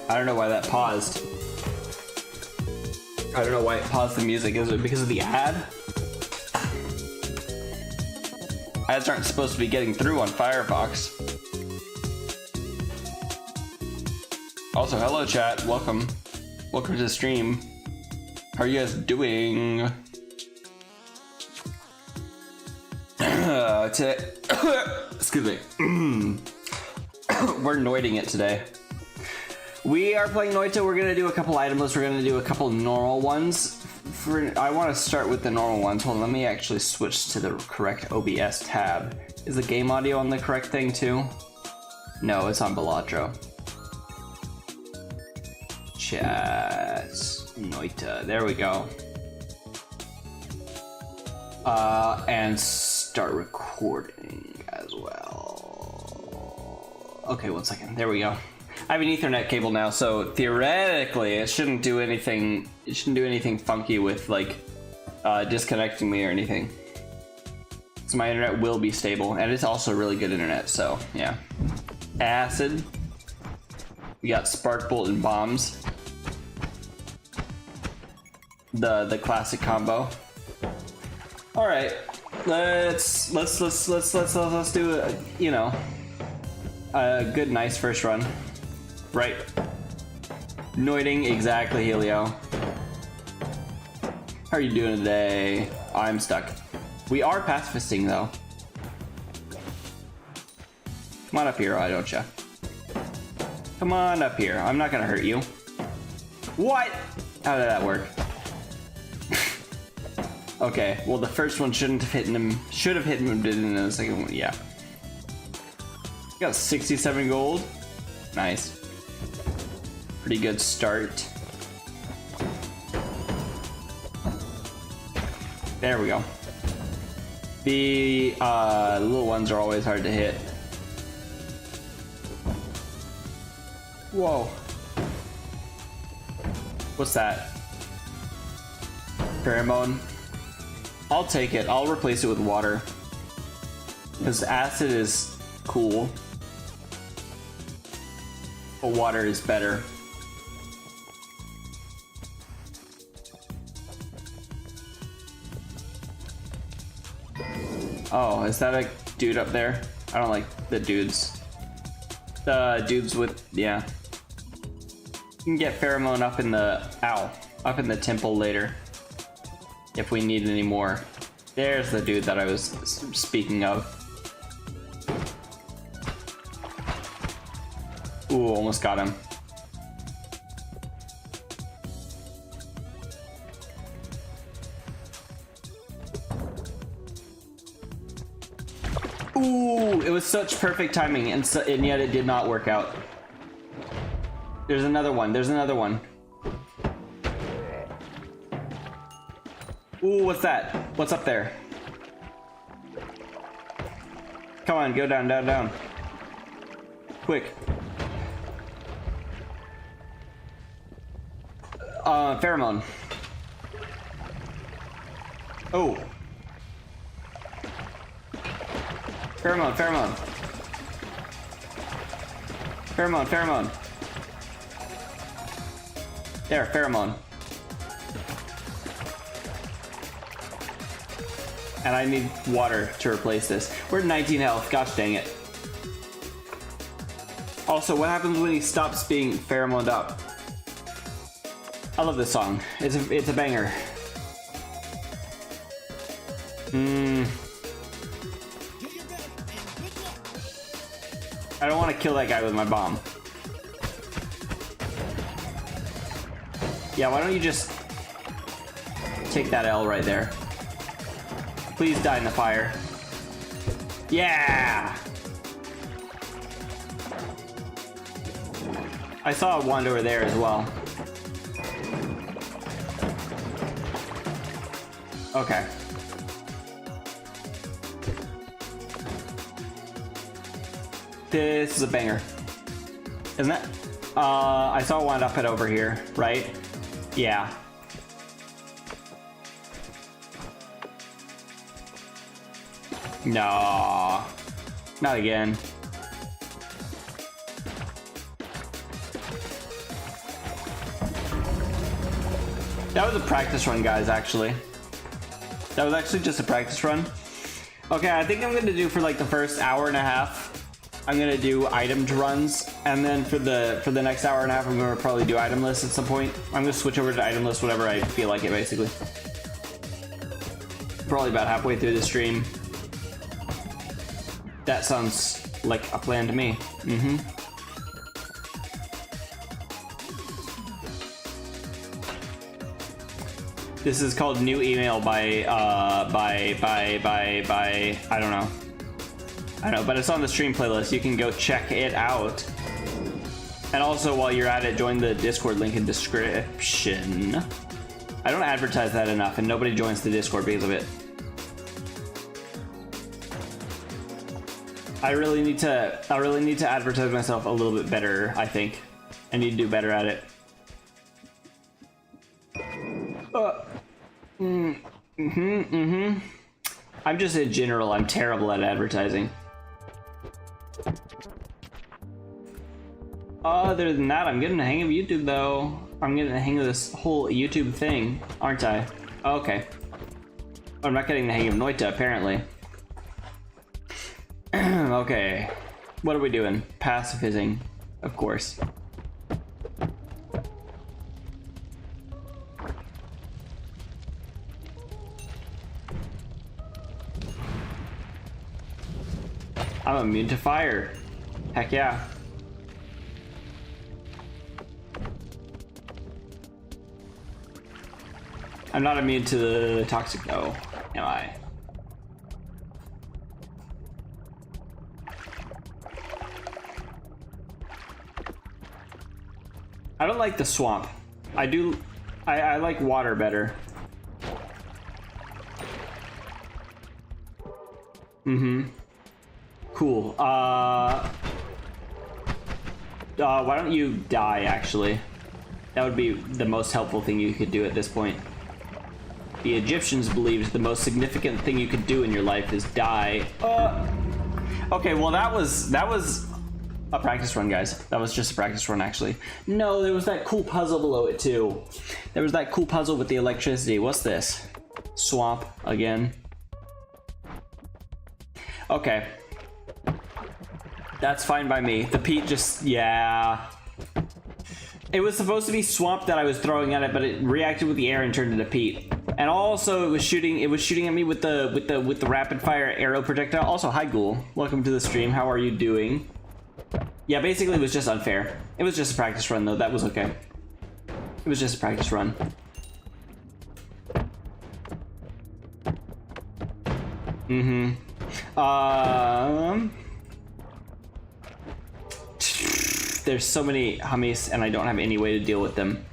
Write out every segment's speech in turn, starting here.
I don't know why that paused. I don't know why it paused the music. Is it because of the ad? Ads aren't supposed to be getting through on Firefox. Also, hello chat, welcome. Welcome to the stream. How are you guys doing? Excuse me. We're noiting it today. We are playing Noita. We're gonna do a couple itemless. We're gonna do a couple normal ones. I want to start with the normal ones. Hold on, let me actually switch to the correct OBS tab. Is the game audio on the correct thing too? No, it's on Balatro. Chat. Noita. There we go. And start recording as well. Okay, 1 second. There we go. I have an Ethernet cable now, so theoretically it shouldn't do anything. It shouldn't do anything funky with like disconnecting me or anything. So my internet will be stable, and it's also really good internet. So yeah. Acid. We got spark bolt and bombs. The classic combo. All right, let's do a, you know, a good nice first run. Right. Noiting, exactly, Helio. How are you doing today? I'm stuck. We are pacifisting though. Come on up here, why don't ya? Come on up here. I'm not gonna hurt you. What? How did that work? Okay, well the first one shouldn't have hit him. Should have hit him, didn't the second one, yeah. Got 67 gold. Nice. Pretty good start. There we go. The little ones are always hard to hit. Whoa. What's that? Pheromone. I'll take it. I'll replace it with water. Because acid is cool. But water is better. Oh, is that a dude up there? I don't like the dudes. The dudes with, yeah. You can get pheromone up in the, up in the temple later. If we need any more. There's the dude that I was speaking of. Ooh, almost got him. Ooh, it was such perfect timing, and yet it did not work out. There's another one. There's another one. Ooh, what's that? What's up there? Come on, go down, down, down. Quick. Pheromone. Oh. Pheromone, pheromone. Pheromone, pheromone. There, pheromone. And I need water to replace this. We're at 19 health, gosh dang it. Also, what happens when he stops being pheromoned up? I love this song. It's a banger. I don't want to kill that guy with my bomb. Yeah, why don't you just take that L right there? Please die in the fire. Yeah! I saw a wand over there as well. Okay. This is a banger. Isn't it? I saw one up and over here, right? Yeah. No. Not again. That was a practice run, guys, actually. That was actually just a practice run. Okay, I think I'm gonna do for like the first hour and a half, I'm gonna do itemed runs, and then for the next hour and a half, I'm gonna probably do itemless at some point. I'm gonna switch over to itemless whenever I feel like it, basically. Probably about halfway through the stream. That sounds like a plan to me. Mm-hmm. This is called new email by I don't know. I know, but it's on the stream playlist. You can go check it out. And also, while you're at it, join the Discord link in description. I don't advertise that enough, and nobody joins the Discord because of it. I really need to advertise myself a little bit better, I think. I need to do better at it. I'm just in general, I'm terrible at advertising. Other than that, I'm getting the hang of YouTube, though. I'm getting the hang of this whole YouTube thing, aren't I? Oh, okay. Oh, I'm not getting the hang of Noita, apparently. Okay. What are we doing? Pacifising, of course. I'm immune to fire. Heck yeah. I'm not immune to the toxic though, am I? I don't like the swamp. I like water better. Mm-hmm. Cool. Why don't you die, actually? That would be the most helpful thing you could do at this point. The Egyptians believed the most significant thing you could do in your life is die. Okay, well that was a practice run, guys. That was just a practice run, actually. No, there was that cool puzzle below it, too. There was that cool puzzle with the electricity. What's this? Swamp, again. Okay. That's fine by me. The peat just, yeah. It was supposed to be swamp that I was throwing at it, but it reacted with the air and turned into peat. And also, it was shooting at me with the rapid fire arrow projectile. Also, hi Ghoul. Welcome to the stream. How are you doing? Yeah, basically it was just unfair. It was just a practice run though. That was okay. It was just a practice run. There's so many hummies and I don't have any way to deal with them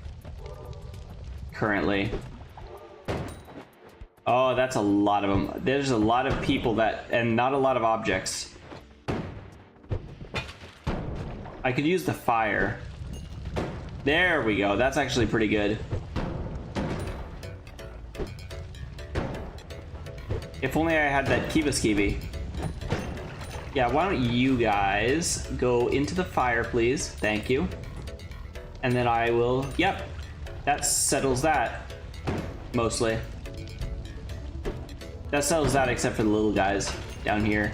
currently. Oh, that's a lot of them. There's a lot of people and not a lot of objects. I could use the fire. There we go. That's actually pretty good. If only I had that Kiba. Yeah, why don't you guys go into the fire, please? Thank you. And then I will... Yep. That settles that. Mostly. That settles that except for the little guys down here.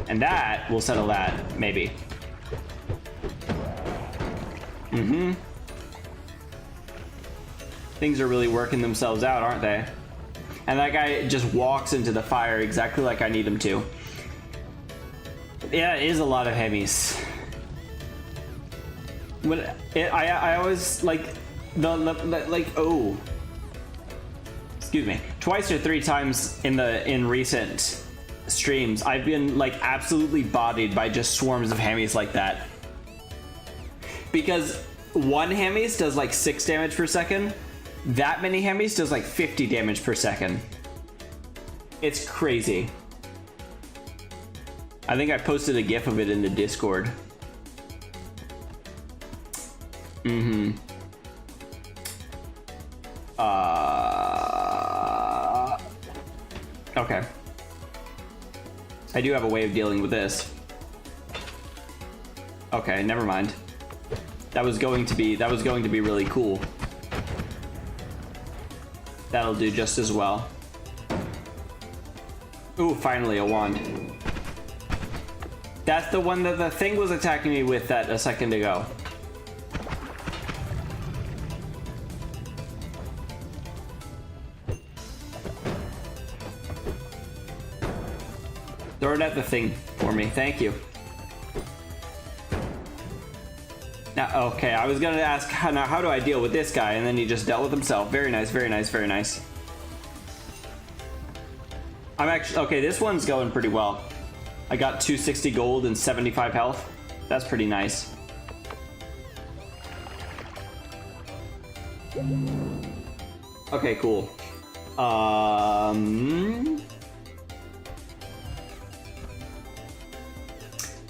And that will settle that, maybe. Things are really working themselves out, aren't they? And that guy just walks into the fire exactly like I need him to. Yeah, it is a lot of heavies. But I always like oh. Excuse me. Twice or three times in recent streams, I've been like absolutely bodied by just swarms of hemis like that. Because one hemis does like 6 damage per second. That many hemis does like 50 damage per second. It's crazy. I think I posted a GIF of it in the Discord. Okay. I do have a way of dealing with this. Okay, never mind. That was going to be really cool. That'll do just as well. Ooh, finally a wand. That's the one that the thing was attacking me with that a second ago. Throw it at the thing for me, thank you. Now, okay, I was gonna ask, how do I deal with this guy? And then he just dealt with himself. Very nice, very nice, very nice. I'm actually, okay, this one's going pretty well. I got 260 gold and 75 health. That's pretty nice. Okay, cool.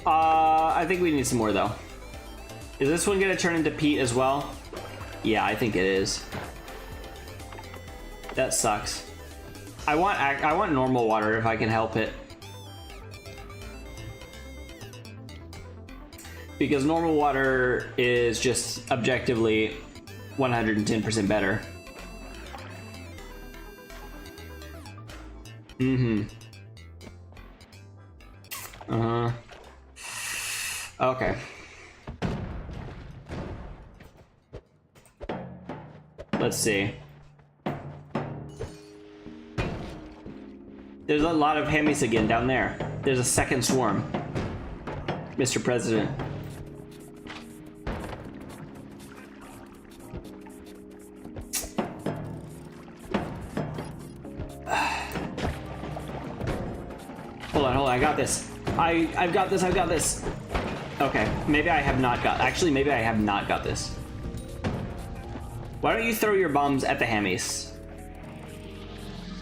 I think we need some more though. Is this one gonna turn into peat as well? Yeah, I think it is. That sucks. I want normal water if I can help it. Because normal water is just objectively 110% better. Okay. Let's see. There's a lot of hemis again down there. There's a second swarm. Mr. President. Hold on, I got this. I've got this. Okay, maybe I have not got, actually maybe I have not got this. Why don't you throw your bombs at the hemis?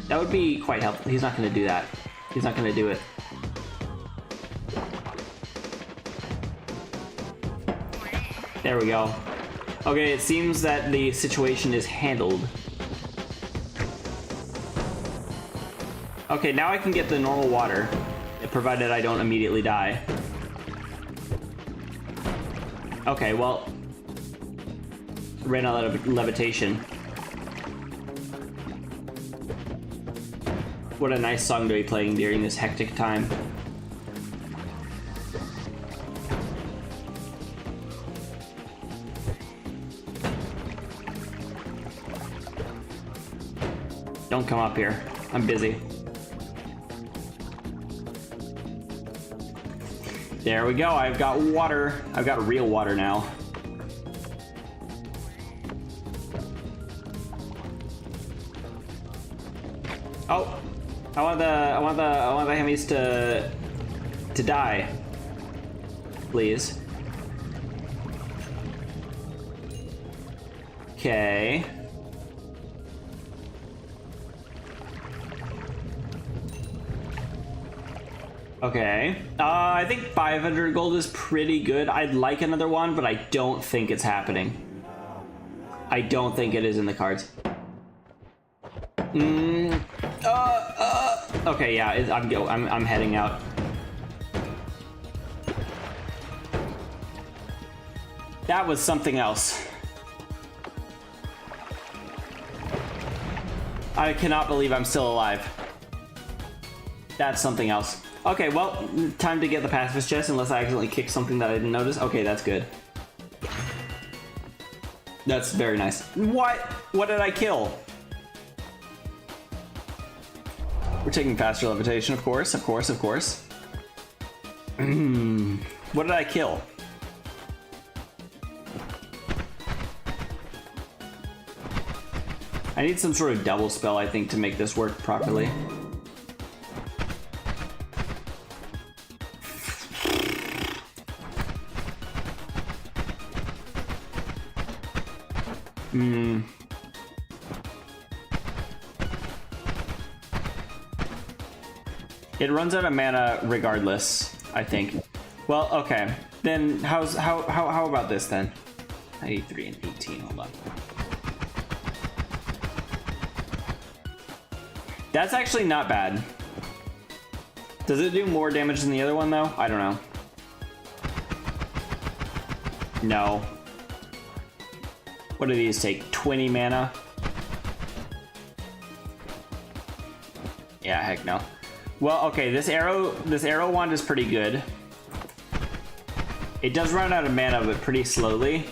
That would be quite helpful. He's not gonna do that. He's not gonna do it. There we go. Okay, it seems that the situation is handled. Okay, now I can get the normal water, provided I don't immediately die. Okay, well, ran out of levitation. What a nice song to be playing during this hectic time. Don't come up here. I'm busy. There we go. I've got water. I've got real water now. Oh, I want the hemis to die, please. Okay. Okay. I think 500 gold is pretty good. I'd like another one, but I don't think it's happening. I don't think it is in the cards. Okay, yeah, I'm heading out. That was something else. I cannot believe I'm still alive. That's something else. Okay, well, time to get the pacifist chest unless I accidentally kick something that I didn't notice. Okay, that's good. That's very nice. What? What did I kill? We're taking faster levitation, of course, of course, of course. What did I kill? I need some sort of double spell, I think, to make this work properly. It runs out of mana regardless, I think. Well, okay. Then how about this then? 93 and 18, hold on. That's actually not bad. Does it do more damage than the other one though? I don't know. No. What do these take? 20 mana? Yeah, heck no. Well, okay, this arrow wand is pretty good. It does run out of mana, but pretty slowly.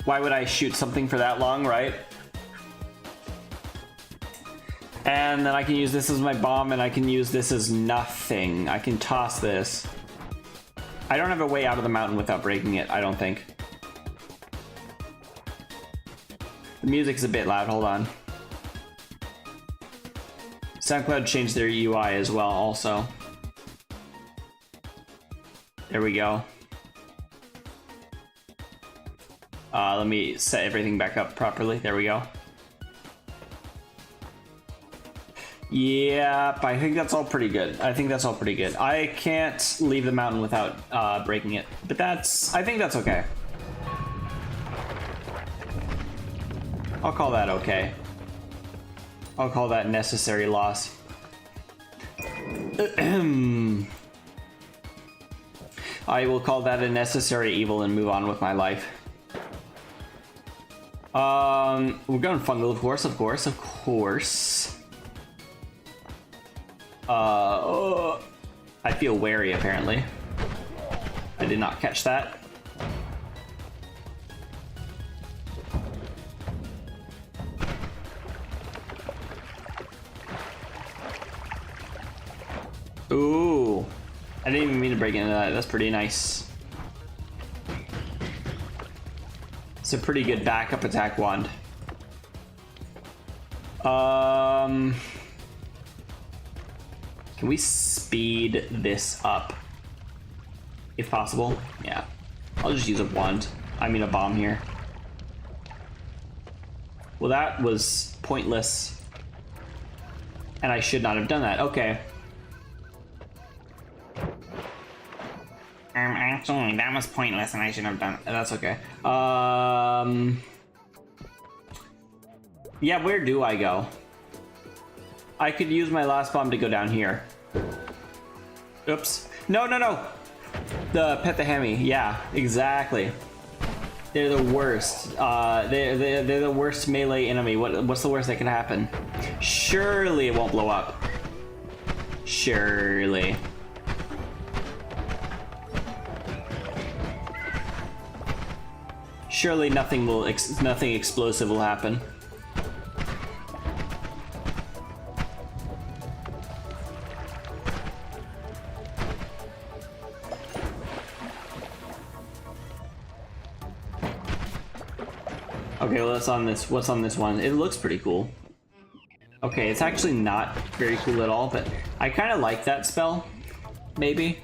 Why would I shoot something for that long, right? And then I can use this as my bomb, and I can use this as nothing. I can toss this. I don't have a way out of the mountain without breaking it, I don't think. The music's a bit loud, hold on. SoundCloud changed their UI as well, also. There we go. Let me set everything back up properly. There we go. Yep, I think that's all pretty good. I think that's all pretty good. I can't leave the mountain without breaking it, but I think that's okay. I'll call that okay. I'll call that necessary loss. I will call that a necessary evil and move on with my life. We're going fungal, of course. I feel wary, apparently. I did not catch that. Ooh. I didn't even mean to break into that. That's pretty nice. It's a pretty good backup attack wand. Can we speed this up? If possible? Yeah. I'll just use a wand. I mean a bomb here. Well, that was pointless. And I should not have done that. Okay. Actually, that was pointless and I shouldn't have done it. That's okay. Yeah, where do I go? I could use my last bomb to go down here. Oops. No. The pet the Hemi. Yeah, exactly. They're the worst. They're the worst melee enemy. What's the worst that can happen? Surely it won't blow up. Surely. Surely nothing explosive will happen. Okay, well, what's on this one? It looks pretty cool. Okay, it's actually not very cool at all, but I kind of like that spell. Maybe.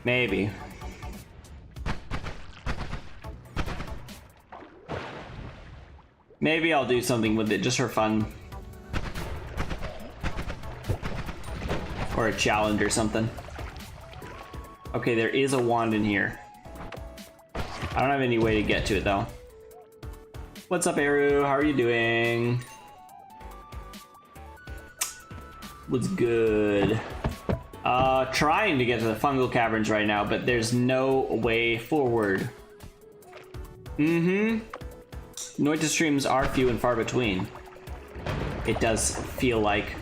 Maybe. Maybe I'll do something with it just for fun. Or a challenge or something. Okay, there is a wand in here. I don't have any way to get to it though. What's up, Eru? How are you doing? What's good? Trying to get to the fungal caverns right now, but there's no way forward. Noita streams are few and far between. It does feel like.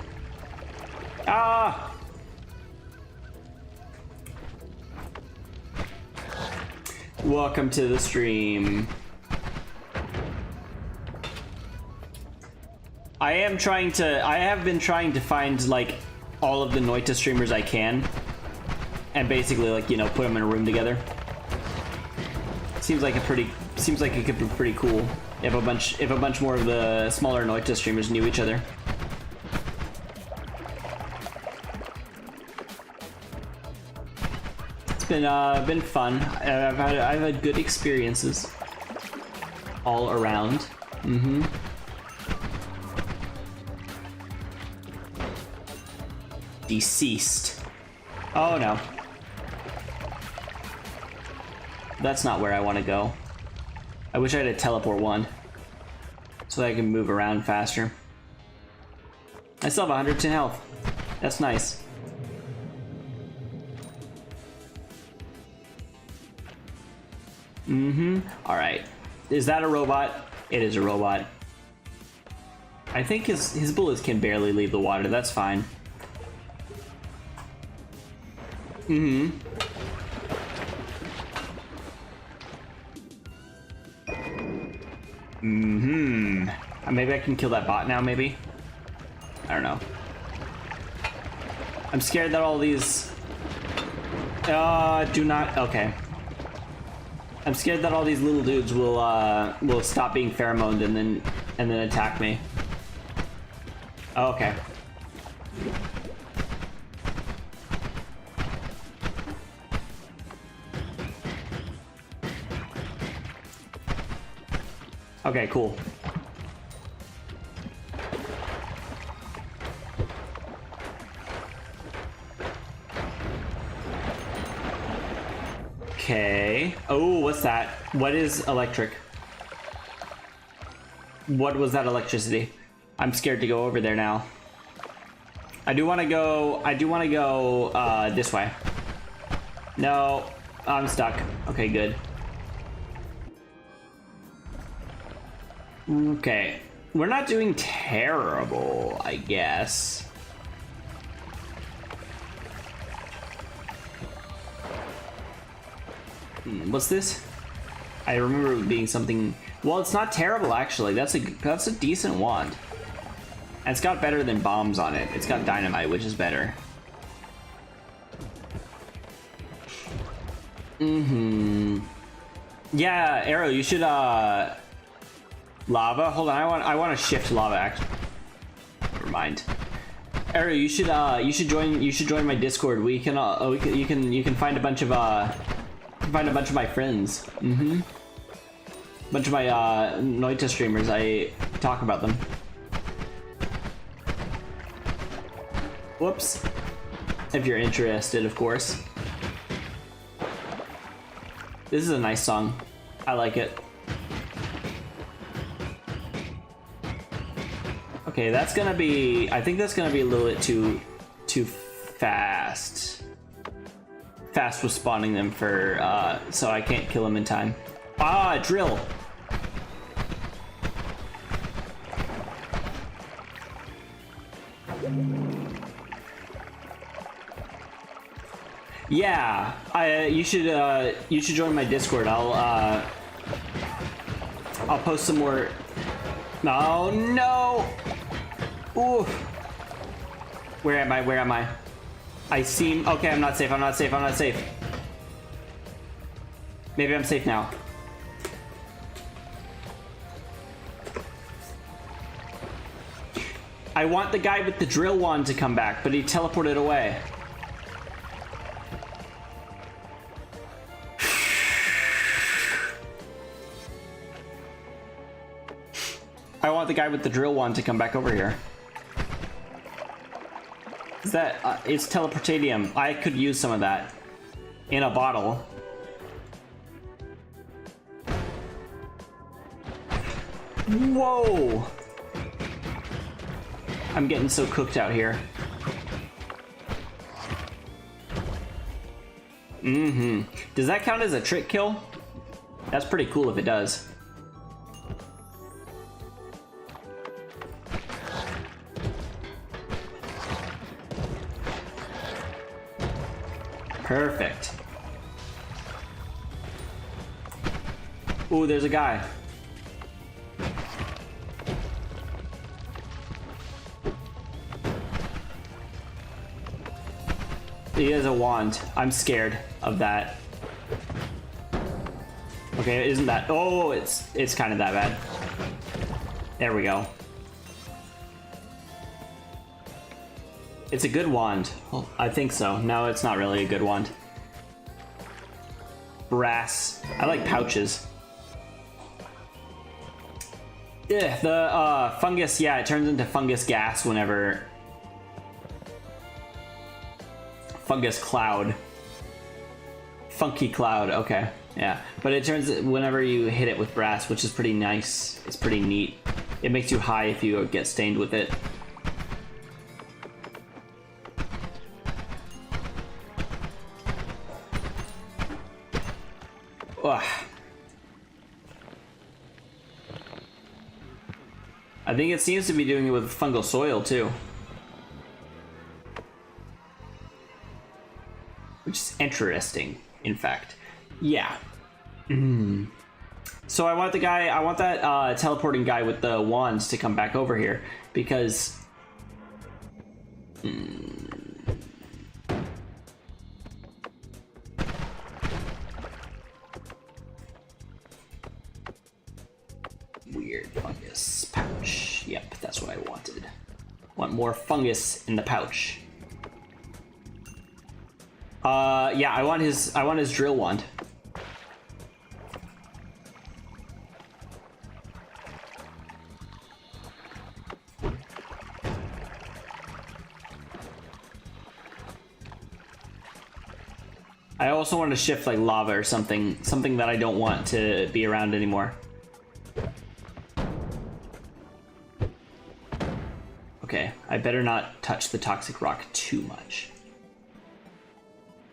Ah! Welcome to the stream. I have been trying to find like all of the Noita streamers I can, and basically like, you know, put them in a room together. Seems like it could be pretty cool if a bunch more of the smaller Noita streamers knew each other. It's been fun. I've had good experiences all around. Deceased. Oh no. That's not where I want to go. I wish I had a teleport wand so that I can move around faster. I still have 110 health. That's nice. Alright. Is that a robot? It is a robot. I think his bullets can barely leave the water. That's fine. Mm-hmm. Mm-hmm. Maybe I can kill that bot now, maybe? I don't know. I'm scared that all these... do not... Okay. I'm scared that all these little dudes will stop being pheromoned and then attack me. Oh, okay. Okay, cool. Okay. Oh, what's that? What is electric? What was that electricity? I'm scared to go over there now. I do want to go this way. No, I'm stuck. Okay, good. Okay. We're not doing terrible, I guess. What's this? I remember it being something... Well, it's not terrible, actually. That's a decent wand. And it's got better than bombs on it. It's got dynamite, which is better. Mm-hmm. Yeah, Arrow, you should, lava? Hold on, I want to shift lava, actually. Never mind. Arrow, you should join my Discord. You can find a bunch of, my friends. Mm-hmm. Bunch of my, Noita streamers. I talk about them. Whoops. If you're interested, of course. This is a nice song. I like it. Okay, that's gonna be... I think that's gonna be a little bit too fast. Fast with spawning them for, so I can't kill them in time. Ah, drill! Yeah, you should join my Discord. I'll post some more. Oh no! Ooh. Where am I? Where am I? I seem okay. I'm not safe. I'm not safe. I'm not safe. Maybe I'm safe now. I want the guy with the drill wand to come back, but he teleported away. I want the guy with the drill wand to come back over here. Is that... it's teleportadium. I could use some of that. In a bottle. Whoa! I'm getting so cooked out here. Mm-hmm. Does that count as a trick kill? That's pretty cool if it does. Perfect. Ooh, there's a guy. He has a wand. I'm scared of that. Okay, isn't that... Oh, it's kind of that bad. There we go. It's a good wand. Well, I think so. No, it's not really a good wand. Brass. I like pouches. Yeah, the fungus, yeah, it turns into fungus gas whenever... Fungus cloud. Funky cloud, okay. Yeah, but it turns whenever you hit it with brass, which is pretty nice. It's pretty neat. It makes you high if you get stained with it. Ugh. I think it seems to be doing it with fungal soil too. Which is interesting, in fact. Yeah. So I want that teleporting guy with the wands to come back over here because weird fungus pouch. Yep, that's what I wanted. Want more fungus in the pouch. Yeah, I want his drill wand. I also want to shift like lava or something that I don't want to be around anymore. Okay, I better not touch the toxic rock too much.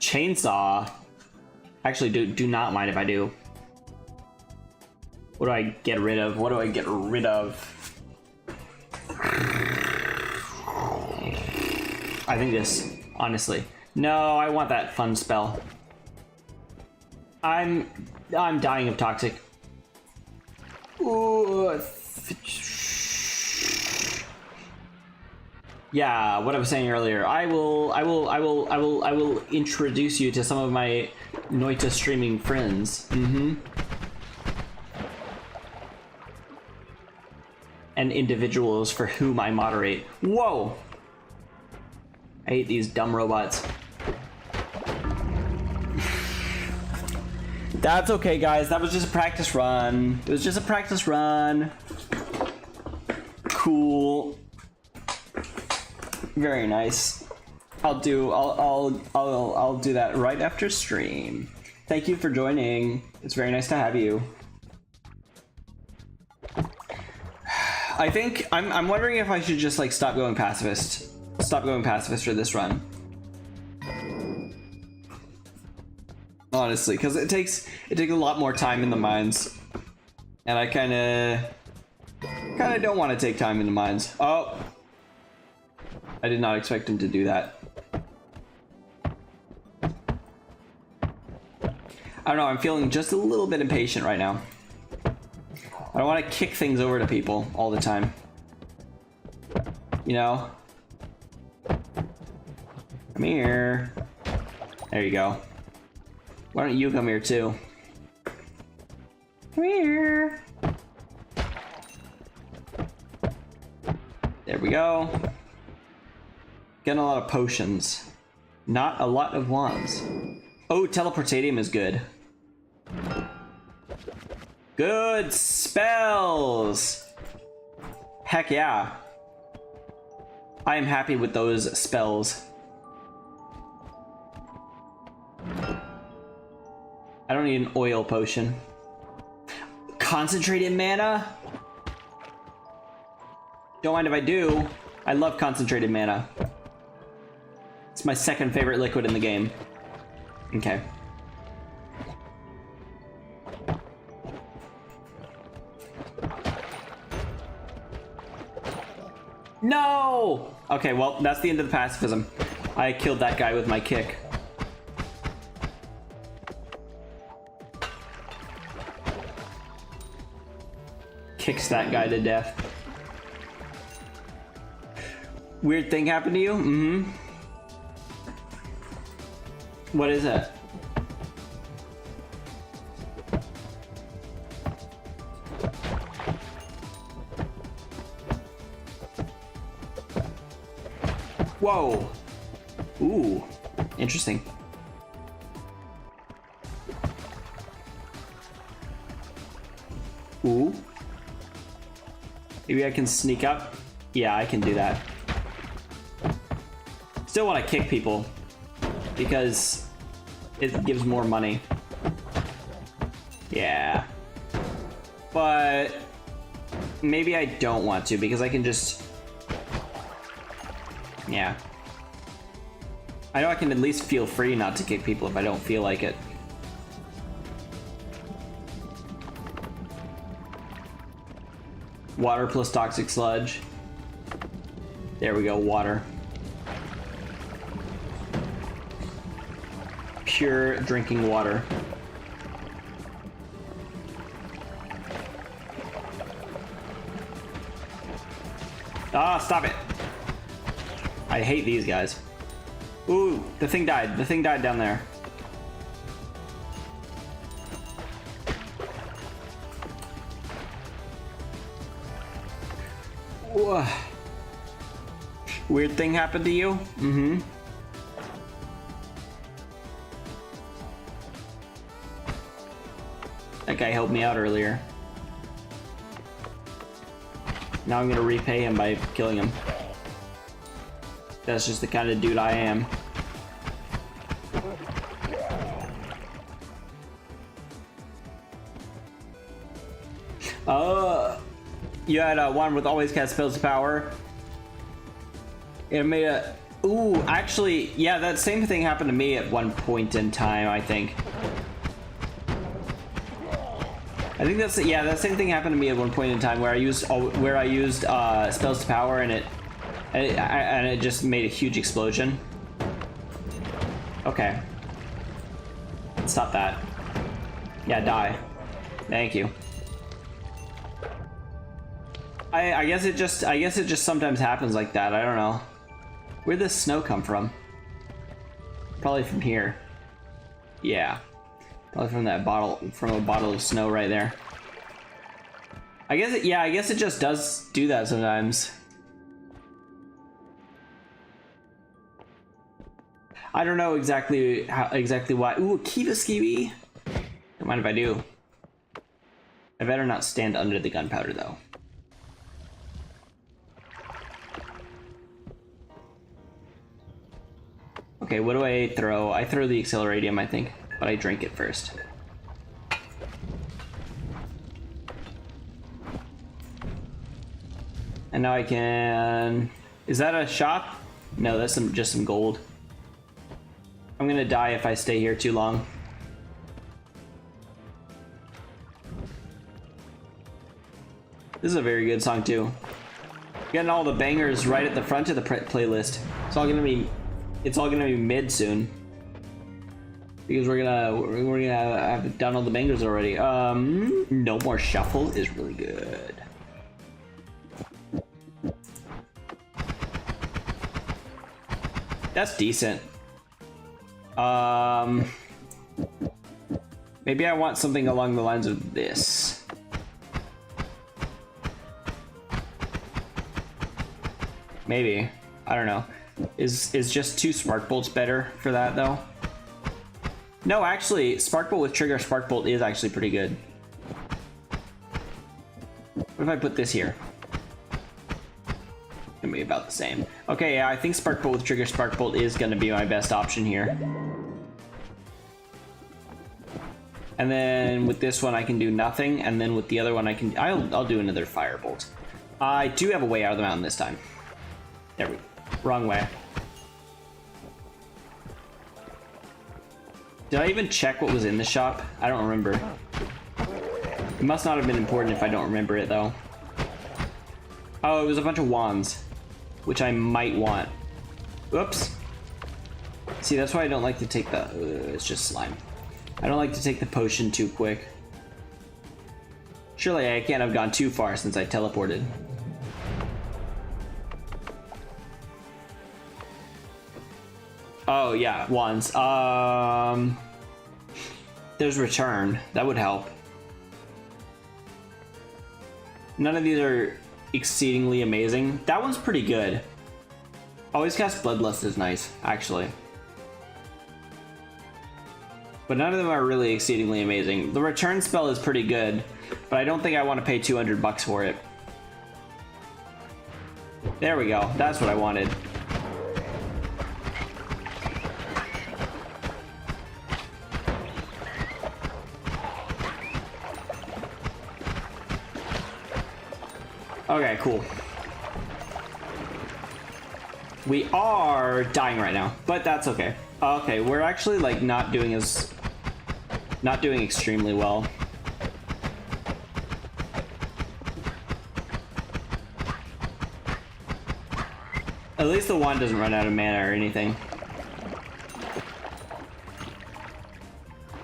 Chainsaw. Actually, do not mind if I do. What do I get rid of? What do I get rid of? I think this, honestly. No, I want that fun spell. I'm dying of toxic. Ooh. Yeah, what I was saying earlier. I will introduce you to some of my Noita streaming friends. And individuals for whom I moderate. Whoa! I hate these dumb robots. That's okay, guys. That was just a practice run. It was just a practice run. Cool. Very nice. I'll do that right after stream. Thank you for joining. It's very nice to have you. I think I'm wondering if I should just like stop going pacifist. Stop going pacifist for this run. Honestly, because it takes a lot more time in the mines, and I kind of don't want to take time in the mines. Oh, I did not expect him to do that. I don't know. I'm feeling just a little bit impatient right now. I don't want to kick things over to people all the time. You know? Come here. There you go. Why don't you come here too? Come here. There we go. Getting a lot of potions. Not a lot of wands. Oh, teleportatium is good. Good spells! Heck yeah. I am happy with those spells. I don't need an oil potion. Concentrated mana? Don't mind if I do. I love concentrated mana. It's my second favorite liquid in the game. Okay. No! Okay, well, that's the end of the pacifism. I killed that guy with my kick. Kicks that guy to death. Weird thing happened to you? Mm-hmm. What is it? Whoa. Ooh. Interesting. Ooh. Maybe I can sneak up? Yeah, I can do that. Still want to kick people because it gives more money. Yeah. But maybe I don't want to because I can just... Yeah. I know I can at least feel free not to kick people if I don't feel like it. Water plus toxic sludge. There we go, water. Pure drinking water. Ah, stop it. I hate these guys. Ooh, the thing died. The thing died down there. Whoa. Weird thing happened to you? Mm-hmm. That guy helped me out earlier. Now I'm gonna repay him by killing him. That's just the kind of dude I am. You had one with always cast spells of power. It made a... Ooh, actually, yeah, that same thing happened to me at one point in time, I think. I think that's... Yeah, that same thing happened to me at one point in time where I used spells to power and it just made a huge explosion. Okay. Stop that. Yeah, die. Thank you. I guess it just sometimes happens like that. I don't know. Where'd this snow come from? Probably from here. Yeah. Probably from that bottle, from a bottle of snow right there. I guess it just does do that sometimes. I don't know exactly why. Ooh, Kiva Skibby. Don't mind if I do. I better not stand under the gunpowder though. Okay, what do I throw? I throw the acceleradium, I think, but I drink it first. And now I can... Is that a shop? No, that's just some gold. I'm gonna die if I stay here too long. This is a very good song too. Getting all the bangers right at the front of the playlist. It's all gonna be mid soon. Because we're gonna have done all the bangers already. No More Shuffle is really good. That's decent. Maybe I want something along the lines of this. Maybe. I don't know. Is just 2 Spark Bolts better for that though? No, actually, Spark Bolt with Trigger Spark Bolt is actually pretty good. What if I put this here? Gonna be about the same. Okay, yeah, I think Spark Bolt with Trigger Spark Bolt is gonna be my best option here. And then with this one I can do nothing, and then with the other one I'll do another Firebolt. I do have a way out of the mountain this time. There we go. Wrong way. Did I even check what was in the shop? I don't remember. It must not have been important if I don't remember it though. Oh, it was a bunch of wands, which I might want. Oops. See, that's why I don't like to take the... it's just slime. I don't like to take the potion too quick. Surely I can't have gone too far since I teleported. Oh yeah, wands. There's return. That would help. None of these are exceedingly amazing. That one's pretty good. Always cast Bloodlust is nice, actually. But none of them are really exceedingly amazing. The return spell is pretty good, but I don't think I want to pay 200 bucks for it. There we go. That's what I wanted. Okay, cool. We are dying right now, but that's okay. Okay, we're actually like not doing extremely well. At least the wand doesn't run out of mana or anything.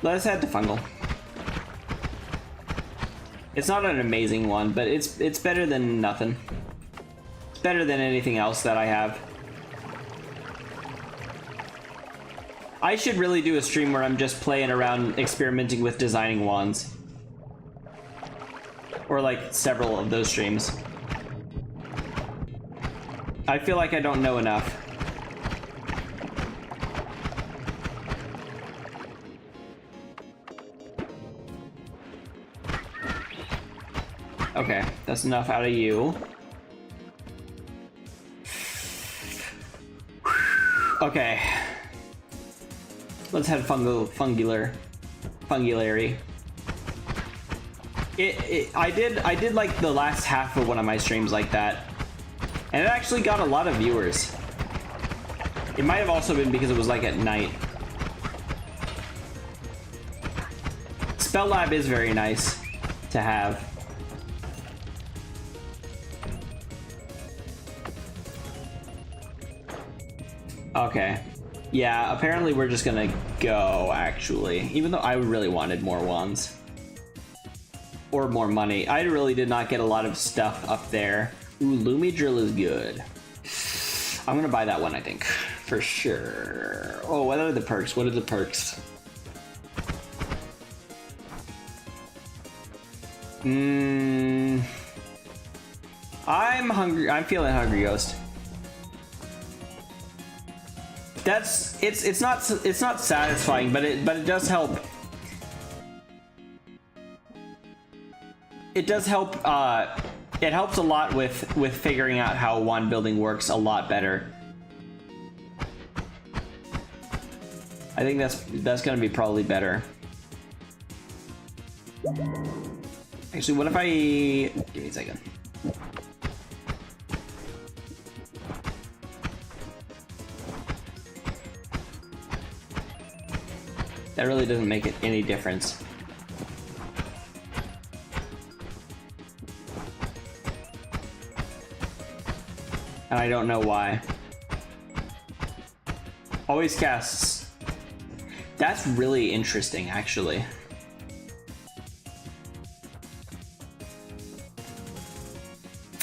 Let's head to fungal. It's not an amazing one, but it's better than nothing. It's better than anything else that I have. I should really do a stream where I'm just playing around experimenting with designing wands. Or like several of those streams. I feel like I don't know enough. Okay, that's enough out of you. Okay. Let's head fungulary. I did like the last half of one of my streams like that. And it actually got a lot of viewers. It might have also been because it was like at night. Spell Lab is very nice to have. Okay. Yeah, apparently we're just gonna go, actually. Even though I really wanted more wands. Or more money. I really did not get a lot of stuff up there. Ooh, Lumi Drill is good. I'm gonna buy that one, I think. For sure. Oh, what are the perks? What are the perks? I'm hungry. I'm feeling hungry, Ghost. It's not satisfying, but it does help. It does help. It helps a lot with figuring out how wand building works a lot better. I think that's gonna be probably better. Actually, what if I give me a second? That really doesn't make it any difference. And I don't know why. Always casts. That's really interesting, actually.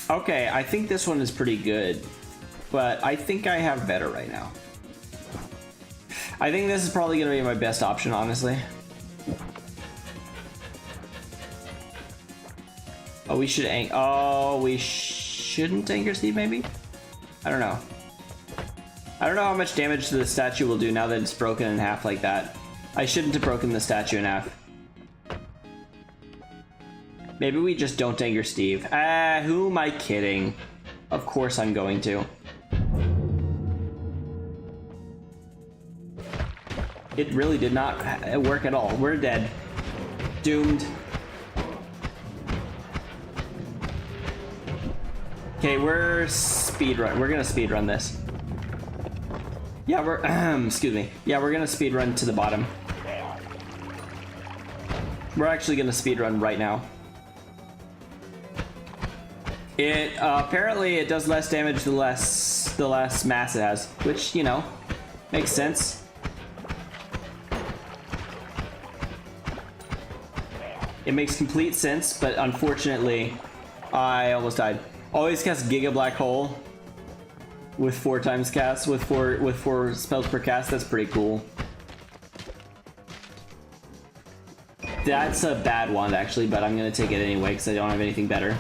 Okay, I think this one is pretty good, but I think I have better right now. I think this is probably going to be my best option, honestly. Oh, we should we shouldn't Anchor Steve, maybe? I don't know. I don't know how much damage to the statue will do now that it's broken in half like that. I shouldn't have broken the statue in half. Maybe we just don't Anchor Steve. Who am I kidding? Of course I'm going to. It really did not work at all. We're dead. Doomed. Okay, we're speedrun. We're gonna speedrun this. Yeah, we're excuse me. Yeah, we're gonna speedrun to the bottom. We're actually gonna speedrun right now. It apparently it does less damage the less mass it has, which, you know, makes sense. It makes complete sense, but unfortunately, I almost died. Always cast Giga Black Hole with 4 times cast, with four spells per cast. That's pretty cool. That's a bad wand, actually, but I'm gonna take it anyway because I don't have anything better.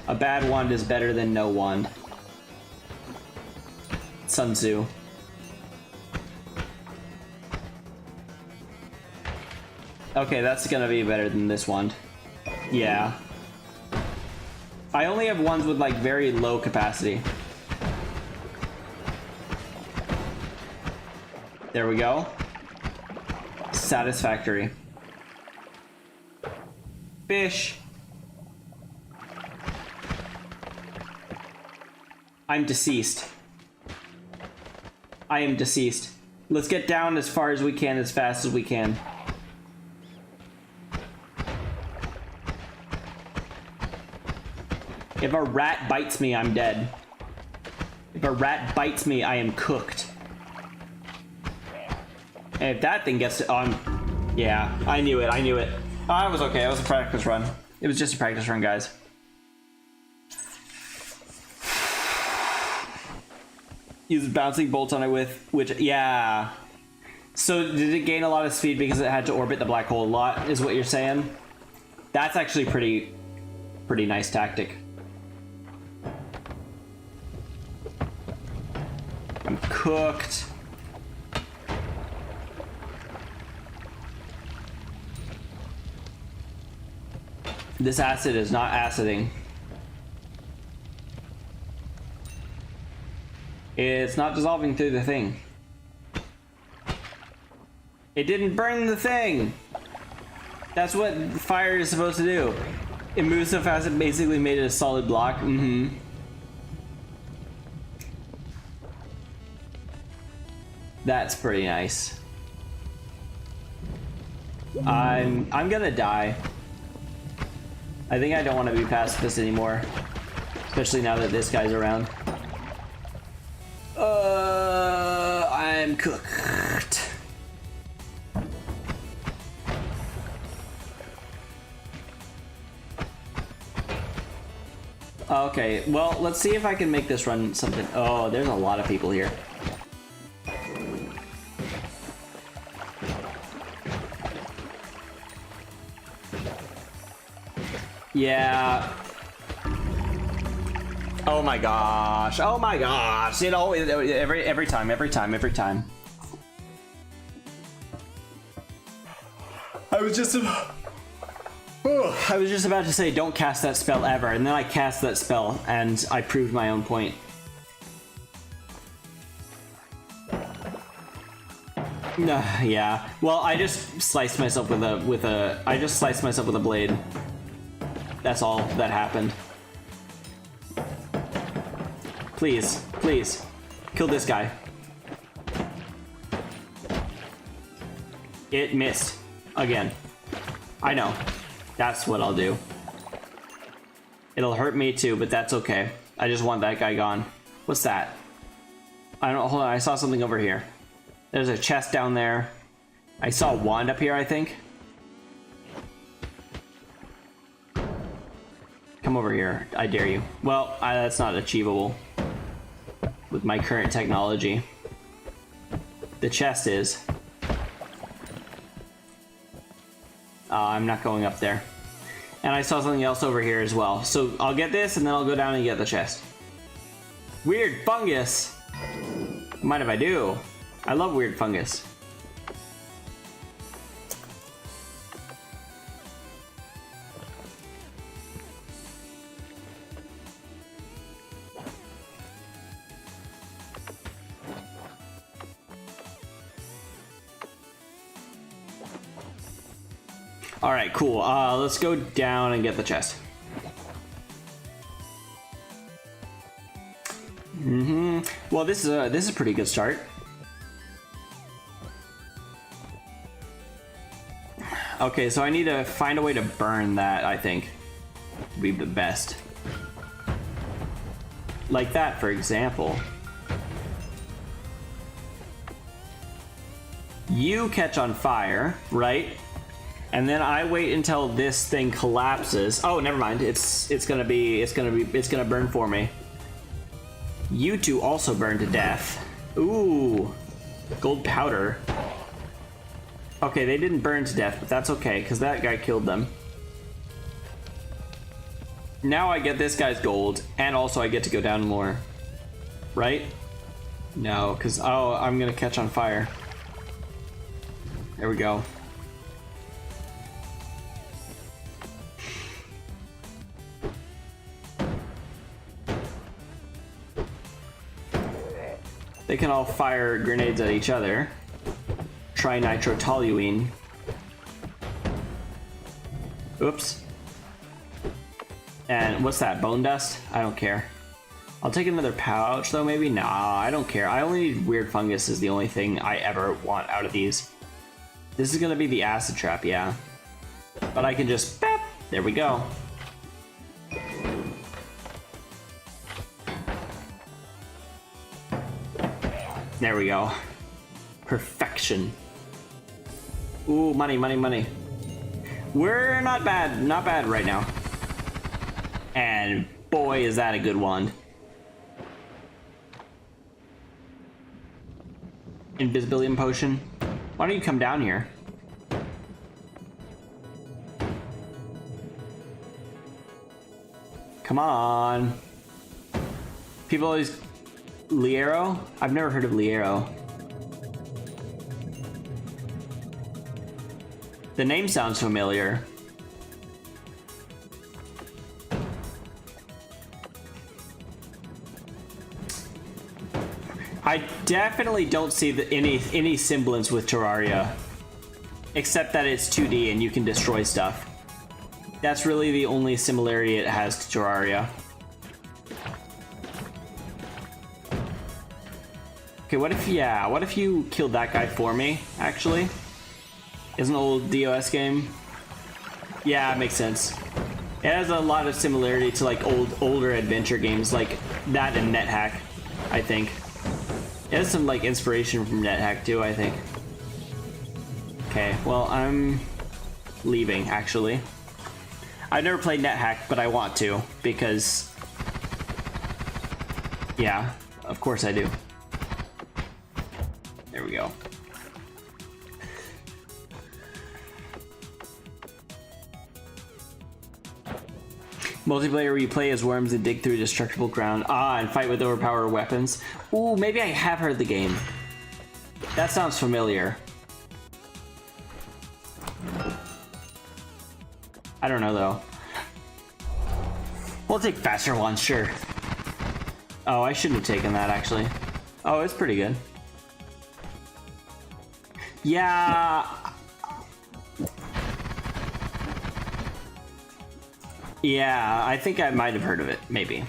A bad wand is better than no wand. Sun Tzu. Okay, that's gonna be better than this wand. Yeah. I only have ones with like very low capacity. There we go. Satisfactory. Fish. I'm deceased. I am deceased. Let's get down as far as we can, as fast as we can. If a rat bites me, I'm dead. If a rat bites me, I am cooked. And if that thing gets on... Yeah, I knew it, I knew it. Oh, I was okay, it was a practice run. It was just a practice run, guys. Use bouncing bolts on it with, which, yeah. So did it gain a lot of speed because it had to orbit the black hole a lot, is what you're saying? That's actually pretty nice tactic. I'm cooked. This acid is not aciding. It's not dissolving through the thing. It didn't burn the thing! That's what fire is supposed to do. It moves so fast it basically made it a solid block. Mm-hmm. That's pretty nice. I'm gonna die. I think I don't want to be pacifist anymore. Especially now that this guy's around. I'm cooked. Okay, well, let's see if I can make this run something. Oh, there's a lot of people here. Yeah. Oh my gosh. Oh my gosh. It always, every time. I was just about to say don't cast that spell ever, and then I cast that spell and I proved my own point. Yeah. Well, I just sliced myself with a blade. That's all that happened. Please, please, kill this guy. It missed again. I know. That's what I'll do. It'll hurt me too, but that's okay. I just want that guy gone. What's that? I don't. Hold on. I saw something over here. There's a chest down there. I saw a wand up here, I think. Come over here. I dare you. Well, that's not achievable with my current technology. The chest is. I'm not going up there. And I saw something else over here as well. So I'll get this and then I'll go down and get the chest. Weird fungus. Mind if I do? I love weird fungus. All right, cool. Let's go down and get the chest. Well, this is a pretty good start. Okay, so I need to find a way to burn that, I think. Would be the best. Like that, for example. You catch on fire, right? And then I wait until this thing collapses. Oh, never mind. It's gonna burn for me. You two also burn to death. Ooh, gold powder. Okay, they didn't burn to death, but that's okay, because that guy killed them. Now I get this guy's gold, and also I get to go down more. Right? No, because, oh, I'm gonna catch on fire. There we go. They can all fire grenades at each other. Trinitrotoluene. Oops. And what's that, bone dust? I don't care. I'll take another pouch though, maybe? Nah, I don't care. I only need weird fungus is the only thing I ever want out of these. This is gonna be the acid trap, yeah. But I can just, beep, there we go. There we go. Perfection. Ooh, money, money, money. We're not bad right now. And boy, is that a good wand. Invisibility potion. Why don't you come down here? Come on. People always... Liero? I've never heard of Liero. The name sounds familiar. I definitely don't see any semblance with Terraria. Except that it's 2D and you can destroy stuff. That's really the only similarity it has to Terraria. Okay, what if you killed that guy for me, actually? Is an old DOS game. Yeah, it makes sense. It has a lot of similarity to like older adventure games like that and NetHack, I think. It has some like inspiration from NetHack too, I think. Okay, well, I'm leaving, actually. I've never played NetHack, but I want to, because... Yeah, of course I do. There we go. Multiplayer where you play as worms and dig through destructible ground. Ah, and fight with overpowered weapons. Ooh, maybe I have heard the game. That sounds familiar. I don't know, though. We'll take faster ones, sure. Oh, I shouldn't have taken that, actually. Oh, it's pretty good. Yeah... Yeah, I think I might have heard of it, maybe.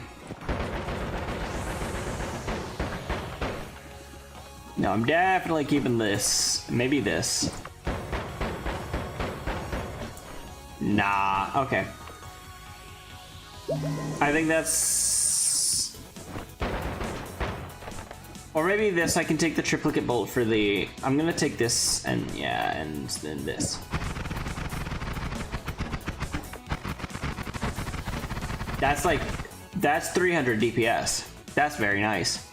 No, I'm definitely keeping this. Maybe this. Nah, okay. I think that's... Or maybe this, I can take the triplicate bolt for the... I'm gonna take this, and yeah, and then this. That's like, that's 300 DPS. That's very nice.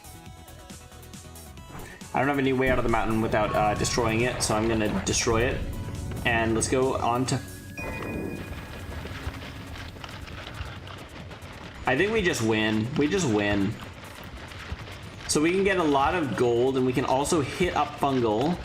I don't have any way out of the mountain without destroying it, so I'm gonna destroy it. And let's go on to... I think we just win. We just win. So we can get a lot of gold, and we can also hit up fungal.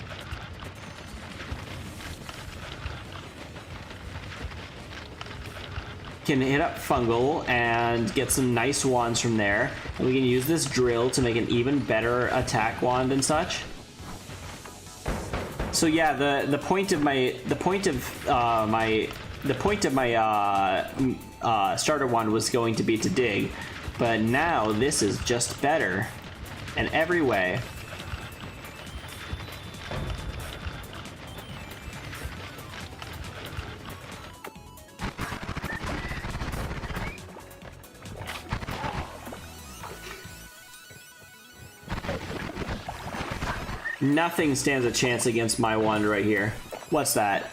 Can hit up fungal and get some nice wands from there, and we can use this drill to make an even better attack wand and such. So yeah, the point of my starter wand was going to be to dig, but now this is just better in every way. Nothing stands a chance against my wand right here. What's that?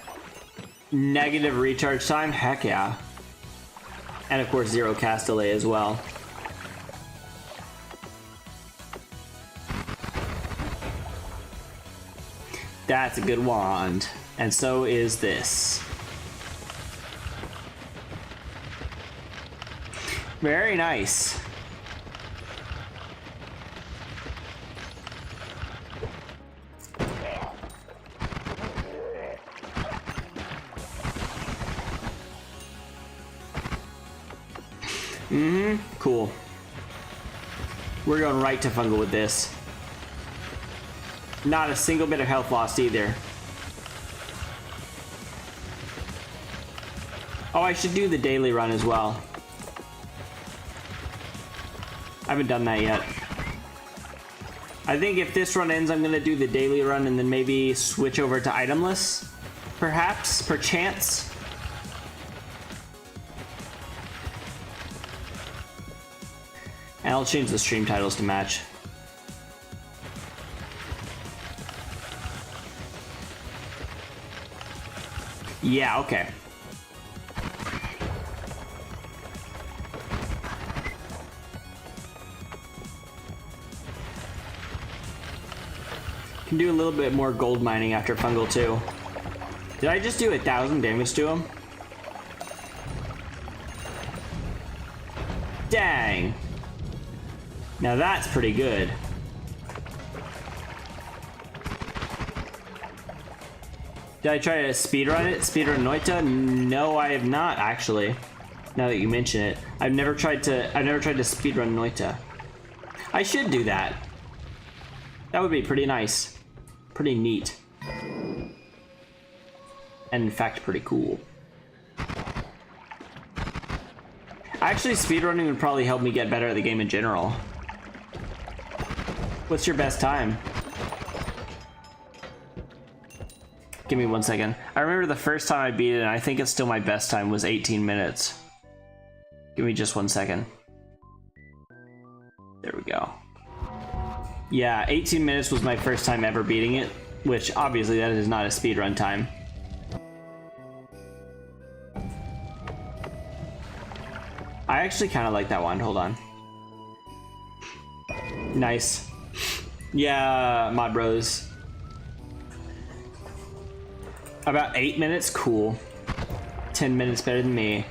Negative recharge time? Heck yeah. And of course, 0 cast delay as well. That's a good wand. And so is this. Very nice. Cool. We're going right to fungal with this. Not a single bit of health lost either. Oh, I should do the daily run as well. I haven't done that yet. I think if this run ends, I'm gonna do the daily run and then maybe switch over to itemless. Perhaps, perchance. And I'll change the stream titles to match. Yeah, okay. Can do a little bit more gold mining after fungal too. Did I just do 1,000 damage to him? Dang. Now that's pretty good. Did I try to speedrun it? Speedrun Noita? No, I have not actually. Now that you mention it, I've never tried to speedrun Noita. I should do that. That would be pretty nice. Pretty neat. And in fact, pretty cool. Actually, speedrunning would probably help me get better at the game in general. What's your best time? Give me 1 second. I remember the first time I beat it, and I think it's still my best time, was 18 minutes. Give me just 1 second. There we go. Yeah, 18 minutes was my first time ever beating it, which obviously that is not a speedrun time. I actually kind of like that one. Hold on. Nice. Yeah, Mod Bros. About 8 minutes? Cool. 10 minutes better than me.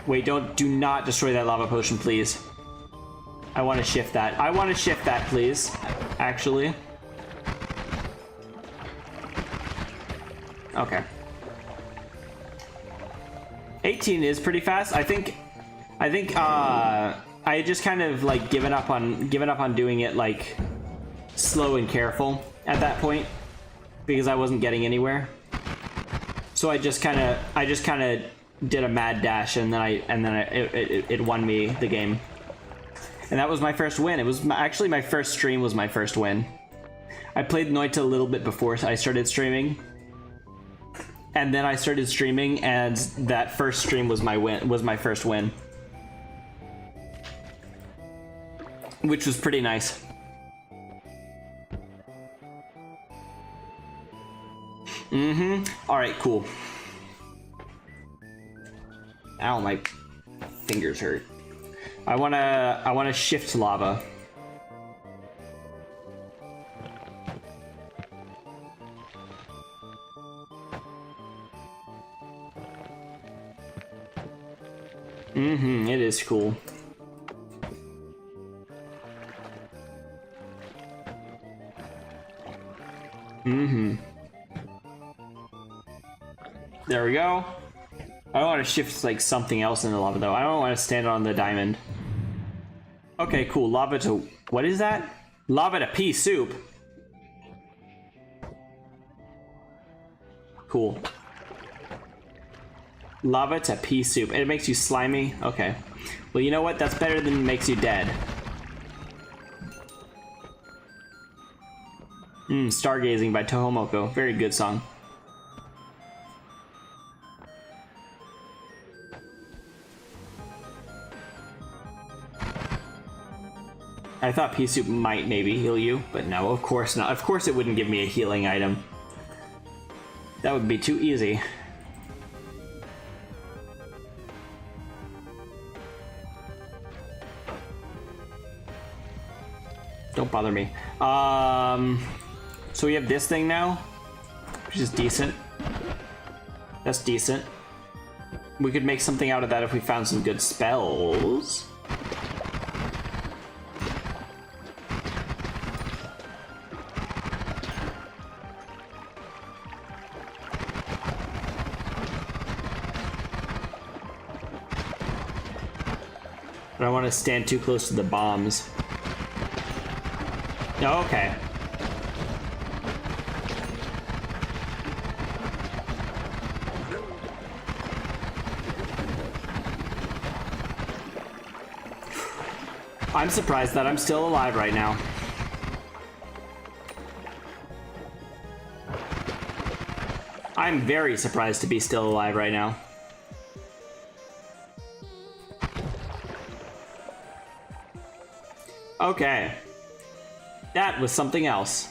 Wait, do not destroy that lava potion, please. I want to shift that. I want to shift that, please. Actually. Okay. 18 is pretty fast. I think I just kind of like given up on doing it like slow and careful at that point because I wasn't getting anywhere. So I just kind of did a mad dash and then it won me the game. And that was my first win. It was actually my first stream was my first win. I played Noita a little bit before I started streaming. And then I started streaming, and that first stream was my first win. Which was pretty nice. Alright, cool. Ow, my fingers hurt. I wanna shift lava. It is cool. There we go. I want to shift like something else in the lava though. I don't want to stand on the diamond. Okay, cool. Lava to... What is that? Lava to pea soup. Cool. Lava to pea soup. It makes you slimy? Okay. Well, you know what? That's better than makes you dead. Stargazing by Tohomoko. Very good song. I thought pea soup might maybe heal you, but no, of course not. Of course it wouldn't give me a healing item. That would be too easy. Don't bother me. So we have this thing now, which is decent. That's decent. We could make something out of that if we found some good spells. But I want to stand too close to the bombs. Oh, okay. I'm surprised that I'm still alive right now. I'm very surprised to be still alive right now. Okay. That was something else.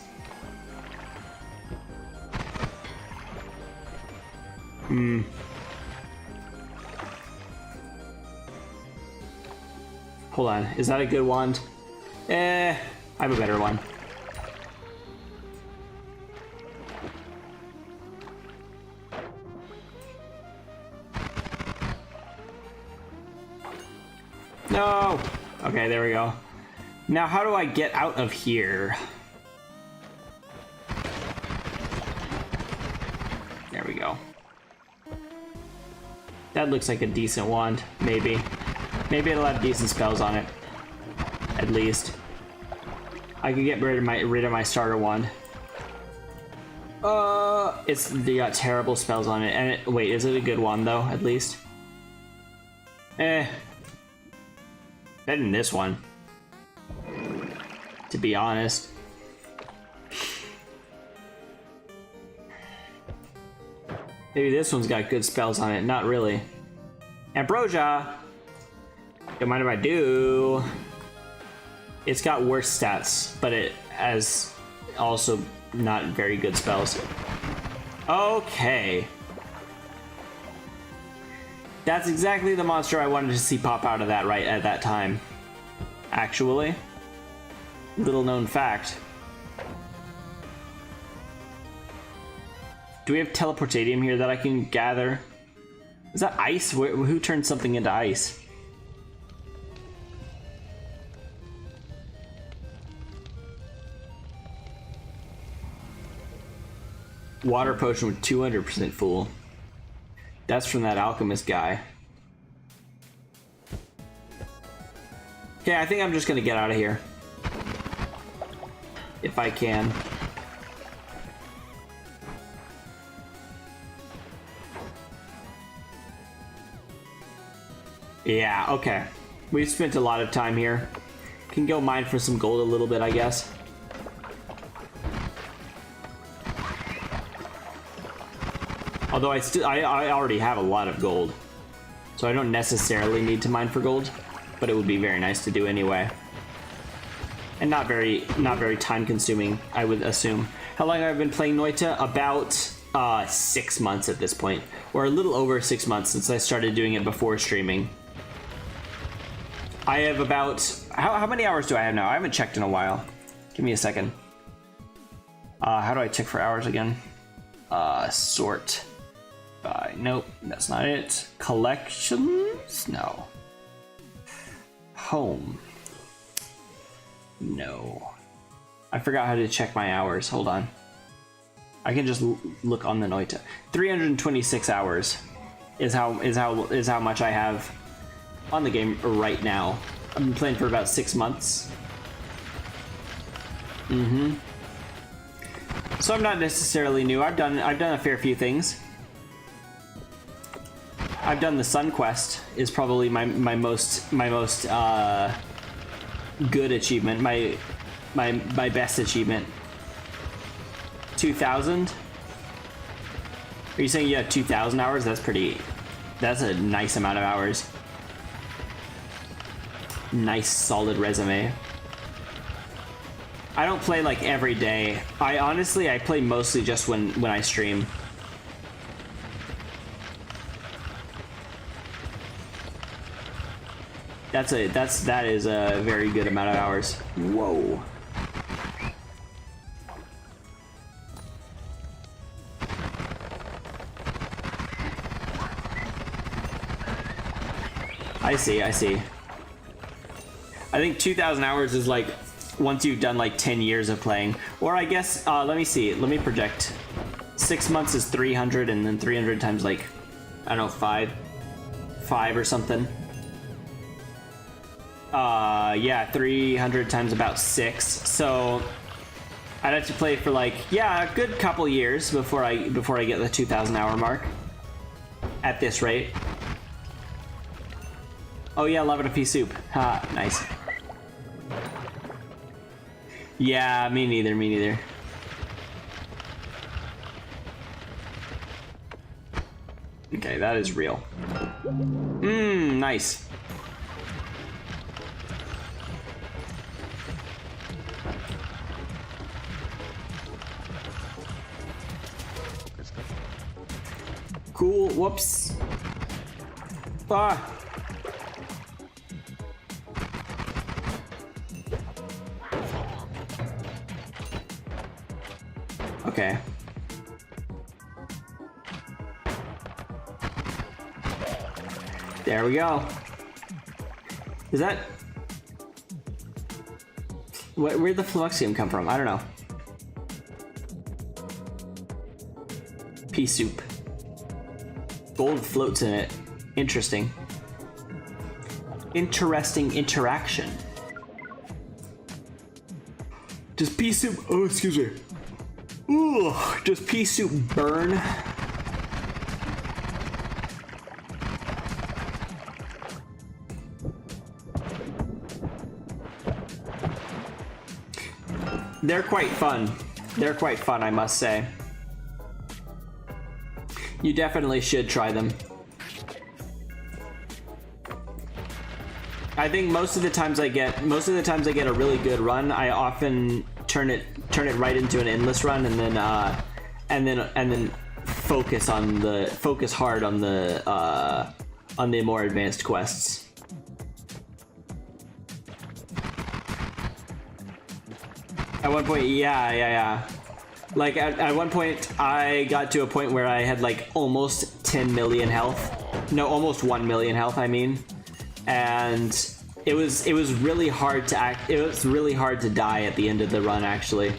Hold on, is that a good wand? I have a better one. No! Okay, there we go. Now, how do I get out of here? There we go. That looks like a decent wand, maybe. Maybe it'll have decent spells on it. At least. I could get rid of my starter wand. They got terrible spells on it. And wait, is it a good one though? At least. Better than this one. To be honest. Maybe this one's got good spells on it. Not really. Ambrosia. Don't mind if I do. It's got worse stats, but it has also not very good spells. Okay. That's exactly the monster I wanted to see pop out of that right at that time. Actually. Little known fact. Do we have teleportadium here that I can gather? Is that ice? Who turned something into ice? Water potion with 200% full. That's from that alchemist guy. Okay, I think I'm just gonna get out of here. If I can. Yeah, okay. We've spent a lot of time here. Can go mine for some gold a little bit, I guess. Although I already have a lot of gold. So I don't necessarily need to mine for gold, but it would be very nice to do anyway. And not very time consuming, I would assume. How long have I been playing Noita? About 6 months at this point. Or a little over 6 months since I started doing it before streaming. I have about... How many hours do I have now? I haven't checked in a while. Give me a second. How do I check for hours again? Sort by... Nope, that's not it. Collections? No. Home. No. I forgot how to check my hours. Hold on. I can just look on the Noita. 326 hours is how much I have on the game right now. I've been playing for about 6 months. So I'm not necessarily new. I've done a fair few things. I've done the Sun Quest is probably my most good achievement, my best achievement. 2,000? Are you saying you have 2,000 hours? That's a nice amount of hours. Nice solid resume. I don't play like every day. I play mostly just when I stream. That is a very good amount of hours. Whoa. I see. I think 2,000 hours is like once you've done like 10 years of playing. Or I guess, let me see. Let me project. 6 months is 300, and then 300 times like, I don't know, 5 or something. Yeah, 300 times about 6. So I'd have to play for like, yeah, a good couple years before I get the 2,000 hour mark. At this rate. Oh yeah, 11 a piece soup. Ha, nice. Yeah, me neither. Okay, that is real. Nice. Cool. Whoops. Ah. Okay. There we go. Is that... Where'd the Fluxium come from? I don't know. Pea soup. Gold floats in it. Interesting. Interesting interaction. Does pea soup... Oh, excuse me. Ooh, does pea soup burn? They're quite fun. They're quite fun, I must say. You definitely should try them. I think most of the times I get a really good run, I often turn it right into an endless run, and then focus hard on the more advanced quests. At one point, yeah. Like at one point, I got to a point where I had like almost 10 million health. No, almost 1 million health, I mean. And it was really hard to die at the end of the run, actually.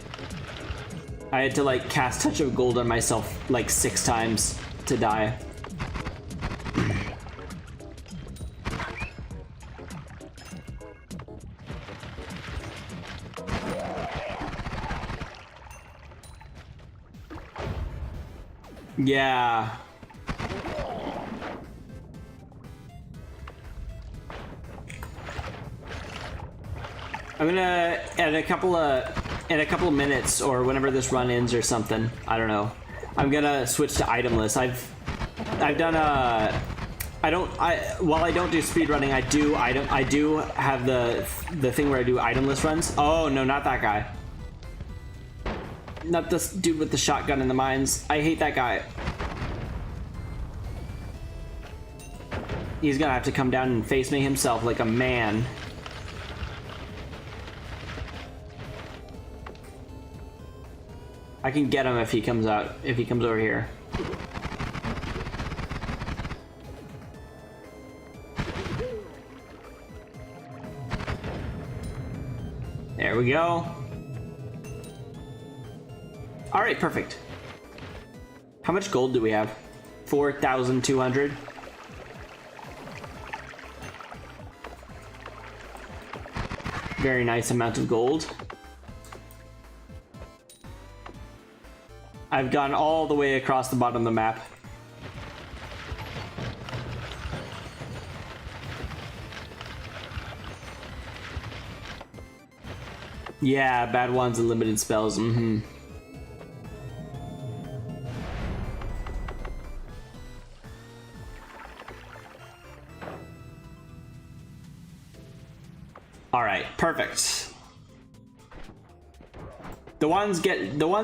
I had to like cast Touch of Gold on myself like 6 times to die. Yeah. I'm gonna in a couple of minutes, or whenever this run ends or something, I don't know, I'm gonna switch to itemless. I've done while I don't do speedrunning, I do have the thing where I do itemless runs. Oh no, not that guy. Not this dude with the shotgun in the mines. I hate that guy. He's gonna have to come down and face me himself like a man. I can get him if he comes over here. There we go. All right, perfect. How much gold do we have? 4,200. Very nice amount of gold. I've gone all the way across the bottom of the map. Yeah, bad ones and limited spells. Mm-hmm. All right, perfect. The ones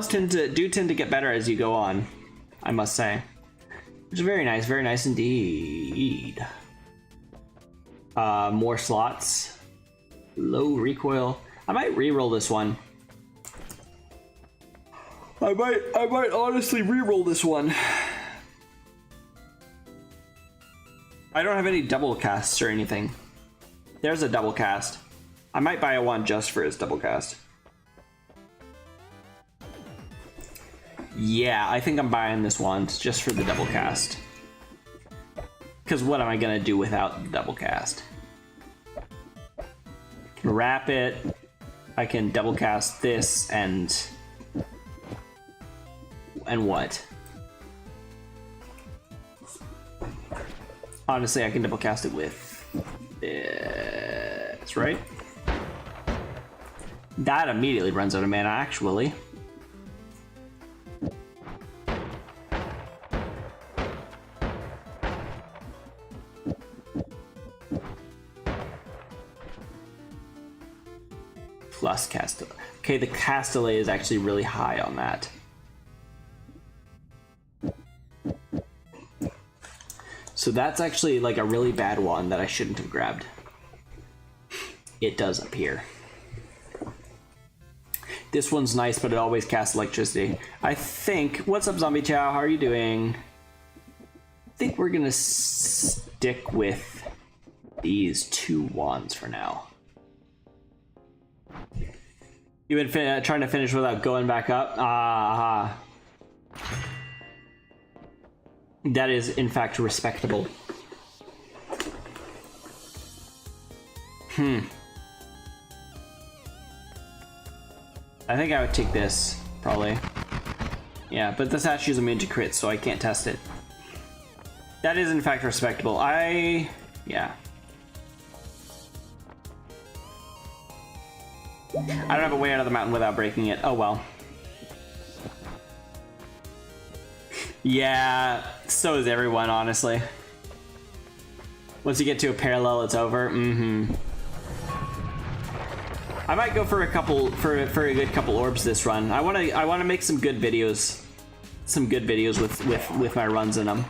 tend to get better as you go on, I must say. Which is very nice indeed. More slots. Low recoil. I might re-roll this one. I might honestly re-roll this one. I don't have any double casts or anything. There's a double cast. I might buy a one just for his double cast. Yeah, I think I'm buying this one just for the double cast. Because what am I gonna do without the double cast? I can wrap it. I can double cast this and what? Honestly, I can double cast it with this, right? That immediately runs out of mana, actually. Plus cast. Okay, the cast delay is actually really high on that. So that's actually like a really bad one that I shouldn't have grabbed. It does appear. This one's nice, but it always casts electricity. I think... What's up, Zombie Chow? How are you doing? I think we're gonna stick with these 2 wands for now. You've been trying to finish without going back up? Ah. That is, in fact, respectable. I think I would take this, probably. Yeah, but the statue's immune to crits, so I can't test it. That is, in fact, respectable. Yeah. I don't have a way out of the mountain without breaking it. Oh, well. Yeah, so is everyone, honestly. Once you get to a parallel, it's over. I might go for a couple, for a good couple orbs this run. I wanna make some good videos, with my runs in them.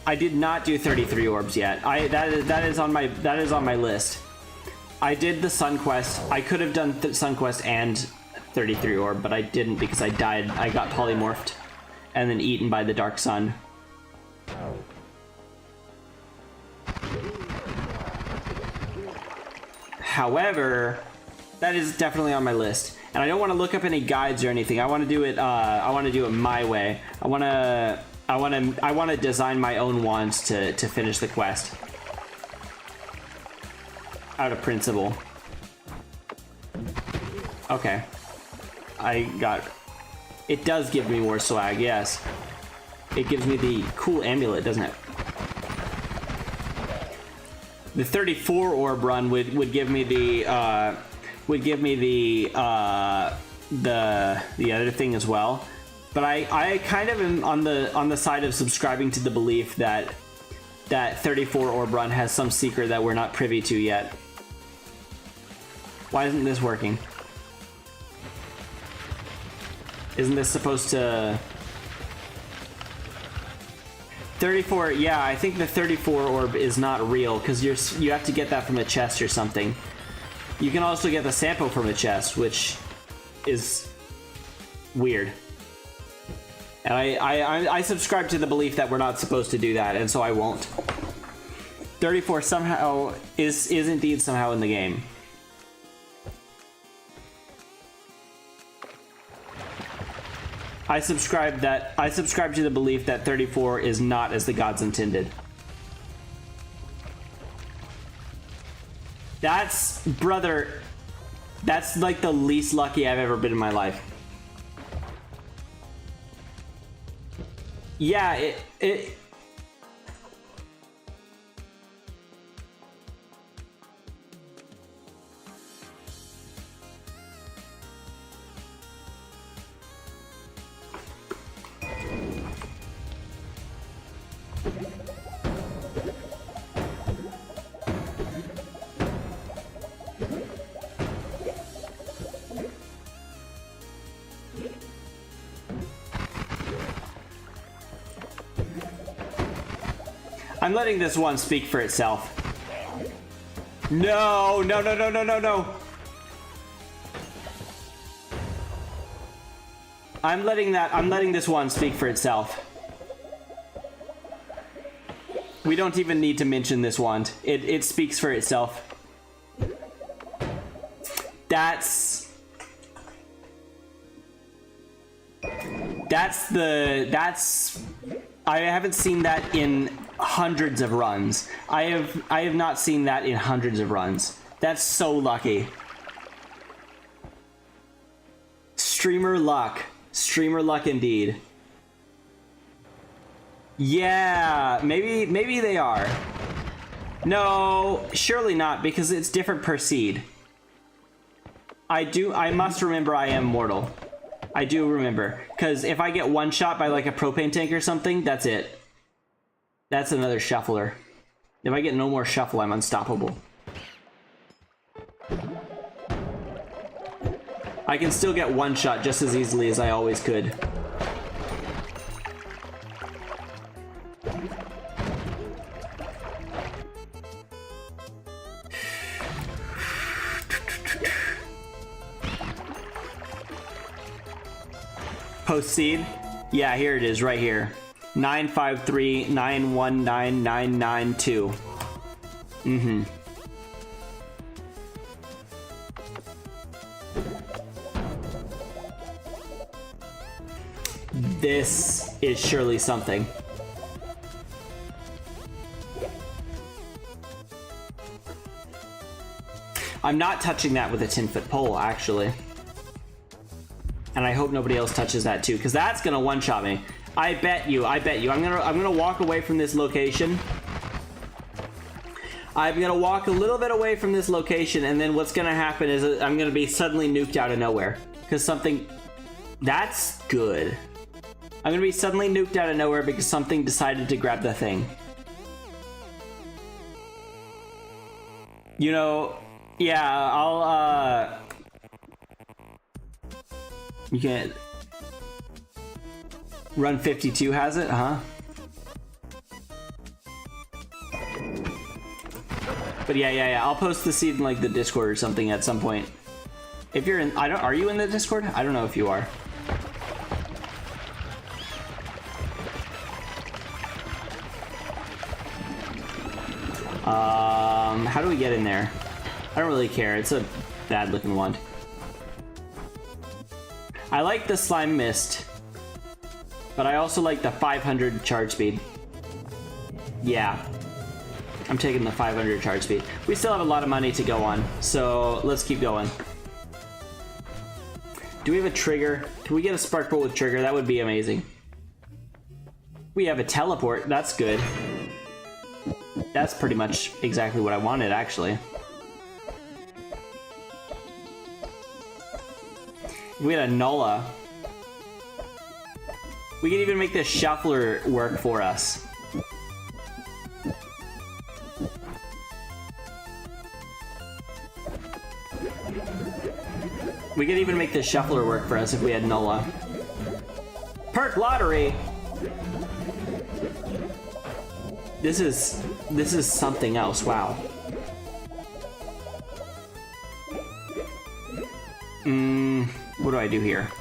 I did not do 33 orbs yet. That is on my list. I did the Sun Quest. I could have done Sun Quest and 33 orb, but I didn't because I died. I got polymorphed and then eaten by the Dark Sun. However, that is definitely on my list, and I don't want to look up any guides or anything. I want to do it. I want to do it my way. I want to design my own wands to finish the quest. Out of principle. Okay. I got... It does give me more swag, yes. It gives me the cool amulet, doesn't it? The 34 orb run would give me the the other thing as well. But I kind of am on the side of subscribing to the belief that 34 orb run has some secret that we're not privy to yet. Why isn't this working? Isn't this supposed to... 34, yeah, I think the 34 orb is not real, because you have to get that from a chest or something. You can also get the sample from a chest, which is weird. And I subscribe to the belief that we're not supposed to do that, and so I won't. 34 somehow is indeed somehow in the game. I subscribe to the belief that 34 is not as the gods intended. Brother, that's like the least lucky I've ever been in my life. Yeah, it I'm letting this one speak for itself. No, no, no, no, no, no, no. I'm letting this one speak for itself. We don't even need to mention this wand. It speaks for itself. I haven't seen that in hundreds of runs. I have not seen that in hundreds of runs. That's so lucky. Streamer luck. Streamer luck indeed. Yeah, maybe they are. No, surely not, because it's different per seed. I must remember I am mortal. I do remember, because if I get one shot by like a propane tank or something, that's it. That's another shuffler. If I get no more shuffle, I'm unstoppable. I can still get one shot just as easily as I always could. Post seed? Yeah, here it is, right here. 953919992. Mm-hmm. This is surely something. I'm not touching that with a 10-foot pole, actually. And I hope nobody else touches that too, because that's gonna one-shot me. I bet you. I'm gonna walk away from this location. I'm gonna walk a little bit away from this location, and then what's gonna happen is I'm gonna be suddenly nuked out of nowhere. Because something... That's good. I'm gonna be suddenly nuked out of nowhere because something decided to grab the thing. You know, yeah, I'll, You can't... Run 52 has it, huh? But yeah. I'll post the seed in like the Discord or something at some point. If you're in, are you in the Discord? I don't know if you are. How do we get in there? I don't really care. It's a bad looking wand. I like the slime mist, but I also like the 500 charge speed. Yeah, I'm taking the 500 charge speed. We still have a lot of money to go on, so let's keep going. Do we have a trigger? Can we get a spark bolt with trigger? That would be amazing. We have a teleport. That's good. That's pretty much exactly what I wanted, actually. We had a Nola. We can even make this shuffler work for us. We could even make this shuffler work for us if we had Nola. Perk lottery! This is something else, wow. What do I do here?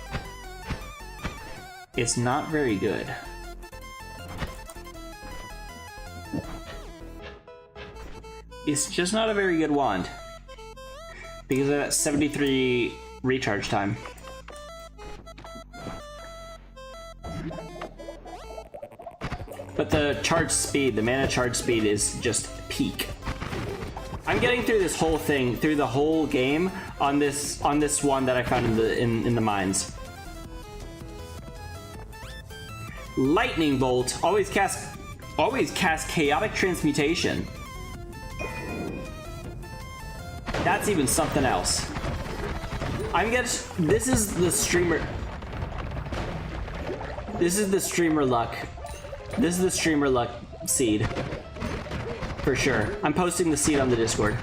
It's not very good. It's just not a very good wand. Because of that 73 recharge time. But the charge speed, the mana charge speed is just peak. I'm getting through this whole thing, through the whole game on this one that I found in the mines. Lightning bolt, always cast chaotic transmutation. That's even something else. This is the streamer luck. This is the streamer luck seed. For sure. I'm posting the seed on the Discord.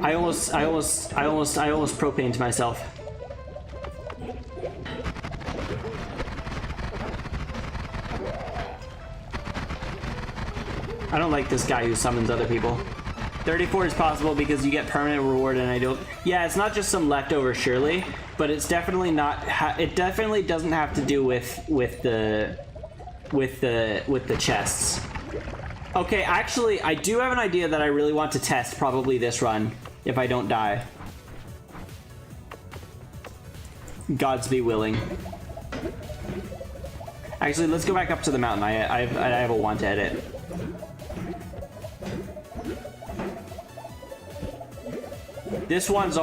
I almost propaned myself. I don't like this guy who summons other people. 34 is possible because you get permanent reward and I don't... Yeah, it's not just some leftover surely, but it's definitely not... It definitely doesn't have to do with the chests. Okay, actually, I do have an idea that I really want to test probably this run, if I don't die. Gods be willing. Actually, let's go back up to the mountain. I have a want to edit. This wand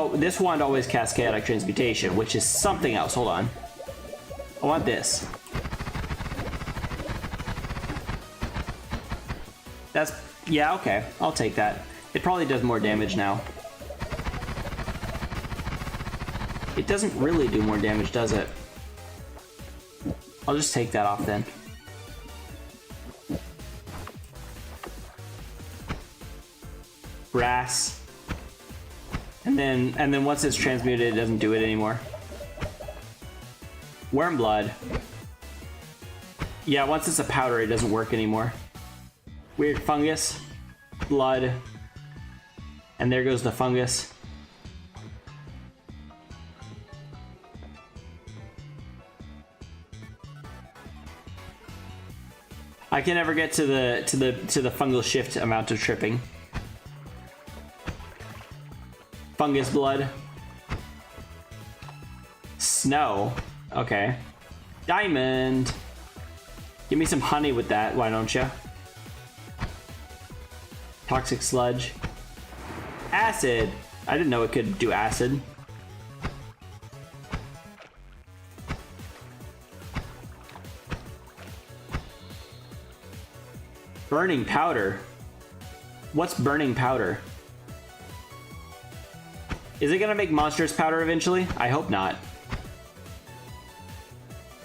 always casts chaotic transmutation, which is something else. Hold on. I want this. That's... Yeah, okay. I'll take that. It probably does more damage now. It doesn't really do more damage, does it? I'll just take that off then. Grass. And then once it's transmuted, it doesn't do it anymore. Worm blood. Yeah, once it's a powder, it doesn't work anymore. Weird fungus. Blood. And there goes the fungus. I can never get to the fungal shift amount of tripping. Fungus blood. Snow. Okay. Diamond. Give me some honey with that, why don't you? Toxic sludge. Acid. I didn't know it could do acid. Burning powder. What's burning powder? Is it gonna make monstrous powder eventually? I hope not.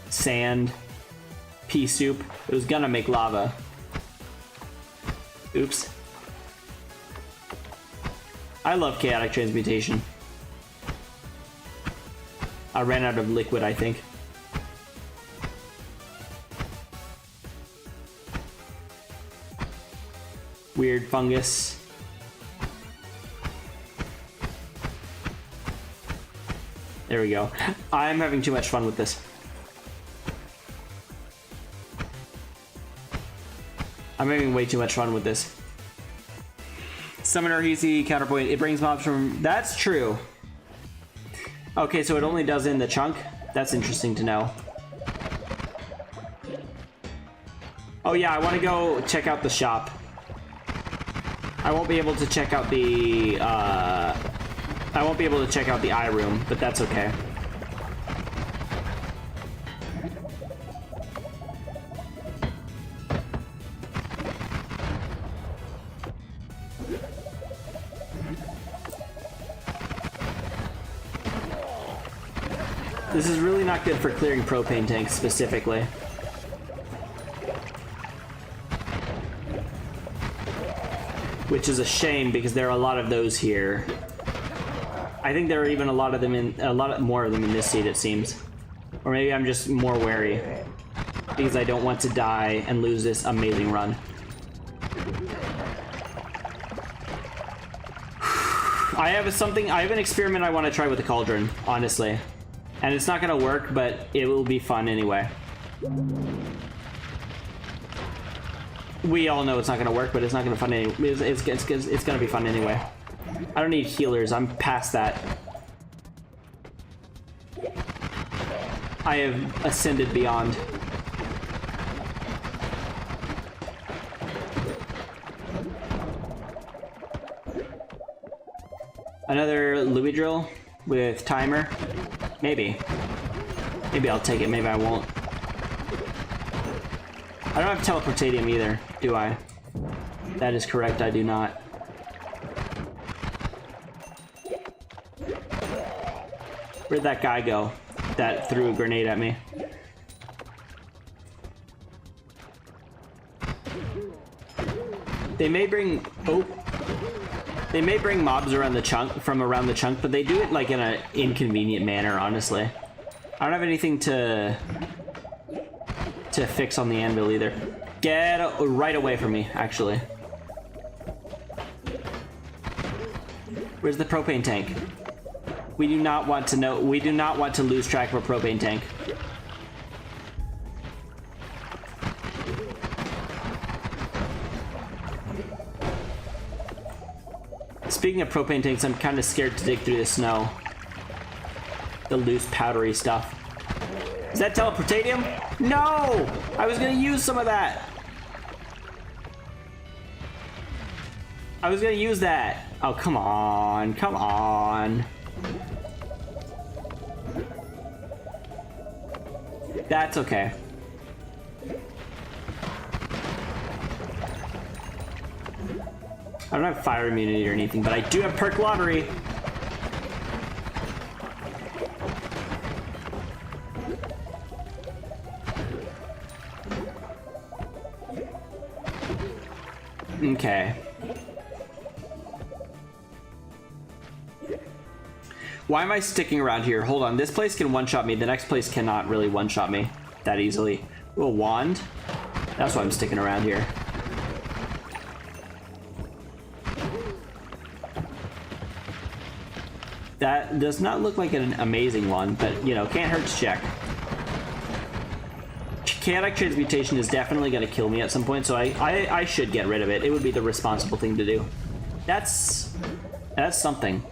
Sand. Pea soup. It was gonna make lava. Oops. I love chaotic transmutation. I ran out of liquid, I think. Weird fungus. There we go. I'm having too much fun with this. I'm having way too much fun with this. Summoner easy counterpoint. It brings mobs from... That's true. Okay, so it only does in the chunk? That's interesting to know. Oh yeah, I want to go check out the shop. I won't be able to check out the, I won't be able to check out the eye room, but that's okay. This is really not good for clearing propane tanks specifically. Which is a shame because there are a lot of those here. I think there are even a lot more of them in this seed, it seems. Or maybe I'm just more wary because I don't want to die and lose this amazing run. I have an experiment I want to try with the cauldron, honestly. And it's not gonna work, but it will be fun anyway. We all know it's not gonna work, but it's not gonna fun anyway. It's gonna be fun anyway. I don't need healers. I'm past that. I have ascended beyond. Another Louis drill with timer. Maybe. Maybe I'll take it. Maybe I won't. I don't have teleportatium either, do I? That is correct, I do not. Where'd that guy go that threw a grenade at me? They may bring... Oh. They may bring mobs around the chunk, from around the chunk, but they do it like in an inconvenient manner, honestly. I don't have anything to fix on the anvil either. Get right away from me, actually. Where's the propane tank? We do not want to know. We do not want to lose track of a propane tank. Speaking of propane tanks, I'm kind of scared to dig through the snow. The loose, powdery stuff. Is that teleportatium? No! I was gonna use some of that. I was gonna use that. Oh, come on. Come on. That's okay. I don't have fire immunity or anything, but I do have perk lottery. Okay. Why am I sticking around here? Hold on, this place can one-shot me. The next place cannot really one-shot me that easily. Ooh, a wand? That's why I'm sticking around here. That does not look like an amazing one, but, you know, can't hurt to check. Chaotic Transmutation is definitely going to kill me at some point, so I should get rid of it. It would be the responsible thing to do. That's something.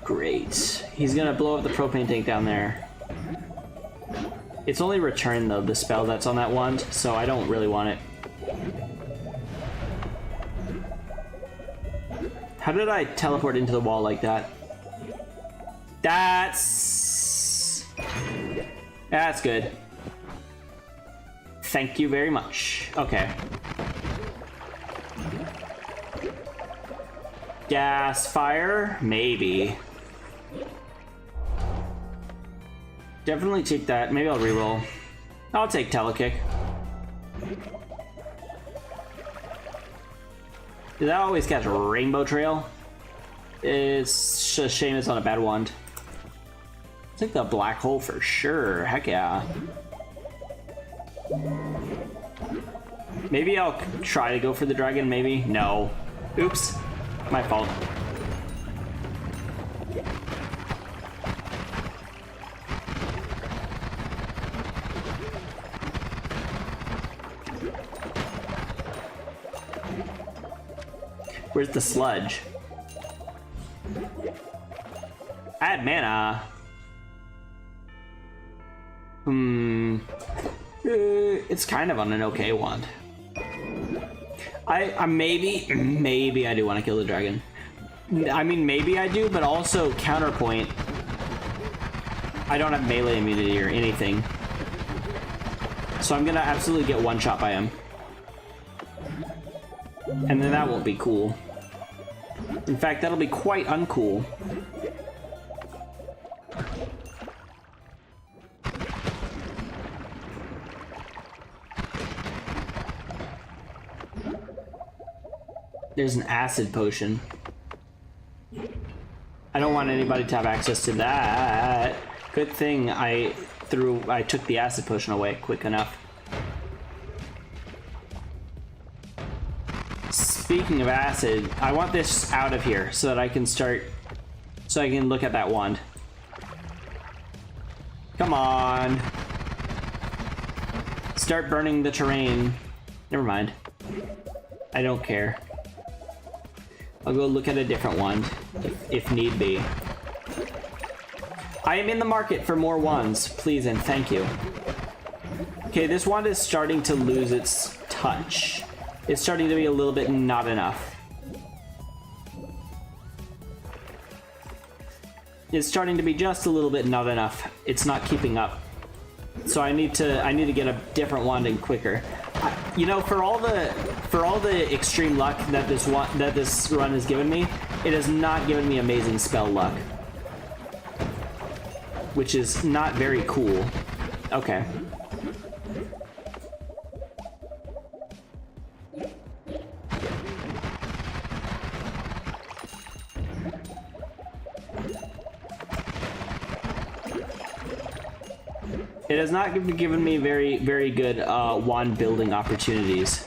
Great. He's gonna blow up the propane tank down there. It's only return, though, the spell that's on that wand, so I don't really want it. How did I teleport into the wall like that? That's good. Thank you very much. Okay. Gas fire? Maybe. Definitely take that. Maybe I'll reroll. I'll take telekick. Did that always catch a rainbow trail? It's a shame it's on a bad wand. I'll take the black hole for sure. Heck yeah. Maybe I'll try to go for the dragon, maybe? No. Oops. My fault. Where's the sludge? Add mana. It's kind of on an okay wand. I maybe I do want to kill the dragon. I mean, maybe I do, but also counterpoint. I don't have melee immunity or anything. So I'm gonna absolutely get one shot by him. And then that won't be cool. In fact, that'll be quite uncool. There's an acid potion. I don't want anybody to have access to that. Good thing I took the acid potion away quick enough. Speaking of acid, I want this out of here so that I can look at that wand. Come on. Start burning the terrain. Never mind. I don't care. I'll go look at a different wand, if need be. I am in the market for more wands, please and thank you. Okay, this wand is starting to lose its touch. It's starting to be a little bit not enough. It's starting to be just a little bit not enough. It's not keeping up. So I need to get a different wand and quicker. You know, for all the extreme luck that this run has given me, it has not given me amazing spell luck, which is not very cool. Okay. It has not given me very, very good wand building opportunities.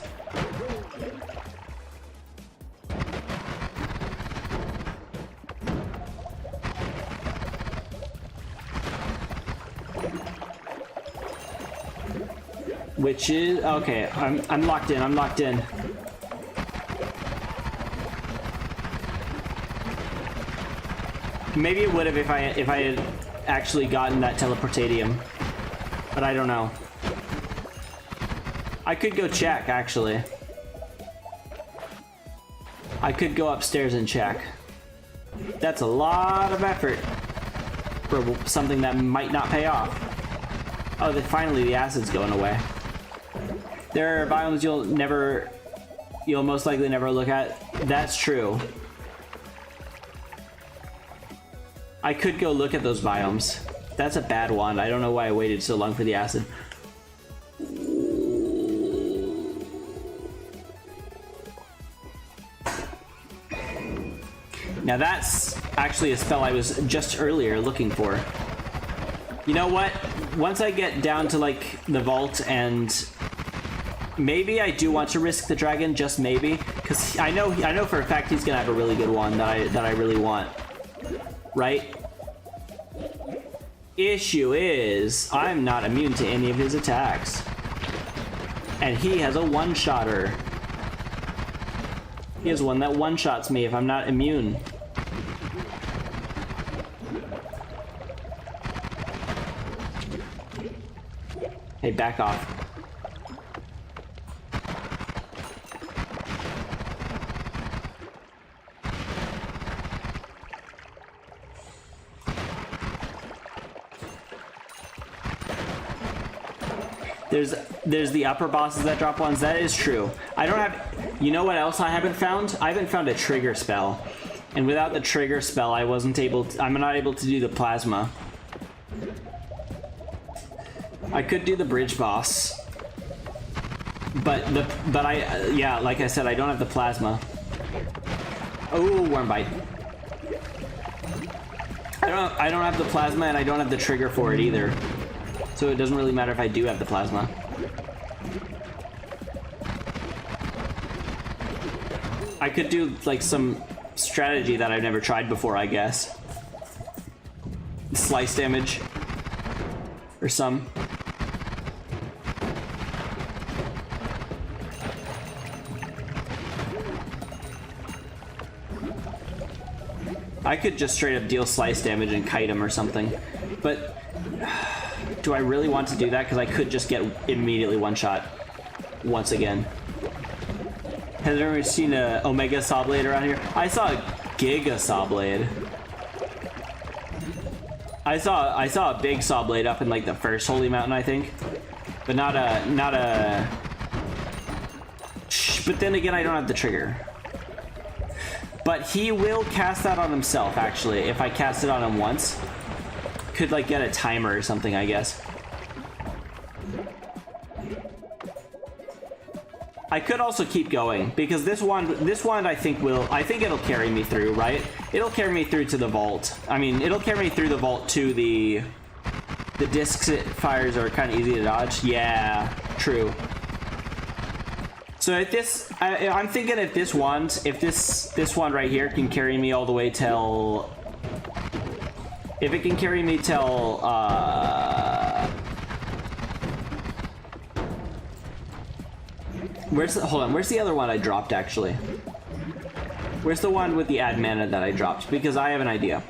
Which is okay. I'm locked in. I'm locked in. Maybe it would have if I had actually gotten that teleportadium. But I don't know. I could go check, actually. I could go upstairs and check. That's a lot of effort for something that might not pay off. Oh, finally the acid's going away. There are biomes you'll most likely never look at. That's true. I could go look at those biomes. That's a bad wand. I don't know why I waited so long for the acid. Now that's actually a spell I was just earlier looking for. You know what? Once I get down to like the vault, and maybe I do want to risk the dragon, just maybe, because I know for a fact he's gonna have a really good one that I really want. Right? Issue is I'm not immune to any of his attacks, and he has a one-shotter. He has one that one-shots me if I'm not immune. Hey, back off. There's the upper bosses that drop ones. That is true. I don't have... You know what else I haven't found? I haven't found a trigger spell. And without the trigger spell, I'm not able to do the plasma. I could do the bridge boss. But yeah, like I said, I don't have the plasma. Oh, worm bite. I don't have the plasma, and I don't have the trigger for it either. So it doesn't really matter if I do have the plasma. I could do like some strategy that I've never tried before, I guess. Slice damage. Or some. I could just straight up deal slice damage and kite him or something. But do I really want to do that? Because I could just get immediately one shot once again. Has anyone seen a Omega Saw Blade around here? I saw a Giga Saw Blade. I saw a big Saw Blade up in like the first Holy Mountain, I think. But not a... But then again, I don't have the trigger. But he will cast that on himself, actually, if I cast it on him once. Could like get a timer or something, I guess. I could also keep going because this wand I think it'll carry me through, right? It'll carry me through to the vault. I mean, it'll carry me through the vault to the discs it fires are kind of easy to dodge. Yeah, true. So if this, I'm thinking if this wand right here can carry me all the way till, if it can carry me till, where's the other one I dropped, actually? Where's the one with the add mana that I dropped? Because I have an idea.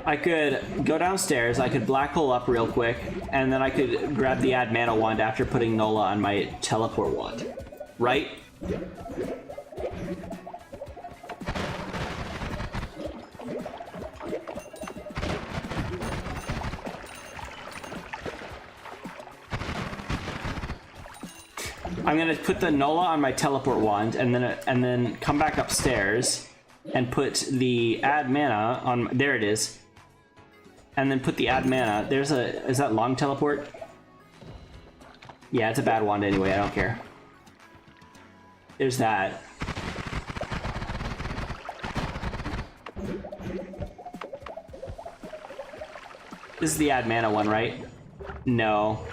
I could go downstairs, I could black hole up real quick, and then I could grab the add mana wand after putting Nola on my teleport wand. Right? I'm gonna put the Nola on my teleport wand, and then come back upstairs and put the add mana on. There it is. And then put the add mana. Is that long teleport? Yeah, it's a bad wand anyway. I don't care. There's that. This is the add mana one, right? No.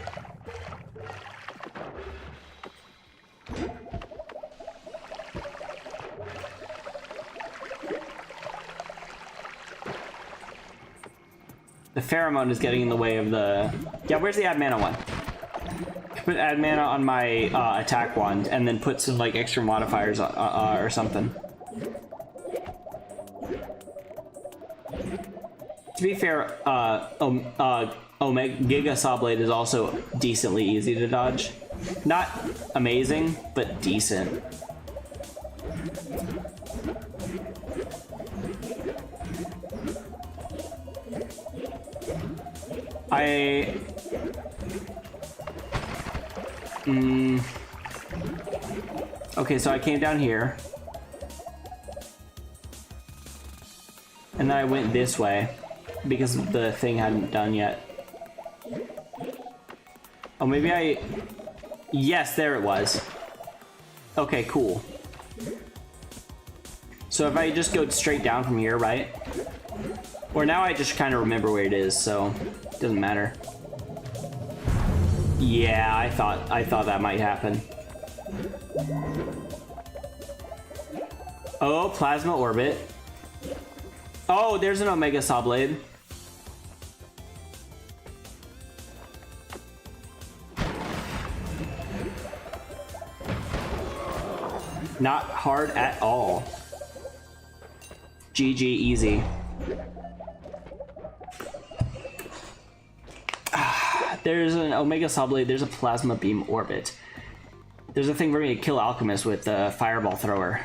The pheromone is getting in the way of the... Yeah, where's the add mana one? Put add mana on my attack wand, and then put some like extra modifiers or something. To be fair, Omega Giga Saw Blade is also decently easy to dodge. Not amazing, but decent. Okay, so I came down here. And then I went this way. because the thing hadn't done yet. Oh, maybe I... Yes, there it was. Okay, cool. So if I just go straight down from here, right? Or now I just kind of remember where it is, so it doesn't matter. Yeah, I thought that might happen. Oh, plasma orbit. Oh, there's an Omega Saw Blade. Not hard at all. GG easy. There's an Omega Saw Blade, there's a Plasma Beam Orbit. There's a thing for me to kill Alchemist with the Fireball Thrower.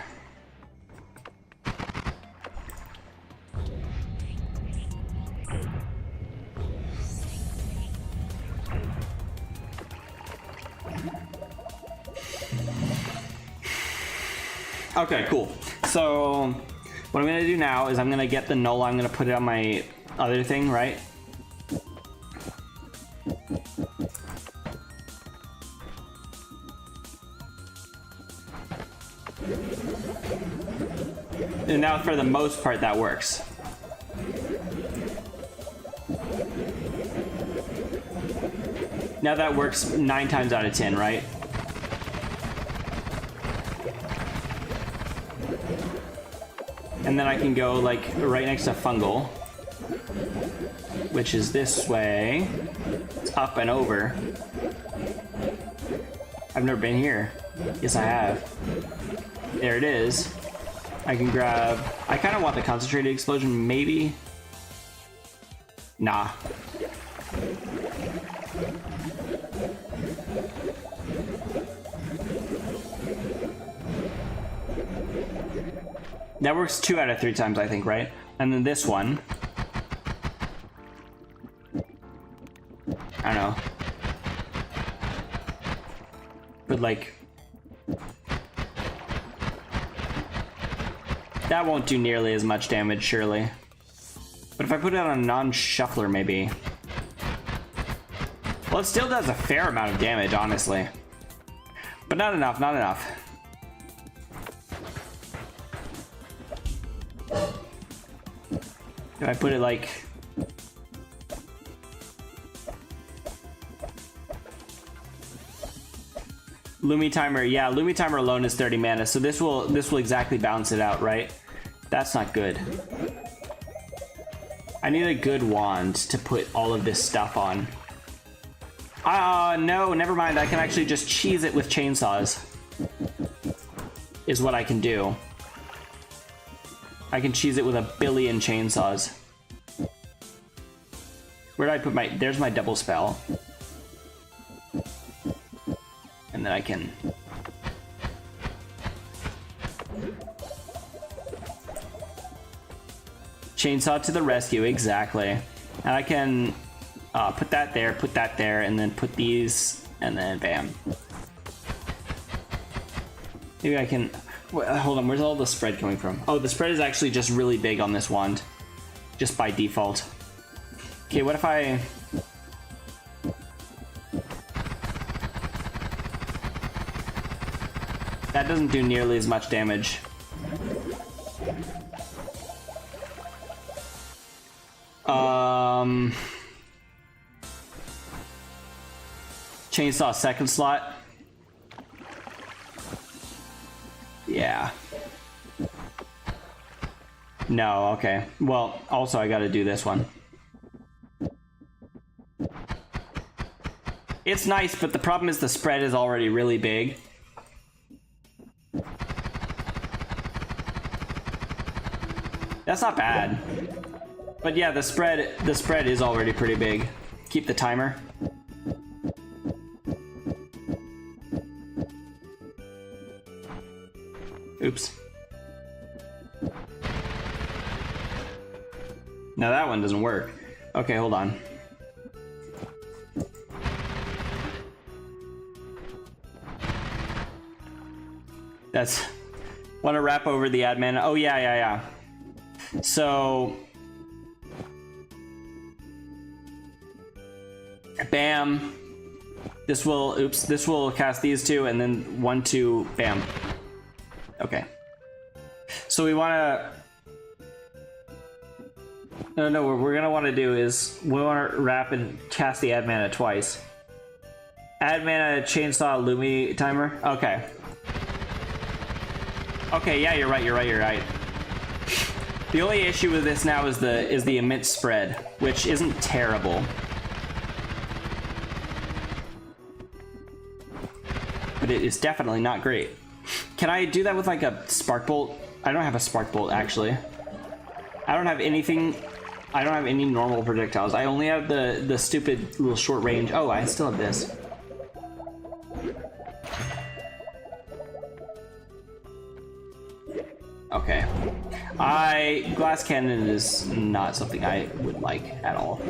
Okay, cool. So what I'm gonna do now is I'm gonna get the null, I'm gonna put it on my other thing, right? And now for the most part that works. Now that works 9 times out of 10, right? And then I can go like right next to Fungal, which is this way. It's up and over. I've never been here. Yes, I have. There it is. I can grab... I kind of want the concentrated explosion, maybe? Nah. That works 2 out of 3 times, I think, right? And then this one. I don't know. But like... that won't do nearly as much damage, surely. But if I put it on a non-shuffler, maybe. Well, it still does a fair amount of damage, honestly. But not enough, not enough. If I put it like... Lumi Timer, yeah, Lumi Timer alone is 30 mana, so this will exactly balance it out, right? That's not good. I need a good wand to put all of this stuff on. No, never mind. I can actually just cheese it with chainsaws. Is what I can do. I can cheese it with a billion chainsaws. Where did I put my... there's my double spell. And then I can... chainsaw to the rescue, exactly. And I can put that there, and then put these, and then bam. Maybe I can... hold on, where's all the spread coming from? Oh, the spread is actually just really big on this wand. Just by default. Okay, what if I... that doesn't do nearly as much damage. Chainsaw second slot. Yeah. No, okay. Well, also I gotta do this one. It's nice, but the problem is the spread is already really big. That's not bad. But yeah, the spread is already pretty big. Keep the timer. Oops. Now that one doesn't work. Okay, hold on. That's... want to wrap over the admin. Oh, yeah. So... Bam. This will, oops, this will cast these two, and then 1, 2, bam. Okay. So we want to... No, what we're going to want to do is we want to wrap and cast the add mana twice. Add mana chainsaw Lumi timer? Okay. Okay, yeah, you're right. The only issue with this now is the immense spread, which isn't terrible. But it is definitely not great. Can I do that with like a spark bolt? I don't have a spark bolt actually. I don't have anything. I don't have any normal projectiles. I only have the stupid little short range. Oh, I still have this. Okay. Glass cannon is not something I would like at all.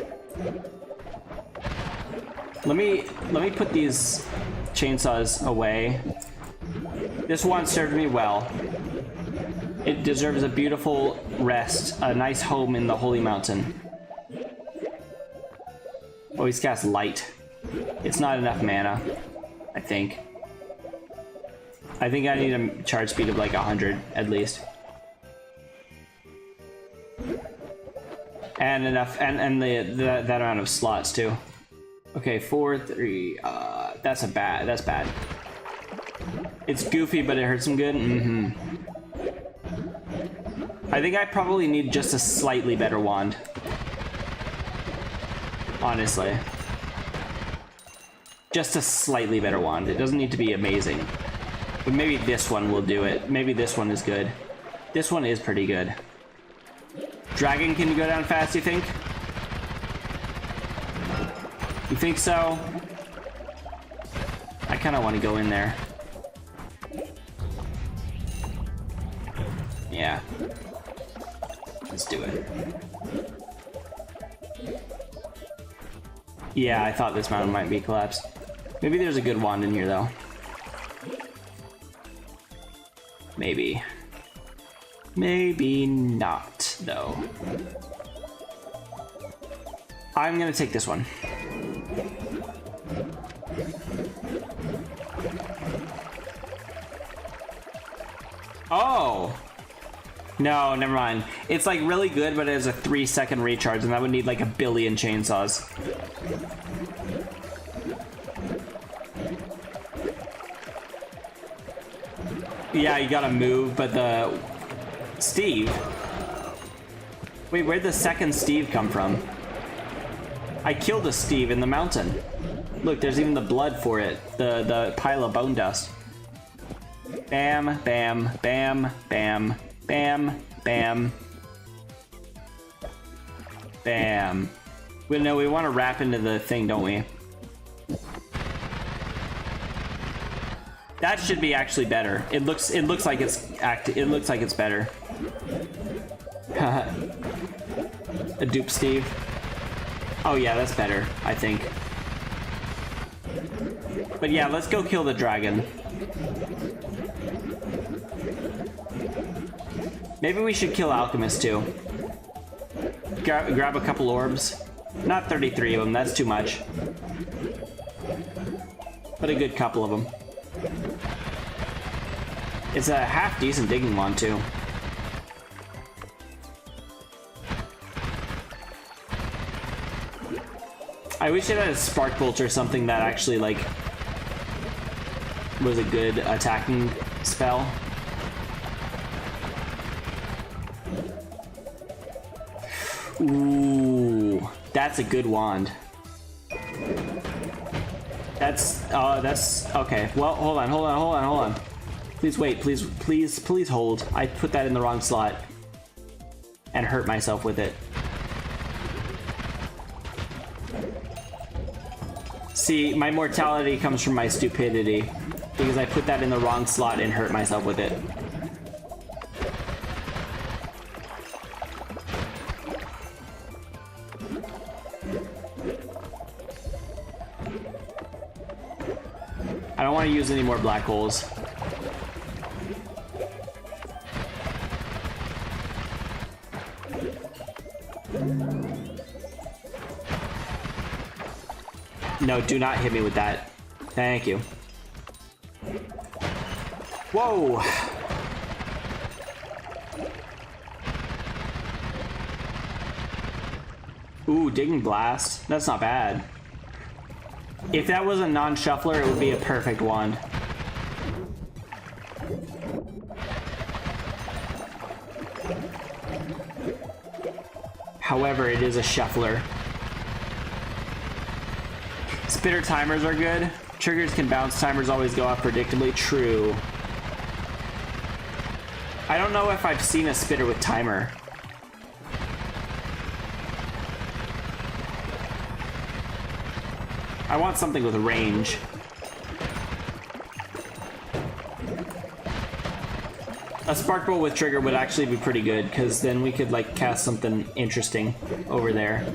Let me put these chainsaws away. This one served me well. It deserves a beautiful rest, a nice home in the Holy Mountain. Oh, he's cast light. It's not enough mana, I think. I think I need a charge speed of like 100 at least. And enough, and that amount of slots too. Okay, 4, 3, that's bad. It's goofy, but it hurts him good. I think I probably need just a slightly better wand. Honestly. Just a slightly better wand. It doesn't need to be amazing. But maybe this one will do it. Maybe this one is good. This one is pretty good. Dragon can go down fast, you think? You think so? I kind of want to go in there. Yeah. Let's do it. Yeah, I thought this mountain might be collapsed. Maybe there's a good wand in here, though. Maybe. Maybe not, though. I'm gonna take this one. Oh! No, never mind. It's like really good, but it has a 3-second recharge, and that would need like a billion chainsaws. Yeah, you gotta move, but the... Steve? Wait, where'd the second Steve come from? I killed a Steve in the mountain. Look, there's even the blood for it. The pile of bone dust. Bam, bam, bam, bam, bam, bam. Bam. Well, no, we want to wrap into the thing, don't we? That should be actually better. It looks like it's better. A dupe Steve. Oh yeah, that's better, I think. But yeah, let's go kill the dragon. Maybe we should kill Alchemist too. Grab a couple orbs. Not 33 of them, that's too much. But a good couple of them. It's a half decent digging wand too. I wish it had a spark bolt or something that actually like was a good attacking spell. Ooh, that's a good wand. That's okay. Well, hold on. Please wait, please hold. I put that in the wrong slot and hurt myself with it. See, my mortality comes from my stupidity because I put that in the wrong slot and hurt myself with it. I don't want to use any more black holes. No, do not hit me with that. Thank you. Whoa! Ooh, Digging Blast. That's not bad. If that was a non-shuffler, it would be a perfect wand. However, it is a shuffler. Spitter timers are good. Triggers can bounce, timers always go off predictably. True. I don't know if I've seen a spitter with timer. I want something with range. A spark bolt with trigger would actually be pretty good, because then we could like cast something interesting over there.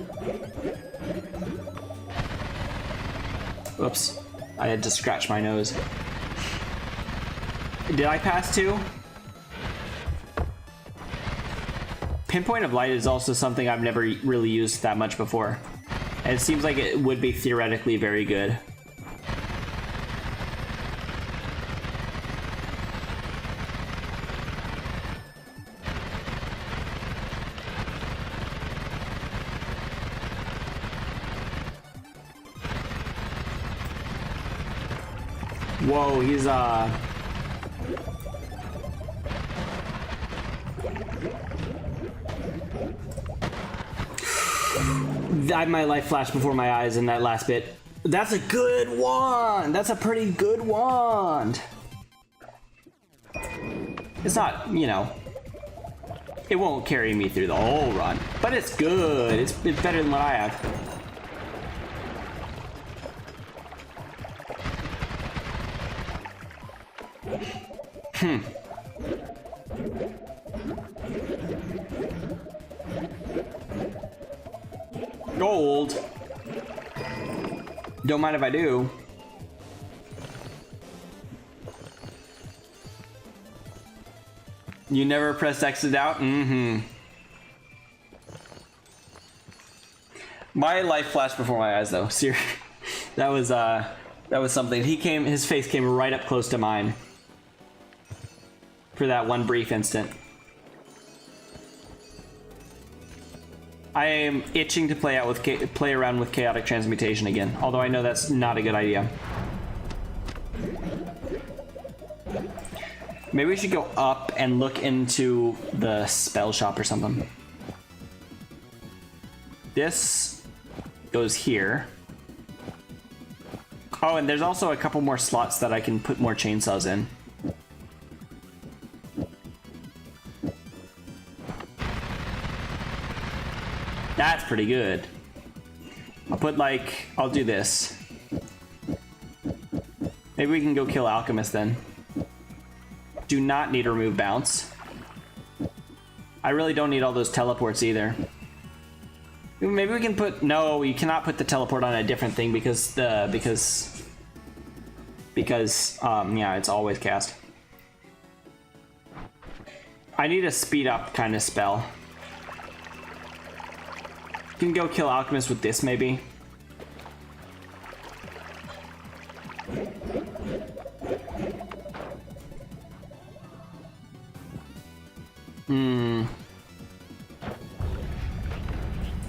Oops, I had to scratch my nose. Did I pass two? Pinpoint of Light is also something I've never really used that much before. And it seems like it would be theoretically very good. Whoa, he's my life flashed before my eyes in that last bit. That's a good wand! That's a pretty good wand! It's not, you know, it won't carry me through the whole run, but it's good. It's better than what I have. Gold. Don't mind if I do. You never pressed exit out? Mm-hmm. My life flashed before my eyes though. Seriously. That was something. His face came right up close to mine. For that one brief instant. I am itching to play around with chaotic transmutation again, although I know that's not a good idea. Maybe we should go up and look into the spell shop or something. This goes here. Oh, and there's also a couple more slots that I can put more chainsaws in. That's pretty good. I'll do this. Maybe we can go kill Alchemist then. Do not need to remove bounce. I really don't need all those teleports either. Maybe we can put, no, you cannot put the teleport on a different thing because yeah, it's always cast. I need a speed up kind of spell. You can go kill Alchemist with this, maybe.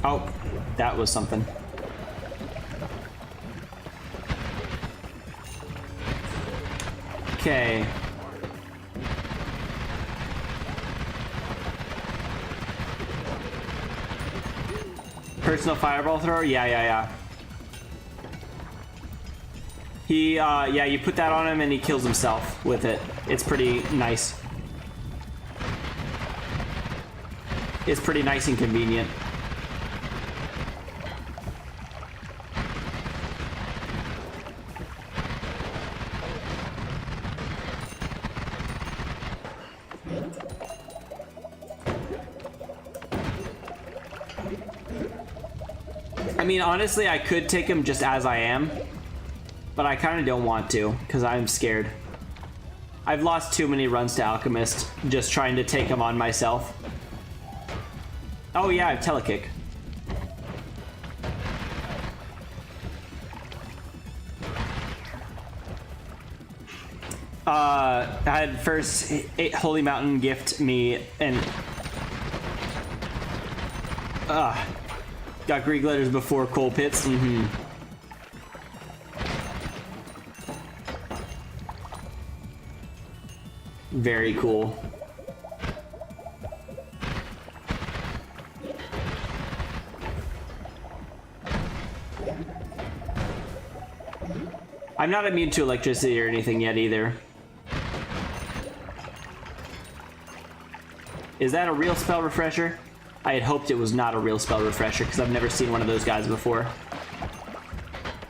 Oh, that was something. Okay. Personal fireball thrower? Yeah. Yeah, you put that on him and he kills himself with it. It's pretty nice. It's pretty nice and convenient. I mean, honestly, I could take him just as I am, but I kind of don't want to, because I'm scared. I've lost too many runs to Alchemist just trying to take him on myself. Oh yeah, I have telekick. had first Holy Mountain gift me and got Greek letters before coal pits. Very cool. I'm not immune to electricity or anything yet either. Is that a real spell refresher? I had hoped it was not a real spell refresher because I've never seen one of those guys before.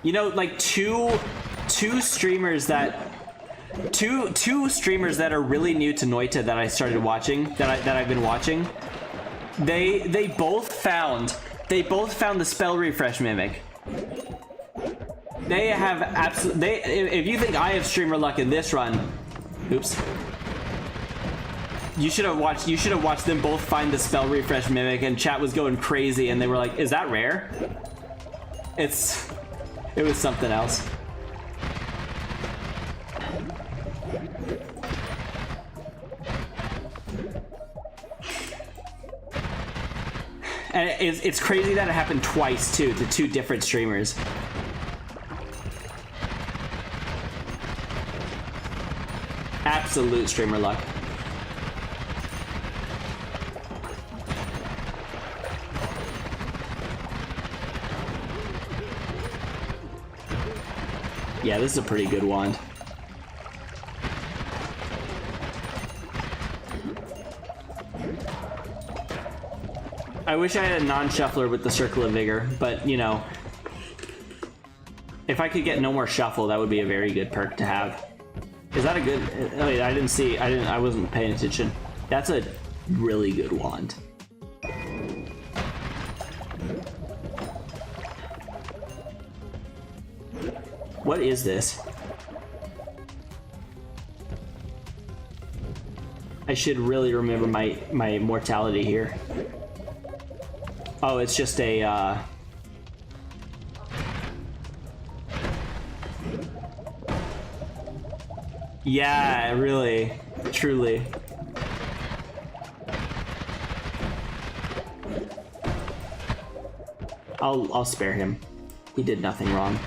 You know, like two streamers that are really new to Noita that I started watching, that I've been watching. They both found the spell refresh mimic. They have if you think I have streamer luck in this run, oops. You should have watched them both find the spell refresh mimic, and chat was going crazy, and they were like, "Is that rare?" It was something else. And it's crazy that it happened twice too, to two different streamers. Absolute streamer luck. Yeah, this is a pretty good wand. I wish I had a non-shuffler with the Circle of Vigor, but you know, if I could get no more shuffle, that would be a very good perk to have. Is that a good? I mean, I wasn't paying attention. That's a really good wand. What is this? I should really remember my mortality here. Oh, it's just a yeah, really, truly. I'll spare him. He did nothing wrong.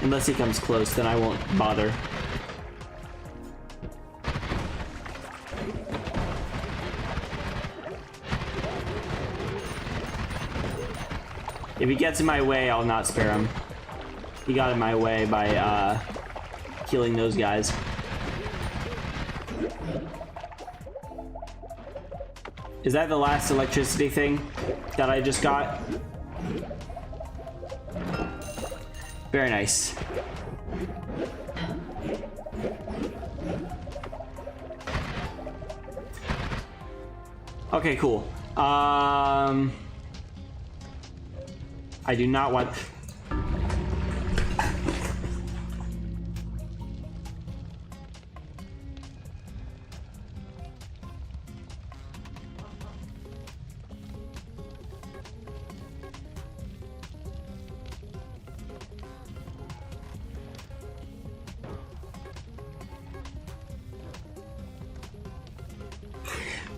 Unless he comes close, then I won't bother. If he gets in my way, I'll not spare him. He got in my way by killing those guys. Is that the last electricity thing that I just got? Very nice. Okay, cool. I do not want...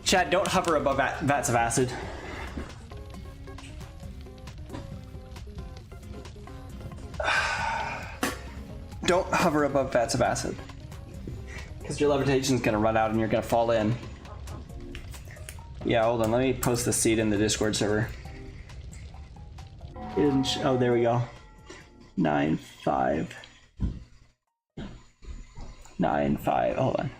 Chat, don't hover above vats of acid. Don't hover above vats of acid. Because your levitation's gonna run out and you're gonna fall in. Yeah, hold on, let me post the seed in the Discord server. Oh, there we go. 9595, hold on.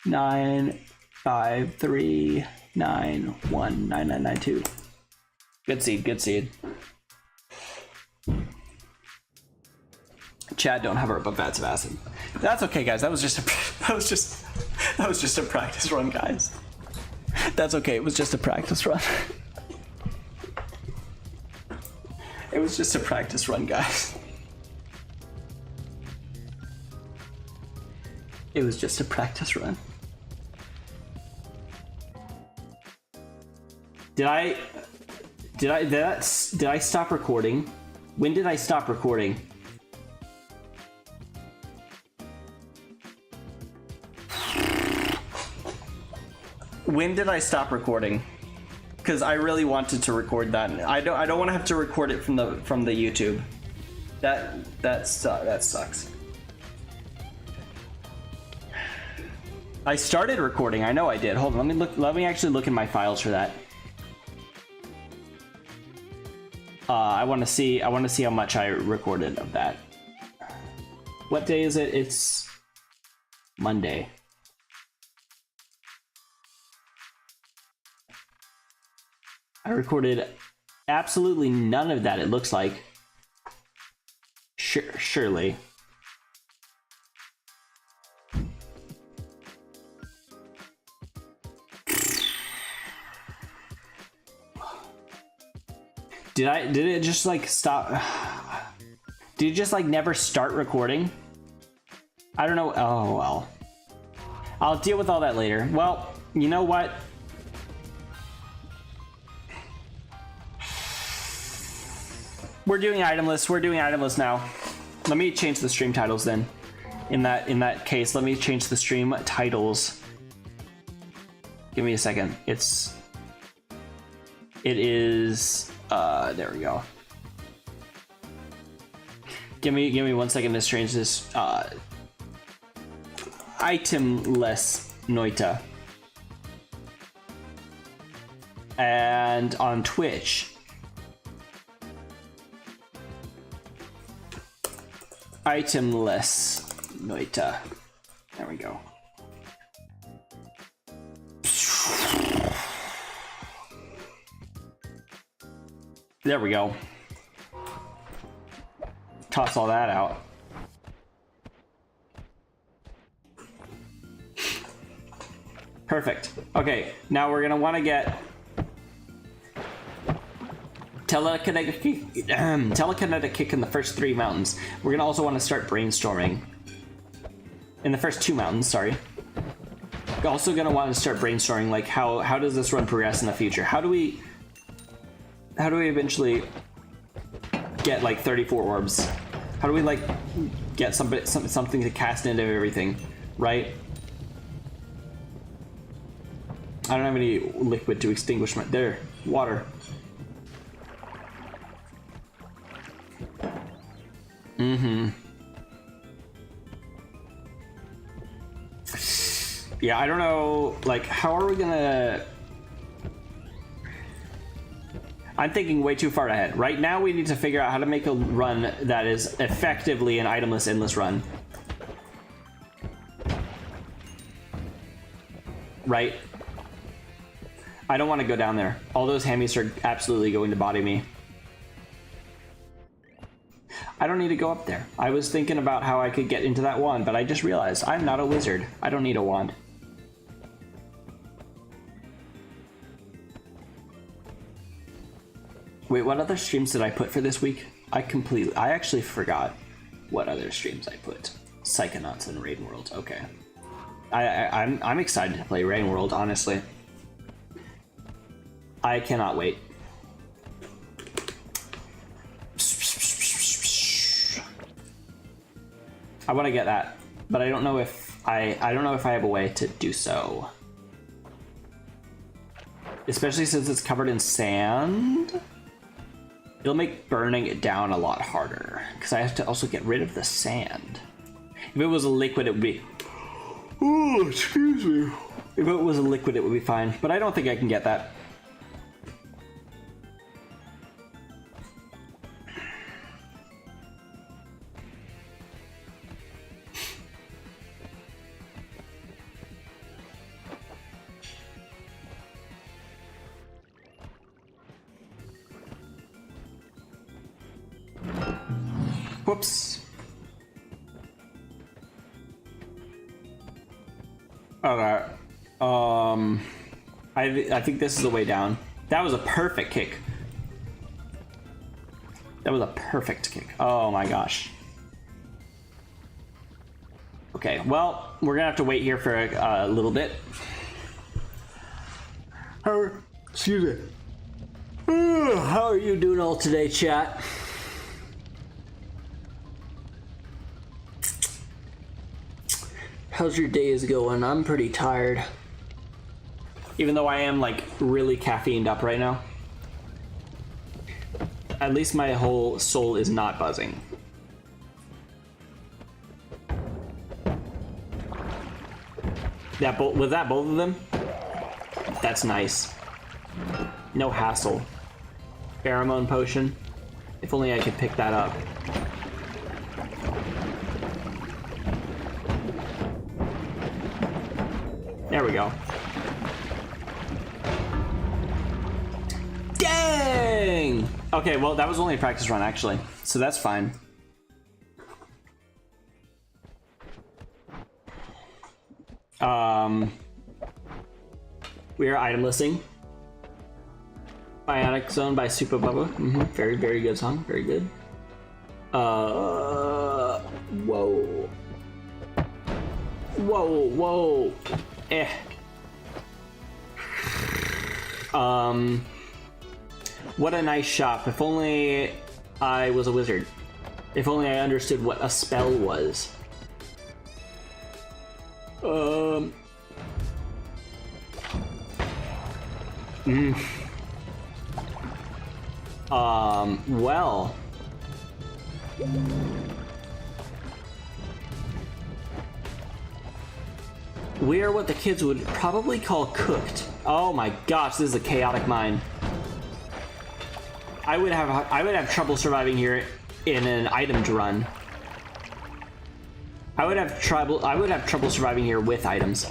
953919992. Good seed, good seed. Chad, don't hover above vats of acid. That's okay, guys. That was just a practice run, guys. That's okay. It was just a practice run. It was just a practice run, guys. It was just a practice run. Did I stop recording? When did I stop recording? when did I stop recording? Because I really wanted to record that. I don't want to have to record it from the YouTube. That sucks. I started recording. I know I did. Hold on. Let me actually look in my files for that. I want to see how much I recorded of that. What day is it? It's Monday. I recorded absolutely none of that, it looks like. Surely. Did it just like stop? Did it just like never start recording? I don't know. Oh well. I'll deal with all that later. Well, you know what? We're doing itemless. We're doing itemless now. Let me change the stream titles then. In that case, let me change the stream titles. Give me a second. It is there we go. Give me 1 second to change this. Itemless Noita. And on Twitch, Itemless Noita. There we go. There we go. Toss all that out. Perfect. Okay, now we're gonna want to get telekinetic kick in the first 3 mountains. We're gonna also want to start brainstorming in the first 2 mountains. Sorry. We're also gonna want to start brainstorming like how does this run progress in the future? How do we eventually get like 34 orbs? How do we like get something to cast into everything, right? I don't have any liquid to extinguish my... There, water. Mm-hmm. Yeah, I don't know, like, how are we gonna... I'm thinking way too far ahead. Right now we need to figure out how to make a run that is effectively an itemless endless run. Right? I don't want to go down there. All those hammies are absolutely going to body me. I don't need to go up there. I was thinking about how I could get into that wand, but I just realized I'm not a wizard. I don't need a wand. Wait, what other streams did I put for this week? I actually forgot what other streams I put. Psychonauts and Raid World. Okay. I'm excited to play Raid World, honestly. I cannot wait. I want to get that, but I don't know if I have a way to do so. Especially since it's covered in sand. It'll make burning it down a lot harder because I have to also get rid of the sand. If it was a liquid, it would be... Oh, excuse me. If it was a liquid, it would be fine, but I don't think I can get that. Whoops. Okay. I think this is the way down. That was a perfect kick. That was a perfect kick. Oh my gosh. Okay, well, we're gonna have to wait here for a little bit. Excuse me. How are you doing all today, chat? How's your days going? I'm pretty tired. Even though I am like really caffeined up right now. At least my whole soul is not buzzing. Was that both of them? That's nice. No hassle. Pheromone potion. If only I could pick that up. There we go. Dang! Okay, well, that was only a practice run, actually. So that's fine. We are item listing. Bionic Zone by Super Bubba. Very, very good song. Very good. Whoa. Whoa, whoa. Eh. What a nice shop. If only I was a wizard. If only I understood what a spell was. Well. We are what the kids would probably call cooked. Oh my gosh, this is a chaotic mine. I would have trouble surviving here in an itemed run. I would have trouble surviving here with items.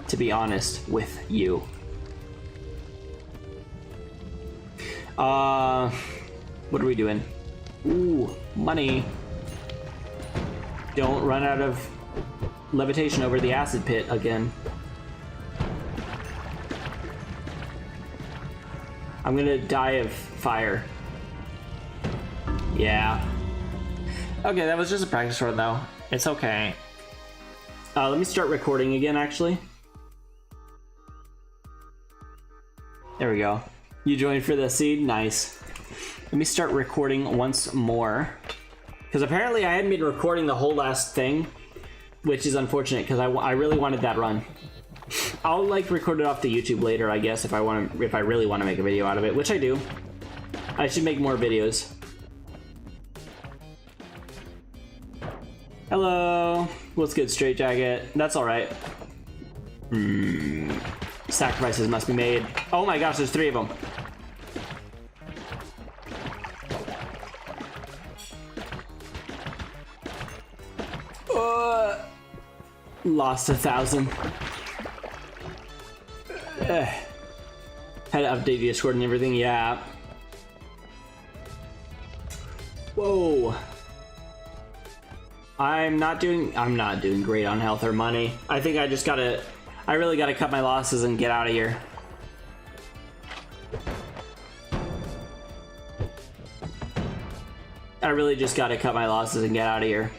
To be honest with you. What are we doing? Ooh, money. Don't run out of levitation over the acid pit again. I'm gonna die of fire. Yeah. Okay, that was just a practice run though. It's okay. Let me start recording again, actually. There we go. You joined for the seed? Nice. Let me start recording once more. Because apparently I hadn't been recording the whole last thing, which is unfortunate because I really wanted that run. I'll like record it off to YouTube later, I guess, if I really want to make a video out of it, which I do. I should make more videos. Hello. What's good, Straight Jacket? That's all right. Sacrifices must be made. Oh my gosh, there's 3 of them. Lost 1,000. Had to update the Discord and everything, yeah. Whoa. I'm not doing great on health or money. I think I really gotta cut my losses and get out of here. I really just gotta cut my losses and get out of here.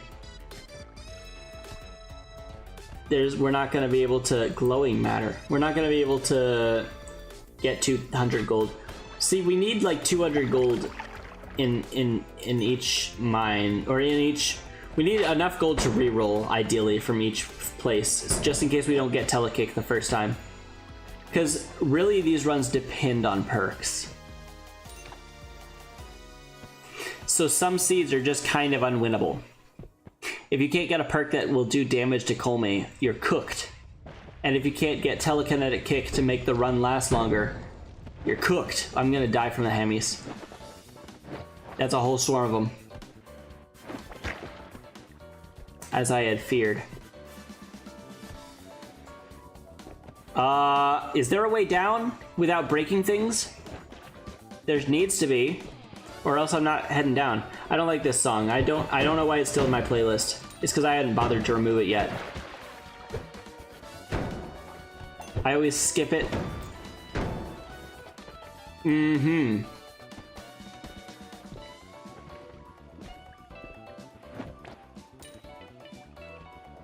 We're not gonna be able to glowing matter. We're not gonna be able to get 200 gold. See, we need like 200 gold in each mine, or in each. We need enough gold to reroll, ideally, from each place, just in case we don't get telekick the first time. Because really, these runs depend on perks. So some seeds are just kind of unwinnable. If you can't get a perk that will do damage to Colme, you're cooked. And if you can't get telekinetic kick to make the run last longer, you're cooked. I'm gonna die from the Hemis. That's a whole swarm of them. As I had feared. Is there a way down without breaking things? There needs to be, or else I'm not heading down. I don't like this song. I don't know why it's still in my playlist. It's because I hadn't bothered to remove it yet. I always skip it.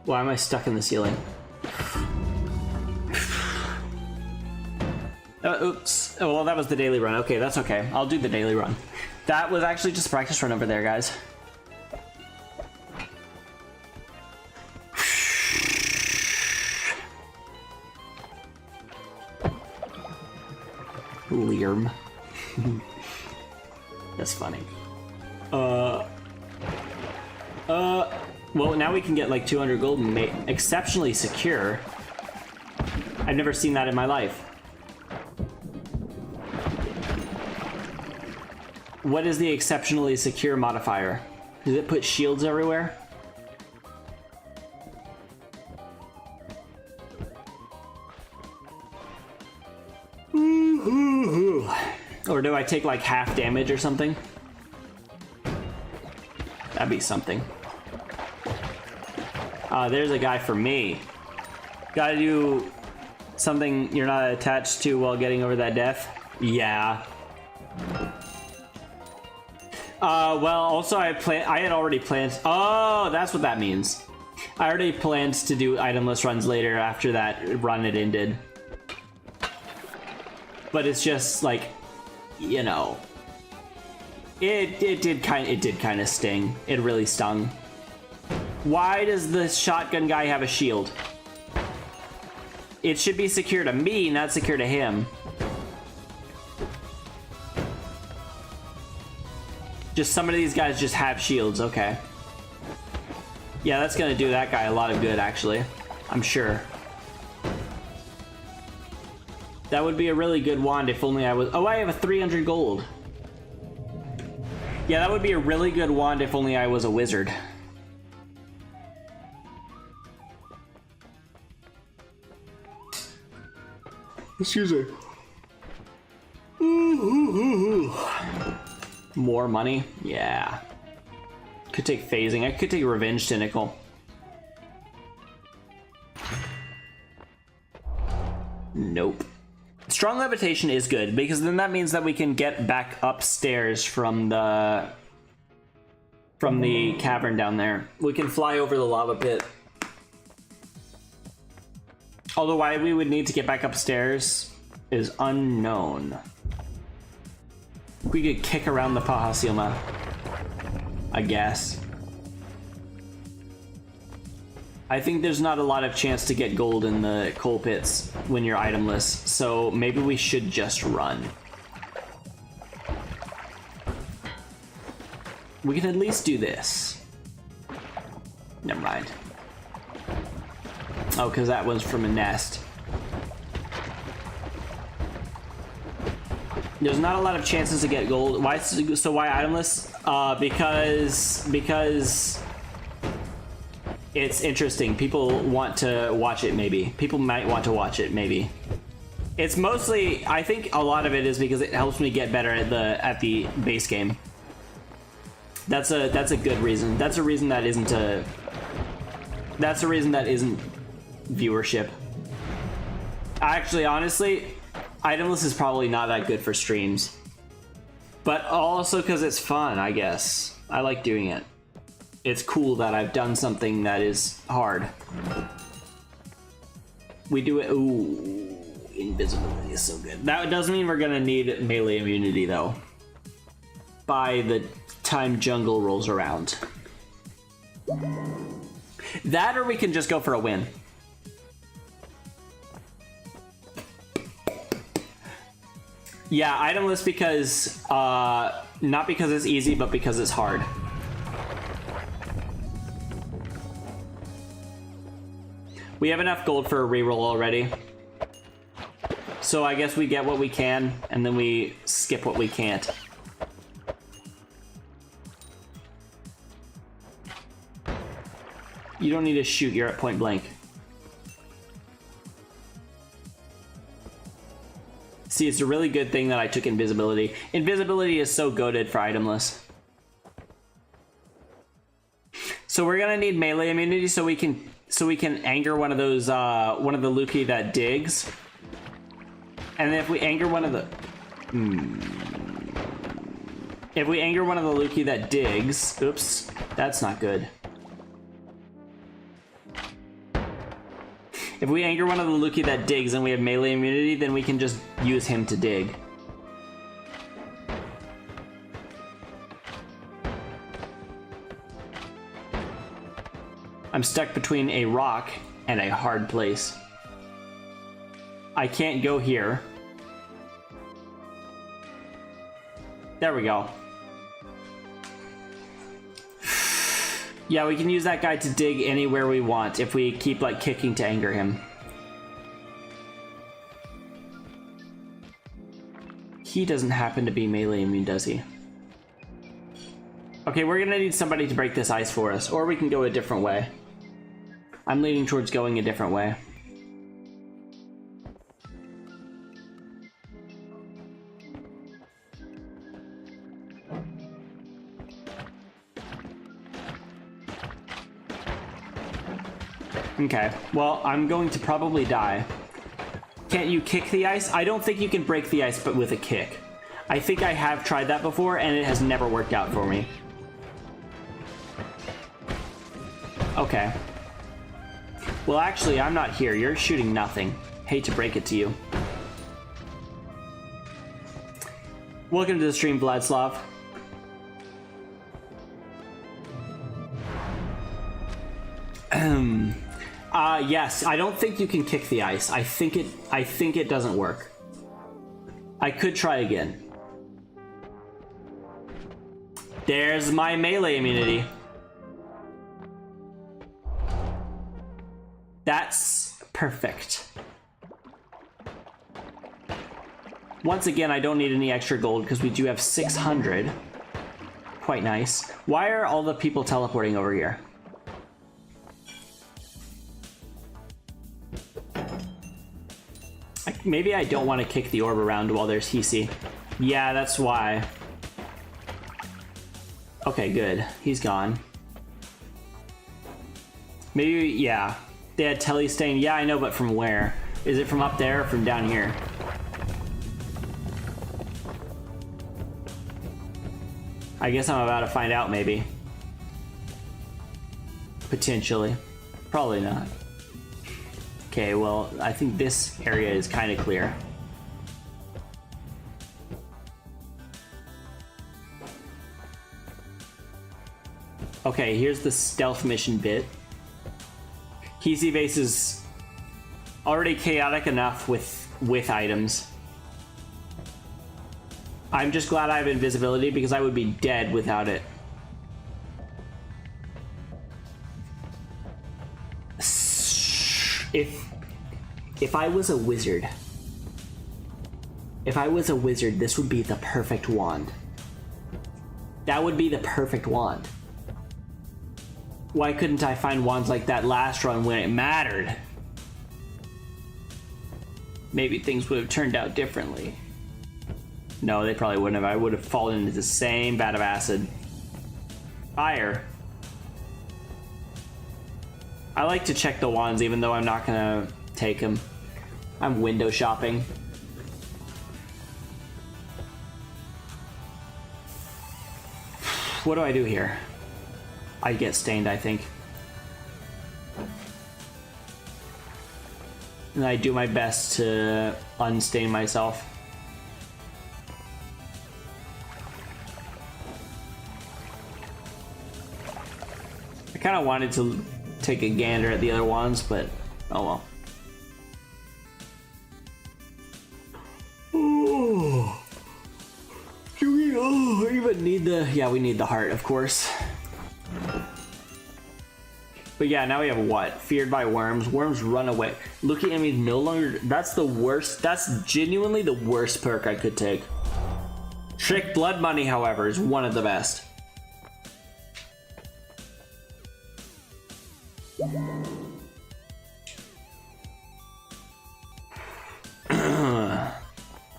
Why am I stuck in the ceiling? Oops. Oh, well, that was the daily run. Okay, that's okay. I'll do the daily run. That was actually just a practice run over there, guys. Learm. That's funny. Well, now we can get like 200 gold and make exceptionally secure. I've never seen that in my life. What is the exceptionally secure modifier? Does it put shields everywhere? Or do I take like half damage or something? That'd be something. There's a guy for me. Gotta do something you're not attached to while getting over that death? Yeah. Well, also I had already planned. Oh, that's what that means. I already planned to do itemless runs later after that run it ended. But it's just like, you know, it did kind of sting. It really stung. Why does the shotgun guy have a shield? It should be secure to me, not secure to him. Just some of these guys just have shields, okay. Yeah, that's gonna do that guy a lot of good, actually. I'm sure. That would be a really good wand if only I was... Oh, I have a 300 gold. Yeah, that would be a really good wand if only I was a wizard. Excuse me. More money? Yeah. Could take phasing. I could take revenge tentacle. Nope. Strong levitation is good because then that means that we can get back upstairs from the cavern down there. We can fly over the lava pit. Although why we would need to get back upstairs is unknown. We could kick around the Pahasilma, I guess. I think there's not a lot of chance to get gold in the coal pits when you're itemless, so maybe we should just run. We can at least do this. Never mind. Oh, because that was from a nest. There's not a lot of chances to get gold. Why? So why itemless? Because it's interesting. People want to watch it, maybe. People might want to watch it, maybe. It's mostly, I think a lot of it is because it helps me get better at the base game. That's a good reason. That's a reason that isn't viewership. Actually, honestly, itemless is probably not that good for streams. But also because it's fun, I guess. I like doing it. It's cool that I've done something that is hard. We do it. Ooh, invisibility is so good. That doesn't mean we're gonna need melee immunity though. By the time jungle rolls around. That or we can just go for a win. Yeah, itemless because, not because it's easy, but because it's hard. We have enough gold for a reroll already. So I guess we get what we can, and then we skip what we can't. You don't need to shoot, you're at point blank. See, it's a really good thing that I took invisibility. Invisibility is so goated for itemless. So we're gonna need melee immunity so we can anger one of those one of the Luki that digs. And then if we anger one of the if we anger one of the Luki that digs, oops, that's not good. If we anger one of the Luki that digs and we have melee immunity, then we can just use him to dig. I'm stuck between a rock and a hard place. I can't go here. There we go. Yeah, we can use that guy to dig anywhere we want if we keep, like, kicking to anger him. He doesn't happen to be melee immune, does he? Okay, we're gonna need somebody to break this ice for us, or we can go a different way. I'm leaning towards going a different way. Okay, well, I'm going to probably die. Can't you kick the ice? I don't think you can break the ice but with a kick. I think I have tried that before and it has never worked out for me. Okay. Well, actually, I'm not here. You're shooting nothing. Hate to break it to you. Welcome to the stream, Vladslav. Yes, I don't think you can kick the ice. I think it doesn't work. I could try again. There's my melee immunity. That's perfect. Once again, I don't need any extra gold because we do have 600. Quite nice. Why are all the people teleporting over here? Maybe I don't want to kick the orb around while there's Hisi. Yeah, that's why. Okay, good. He's gone. Maybe, yeah. They had telestain. Yeah, I know, but from where? Is it from up there or from down here? I guess I'm about to find out, maybe. Potentially. Probably not. Okay, well, I think this area is kind of clear. Okay, here's the stealth mission bit. Hisi base is already chaotic enough with items. I'm just glad I have invisibility because I would be dead without it. If I was a wizard, this would be the perfect wand. That would be the perfect wand. Why couldn't I find wands like that last run when it mattered? Maybe things would have turned out differently. No, they probably wouldn't have. I would have fallen into the same vat of acid. Fire. I like to check the wands even though I'm not gonna take them. I'm window shopping. What do I do here? I get stained, I think. And I do my best to unstain myself. I kind of wanted to take a gander at the other ones, but oh well. Oh, do we even need the... Yeah, we need the heart, of course. But yeah, now we have what? Feared by worms. Worms run away. Looking at me no longer... That's the worst. That's genuinely the worst perk I could take. Trick Blood Money, however, is one of the best.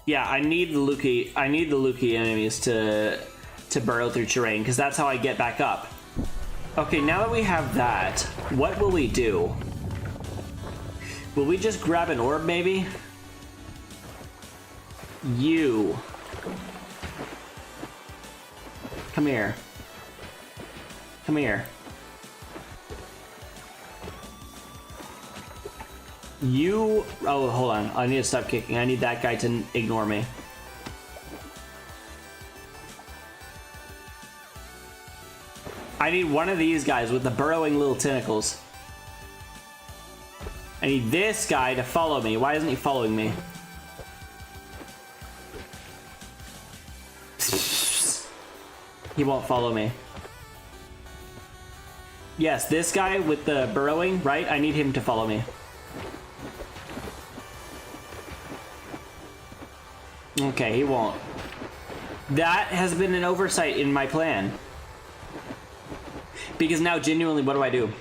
Yeah, I need the Luki enemies to burrow through terrain, because that's how I get back up. Okay, now that we have that, what will we do? Will we just grab an orb, maybe? You. Come here. Come here. You... Oh, hold on. I need to stop kicking. I need that guy to ignore me. I need one of these guys with the burrowing little tentacles. I need this guy to follow me. Why isn't he following me? He won't follow me. Yes, this guy with the burrowing, right? I need him to follow me. Okay, he won't. That has been an oversight in my plan. Because now, genuinely, what do I do?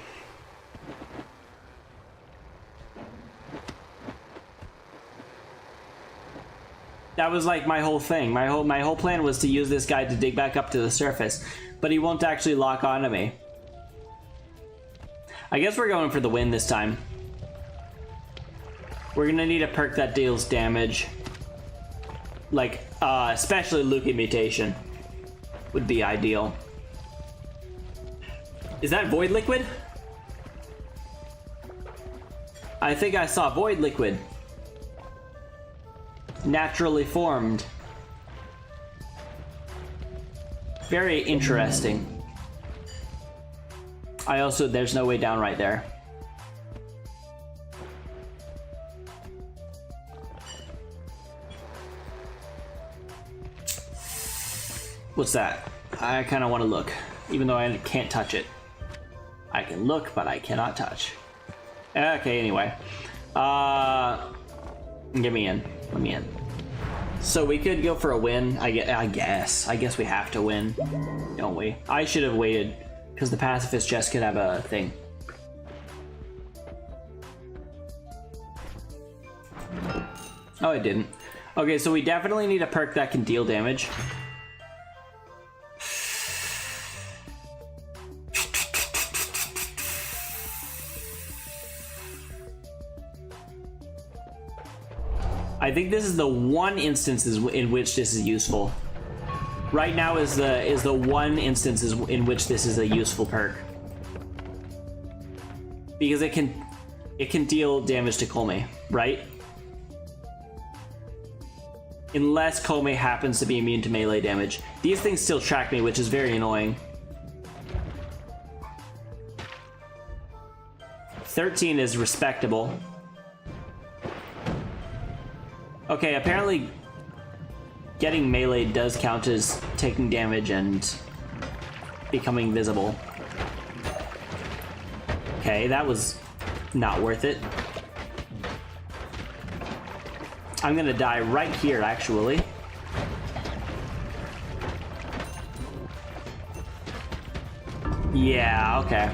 That was like my whole thing. My whole plan was to use this guy to dig back up to the surface, but he won't actually lock onto me. I guess we're going for the win this time. We're gonna need a perk that deals damage. Like, especially Lucky Mutation would be ideal. Is that Void Liquid? I think I saw Void Liquid. Naturally formed. Very interesting. I also, there's no way down right there. What's that? I kind of want to look, even though I can't touch it. I can look, but I cannot touch. Okay, anyway. Get me in. Let me in. So we could go for a win. I guess we have to win, don't we? I should have waited, because the pacifist chest could have a thing. Oh, it didn't. Okay, so we definitely need a perk that can deal damage. I think this is the one instance in which this is useful. Right now is the one instance in which this is a useful perk. Because it can deal damage to Colme, right? Unless Colme happens to be immune to melee damage. These things still track me, which is very annoying. 13 is respectable. Okay, apparently getting melee does count as taking damage and becoming visible. Okay, that was not worth it. I'm gonna die right here, actually. Yeah, okay.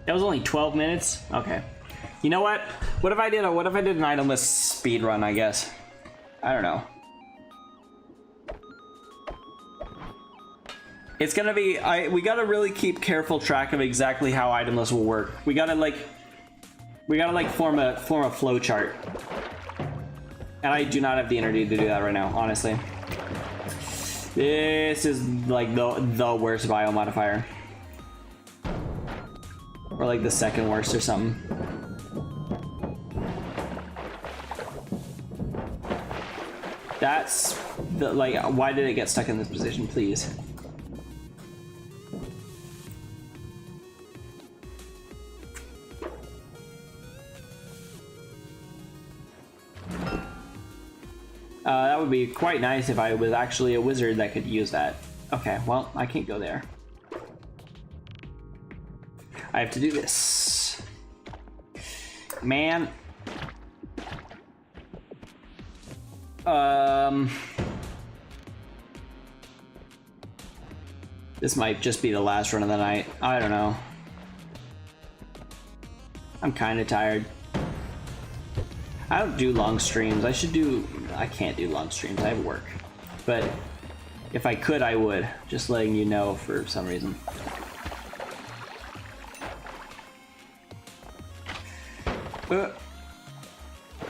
That was only 12 minutes? Okay. You know what? What if I did an itemless speed run, I guess? I don't know. It's gonna be, we gotta really keep careful track of exactly how itemless will work. We gotta form a flow chart. And I do not have the energy to do that right now, honestly. This is like the worst bio modifier. Or like the second worst or something. That's the, like, why did it get stuck in this position, please? That would be quite nice if I was actually a wizard that could use that. Okay, well, I can't go there. I have to do this. Man. This might just be the last run of the night. I don't know. I'm kind of tired. I don't do long streams. I can't do long streams. I have work. But if I could, I would. Just letting you know for some reason.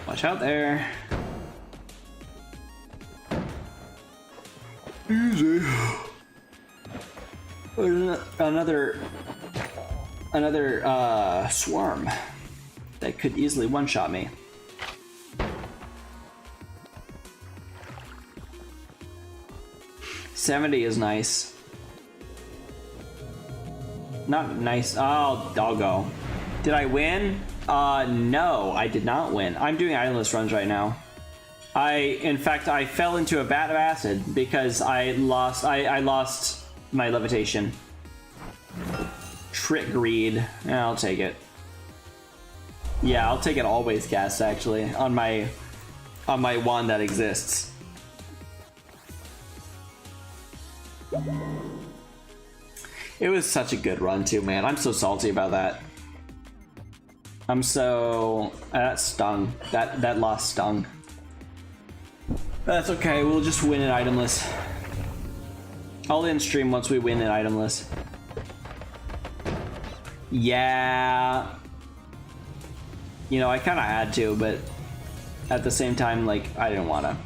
Watch out there. Easy. Another swarm that could easily one-shot me. $70 is nice. Not nice. I'll go. Did I win? No, I did not win. I'm doing itemless runs right now. In fact, I fell into a vat of acid because I lost my levitation. Trick greed. I'll take it. Yeah, I'll take it always cast actually on my wand that exists. It was such a good run too, man. I'm so salty about that. I'm so... that stung. That loss stung. That's okay, we'll just win it itemless. I'll end stream once we win it itemless. Yeah. You know, I kind of had to, but at the same time, like, I didn't want to.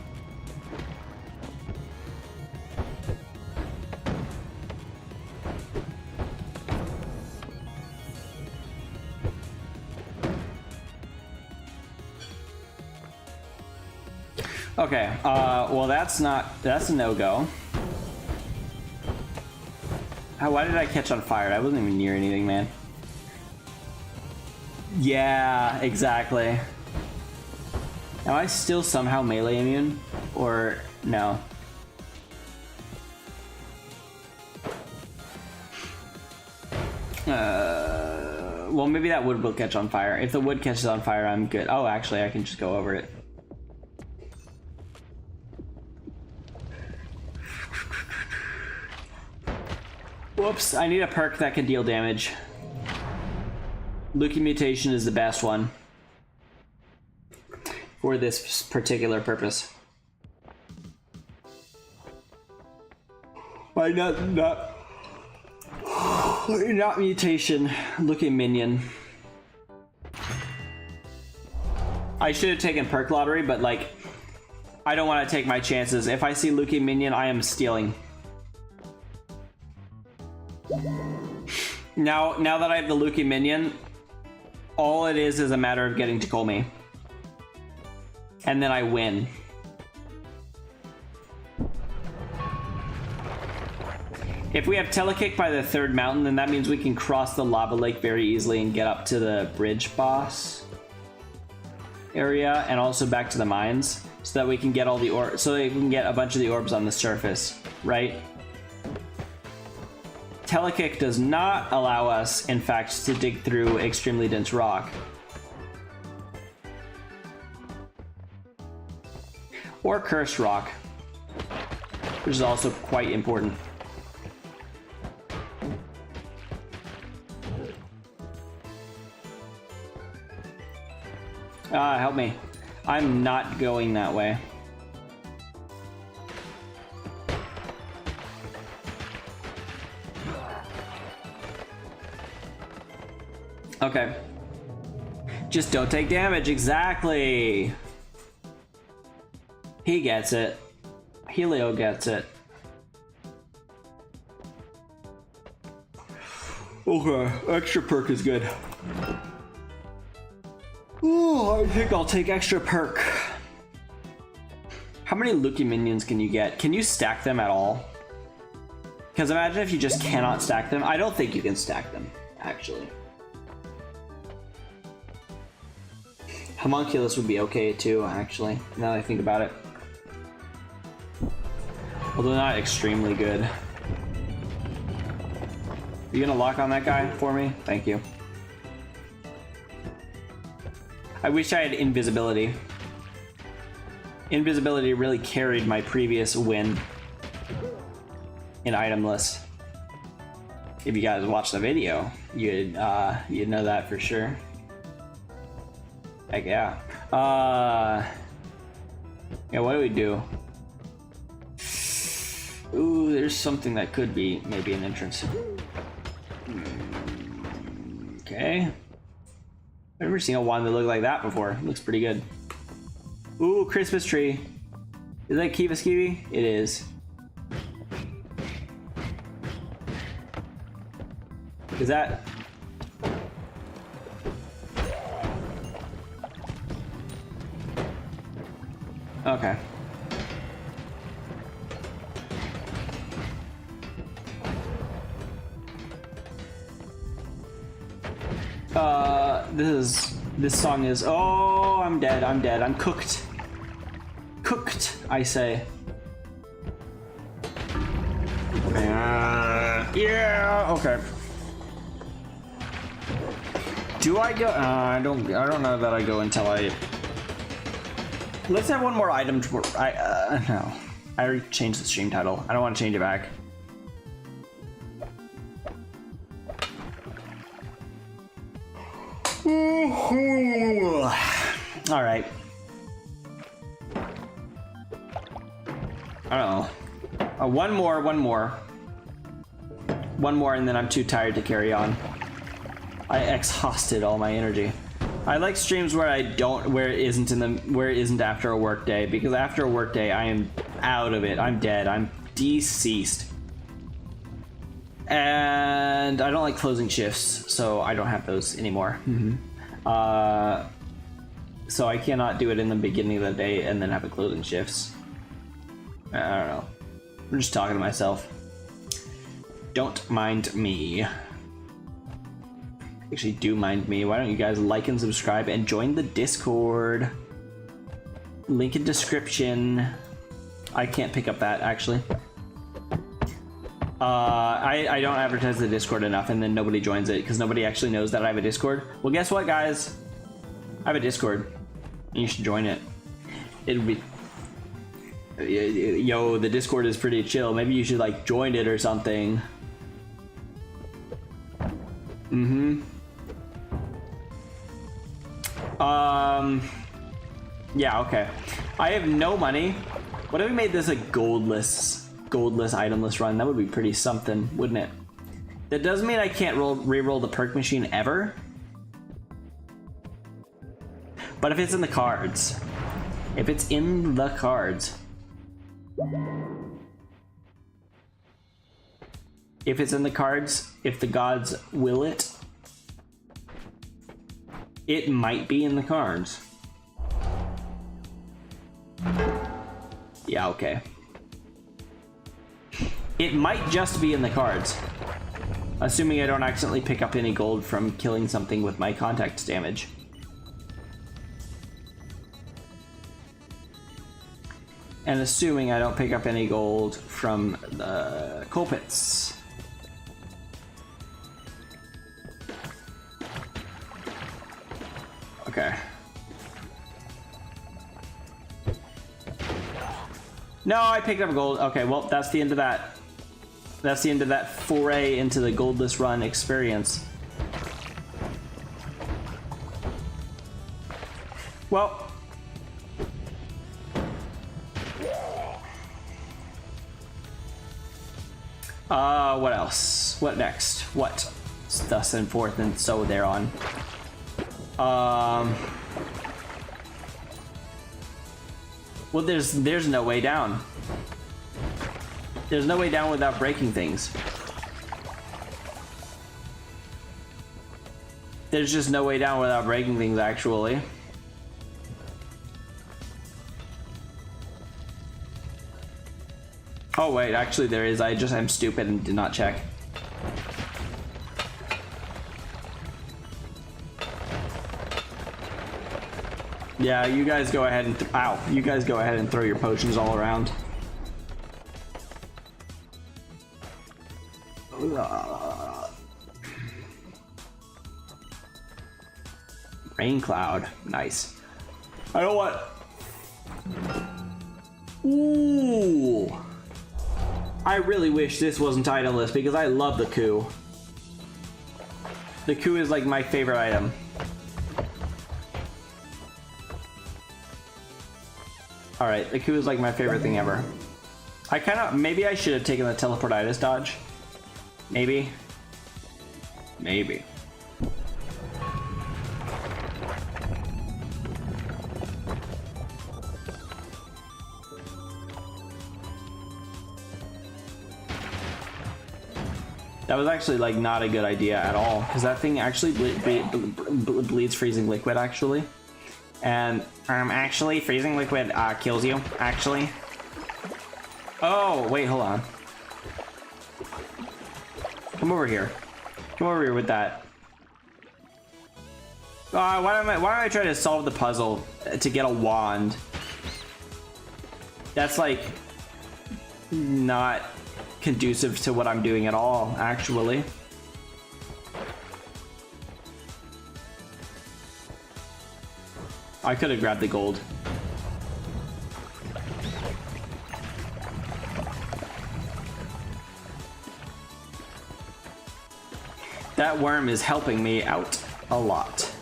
Okay, well that's a no-go. Why did I catch on fire? I wasn't even near anything, man. Yeah, exactly. Am I still somehow melee immune? Or no? Well, maybe that wood will catch on fire. If the wood catches on fire, I'm good. Oh, actually, I can just go over it. Whoops, I need a perk that can deal damage. Lucky Mutation is the best one for this particular purpose. Why not mutation, Lucky Minion. I should have taken perk lottery, but like, I don't want to take my chances. If I see Lucky Minion, I am stealing. Now that I have the Lucky Minion, all it is a matter of getting to Colmy. And then I win. If we have telekick by the third mountain, then that means we can cross the lava lake very easily and get up to the bridge boss area and also back to the mines so that we can get all the orbs, so that we can get a bunch of the orbs on the surface, right? Telekick does not allow us, in fact, to dig through extremely dense rock. Or cursed rock, which is also quite important. Help me. I'm not going that way. Okay. Just don't take damage, exactly. He gets it. Helio gets it. Okay, extra perk is good. Oh, I think I'll take extra perk. How many Lucky Minions can you get? Can you stack them at all? Because imagine if you just cannot stack them. I don't think you can stack them, actually. Homunculus would be okay too, actually, now that I think about it. Although not extremely good. You gonna lock on that guy for me? Thank you. I wish I had invisibility. Invisibility really carried my previous win in itemless. If you guys watched the video, you'd know that for sure. Heck yeah. Yeah, what do we do? Ooh, there's something that could be maybe an entrance. Okay. I've never seen a wand that looked like that before. It looks pretty good. Ooh, Christmas tree. Is that Kiva Skivy? It is. Is that... Okay. this song is. Oh, I'm dead. I'm dead. I'm cooked. Cooked, I say. Yeah. Okay. Do I go? I don't know that I go until I. Let's have one more item. No. I already changed the stream title. I don't want to change it back. All right. I don't know. One more, and then I'm too tired to carry on. I exhausted all my energy. I like streams where where it isn't after a work day, because after a work day I am out of it. I'm dead. I'm deceased. And I don't like closing shifts, so I don't have those anymore. So I cannot do it in the beginning of the day and then have it closing shifts. I don't know. I'm just talking to myself. Don't mind me. Actually, do mind me. Why don't you guys like and subscribe and join the Discord? Link in description. I can't pick up that, actually. I don't advertise the Discord enough, and then nobody joins it because nobody actually knows that I have a Discord. Well, guess what, guys? I have a Discord. You should join it. It'll be... Yo, the Discord is pretty chill. Maybe you should, like, join it or something. Yeah, okay. I have no money. What if we made this a goldless itemless run? That would be pretty something, wouldn't it? That doesn't mean I can't re-roll the perk machine ever. But if it's in the cards. If it's in the cards. If it's in the cards, if the gods will it, it might be in the cards. Yeah, okay. It might just be in the cards. Assuming I don't accidentally pick up any gold from killing something with my contact damage. And assuming I don't pick up any gold from the coal pits. Okay. No, I picked up gold. Okay, well, that's the end of that. That's the end of that foray into the goldless run experience. Well. What else? What next? What? Thus and forth and so thereon. Well, there's no way down. There's no way down without breaking things. There's just no way down without breaking things, actually. Oh wait, actually there is. I'm stupid and did not check. Yeah, you guys go ahead and you guys go ahead and throw your potions all around. Rain cloud, nice. I don't want. Ooh, I really wish this wasn't itemless because I love the coup. The coup is like my favorite item. Alright, the coup is like my favorite thing ever. Maybe I should have taken the teleportitis dodge. Maybe. Maybe. That was actually like not a good idea at all, because that thing actually bleeds freezing liquid actually. And actually freezing liquid kills you, actually. Oh, wait, hold on. Come over here. Come over here with that. Why don't I try to solve the puzzle to get a wand? That's like not conducive to what I'm doing at all, actually. I could have grabbed the gold. That worm is helping me out a lot.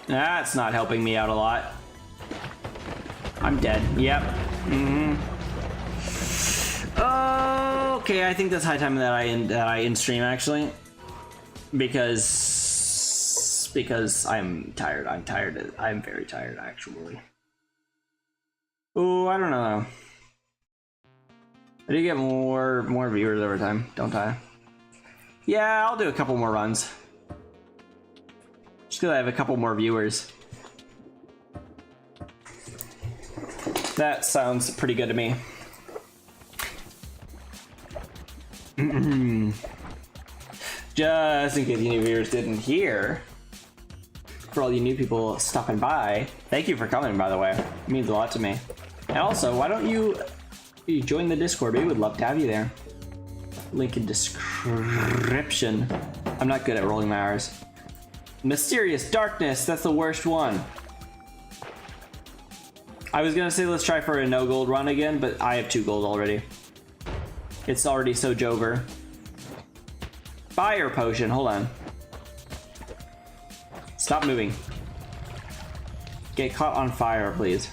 That's not helping me out a lot. I'm dead. Yep. Okay, I think that's high time that I end stream actually, because I'm tired. I'm very tired actually. Oh, I don't know. I do get more viewers over time, don't I? Yeah, I'll do a couple more runs. Just because I have a couple more viewers. That sounds pretty good to me. Just in case you new viewers didn't hear, for all you new people stopping by, thank you for coming, by the way. It means a lot to me. And also, why don't you join the Discord? We would love to have you there. Link in description. I'm not good at rolling my R's. Mysterious Darkness, that's the worst one. I was gonna say let's try for a no gold run again, but I have 2 gold already. It's already so jover. Fire potion, hold on. Stop moving. Get caught on fire, please.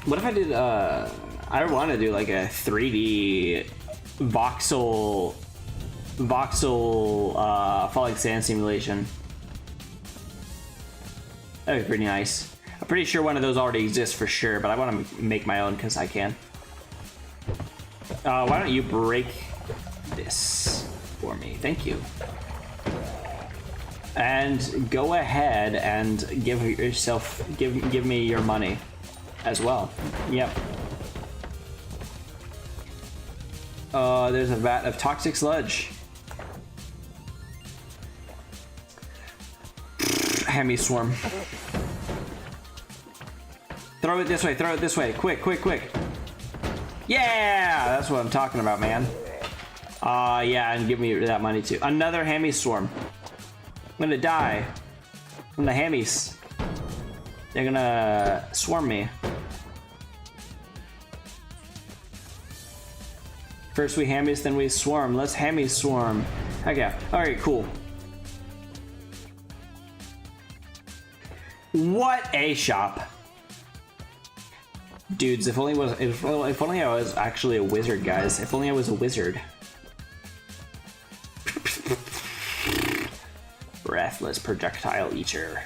What if I did, I want to do like a 3D voxel falling sand simulation. That'd be pretty nice. I'm pretty sure one of those already exists for sure, but I want to make my own because I can. Why don't you break this for me? Thank you. And go ahead and give me your money as well. Yep. There's a vat of toxic sludge. Hemi swarm. Throw it this way, throw it this way. Quick, quick, quick. Yeah, that's what I'm talking about, man. Yeah, and give me that money too. Another hemi swarm. I'm gonna die from the hemis. They're gonna swarm me. First we hemis, then we swarm. Let's hemi swarm. Okay, alright, cool. What a shop. Dudes, if only I was actually a wizard, guys. If only I was a wizard. Breathless projectile eater.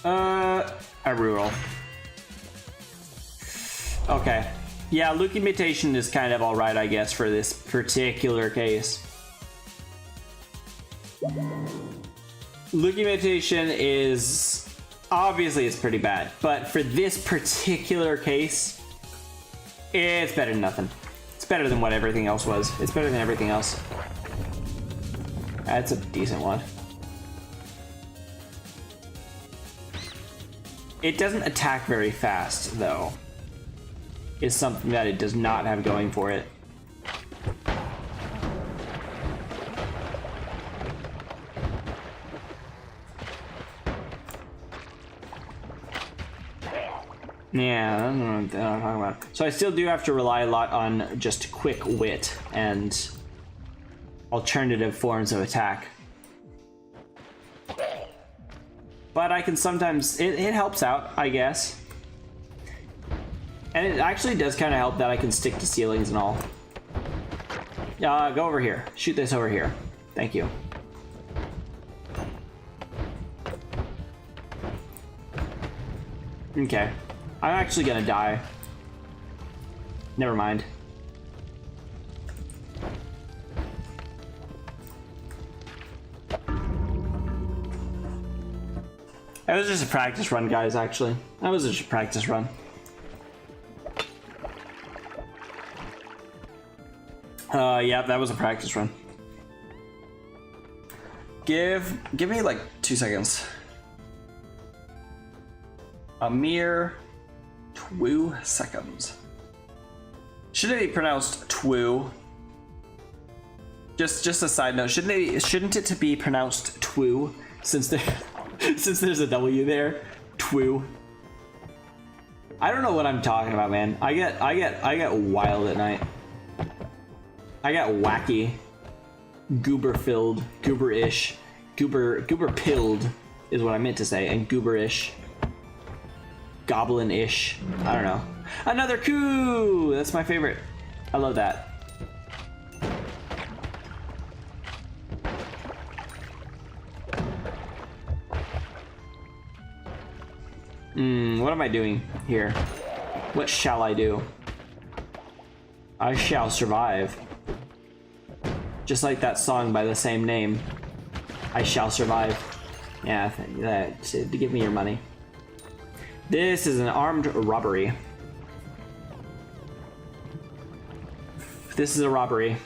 A reroll. Okay. Yeah, Luke imitation is kind of alright, I guess, for this particular case. Luke imitation is obviously it's pretty bad, but for this particular case, it's better than nothing. It's better than what everything else was. It's better than everything else. That's a decent one. It doesn't attack very fast, though. Is something that it does not have going for it. Yeah, that's what I'm talking about. So I still do have to rely a lot on just quick wit and alternative forms of attack. But I can sometimes, it helps out, I guess. And it actually does kind of help that I can stick to ceilings and all. Go over here. Shoot this over here. Thank you. Okay. I'm actually gonna die. Never mind. That was just a practice run, guys, actually. That was just a practice run. Yeah, that was a practice run. Give me like 2 seconds. A mere 2 seconds. Should it be pronounced twu? Just a side note. Shouldn't it be pronounced twu since there's a W there? Twu. I don't know what I'm talking about, man. I get wild at night. I got wacky, goober-filled, goober-ish, goober-pilled is what I meant to say, and goober-ish, goblin-ish. I don't know. Another coup! That's my favorite. I love that. What am I doing here? What shall I do? I shall survive. Just like that song by the same name. I shall survive. Yeah, give me your money. This is an armed robbery. This is a robbery.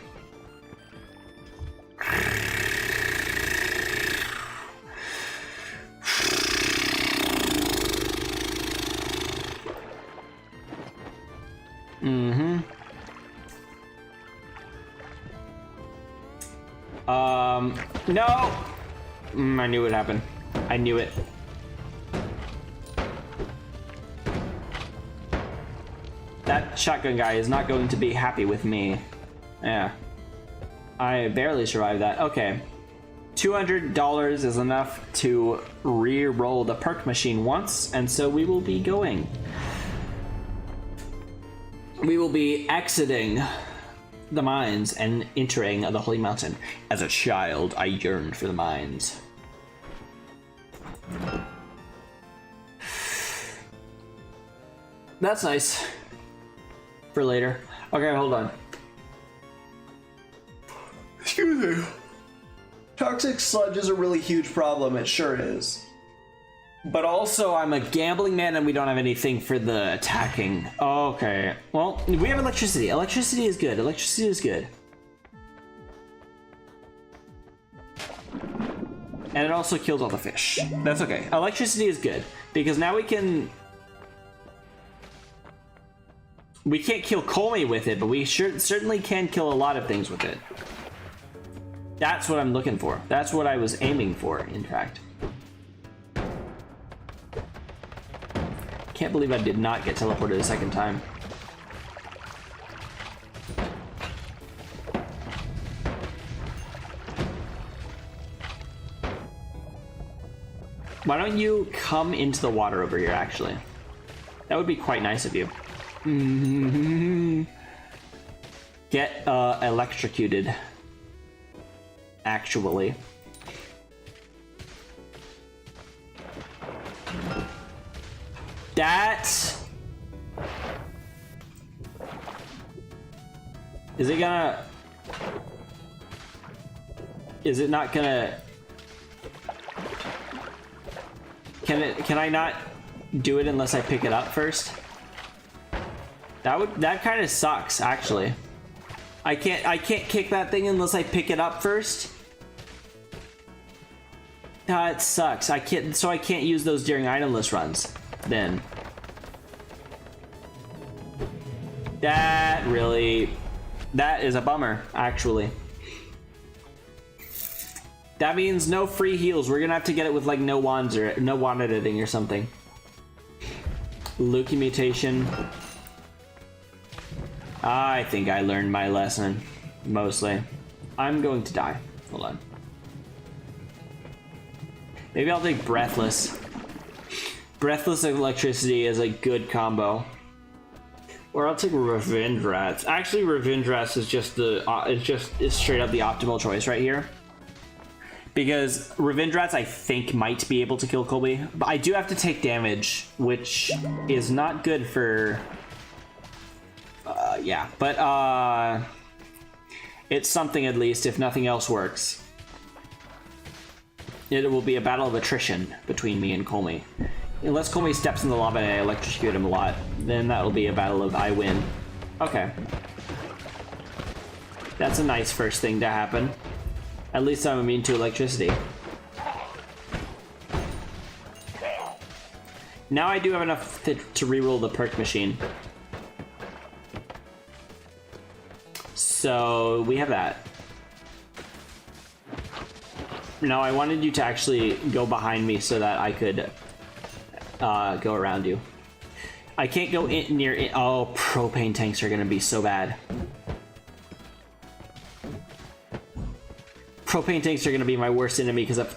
No! I knew it happened. I knew it. That shotgun guy is not going to be happy with me. Yeah. I barely survived that. Okay. $200 is enough to re-roll the perk machine once, and so we will be going. We will be exiting the mines and entering the Holy Mountain. As a child, I yearned for the mines. That's nice. For later. Okay, hold on. Excuse me. Toxic sludge is a really huge problem, it sure is. But also, I'm a gambling man and we don't have anything for the attacking. Okay, well, we have electricity. Electricity is good. Electricity is good. And it also kills all the fish. That's okay. Electricity is good because now we can't kill Colmy with it, but we certainly can kill a lot of things with it. That's what I'm looking for. That's what I was aiming for, in fact. Can't believe I did not get teleported a second time. Why don't you come into the water over here, actually? That would be quite nice of you. Get electrocuted. Actually. That... Is it gonna... Is it not gonna... Can I not do it unless I pick it up first? That kind of sucks, actually. I can't kick that thing unless I pick it up first. That sucks. I can't use those during itemless runs. Then. That is a bummer, actually. That means no free heals. We're gonna have to get it with like no wands or no wand editing or something. Luki mutation. I think I learned my lesson, mostly. I'm going to die. Hold on. Maybe I'll take Breathless. Breathless electricity is a good combo. Or I'll take Revenge Rats. Actually, Revenge Rats is just it's straight up the optimal choice right here. Because Revenge Rats, I think, might be able to kill Colby. But I do have to take damage, which is not good for... yeah, but it's something at least if nothing else works. It will be a battle of attrition between me and Colmy. Unless Colmy steps in the lava and I electrocute him a lot, then that'll be a battle of I win. Okay. That's a nice first thing to happen. At least I'm immune to electricity. Now I do have enough to reroll the perk machine. So we have that. Now I wanted you to actually go behind me so that I could go around you. I can't go in near it. Oh, propane tanks are gonna be so bad. Propane tanks are gonna be my worst enemy because of.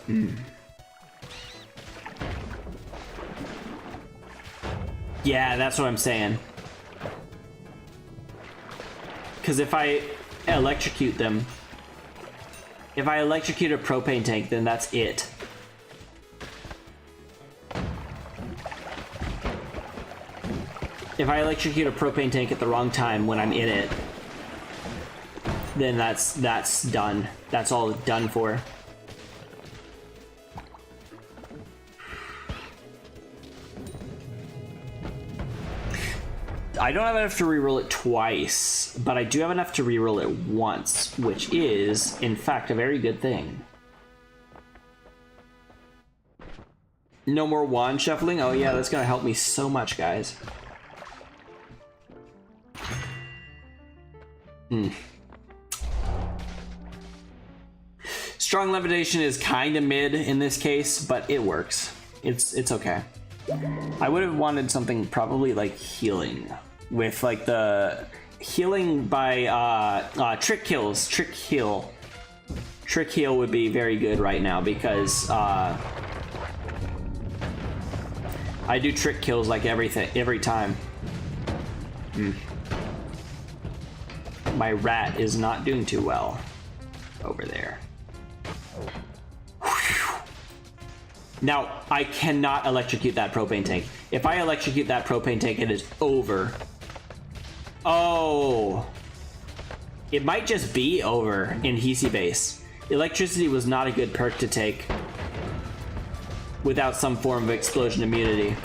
Yeah, that's what I'm saying. Because if I electrocute them, if I electrocute a propane tank, then that's it. If I electrocute a propane tank at the wrong time when I'm in it, then that's done. That's all done for. I don't have enough to reroll it twice, but I do have enough to reroll it once, which is, in fact, a very good thing. No more wand shuffling? Oh yeah, that's gonna help me so much, guys. Strong levitation is kind of mid in this case, but it works. It's okay. I would have wanted something probably like healing, with like the healing by trick kills. Trick heal would be very good right now because I do trick kills like every time. My rat is not doing too well over there. Now, I cannot electrocute that propane tank. If I electrocute that propane tank, it is over. Oh. It might just be over in Hisi base. Electricity was not a good perk to take without some form of explosion immunity.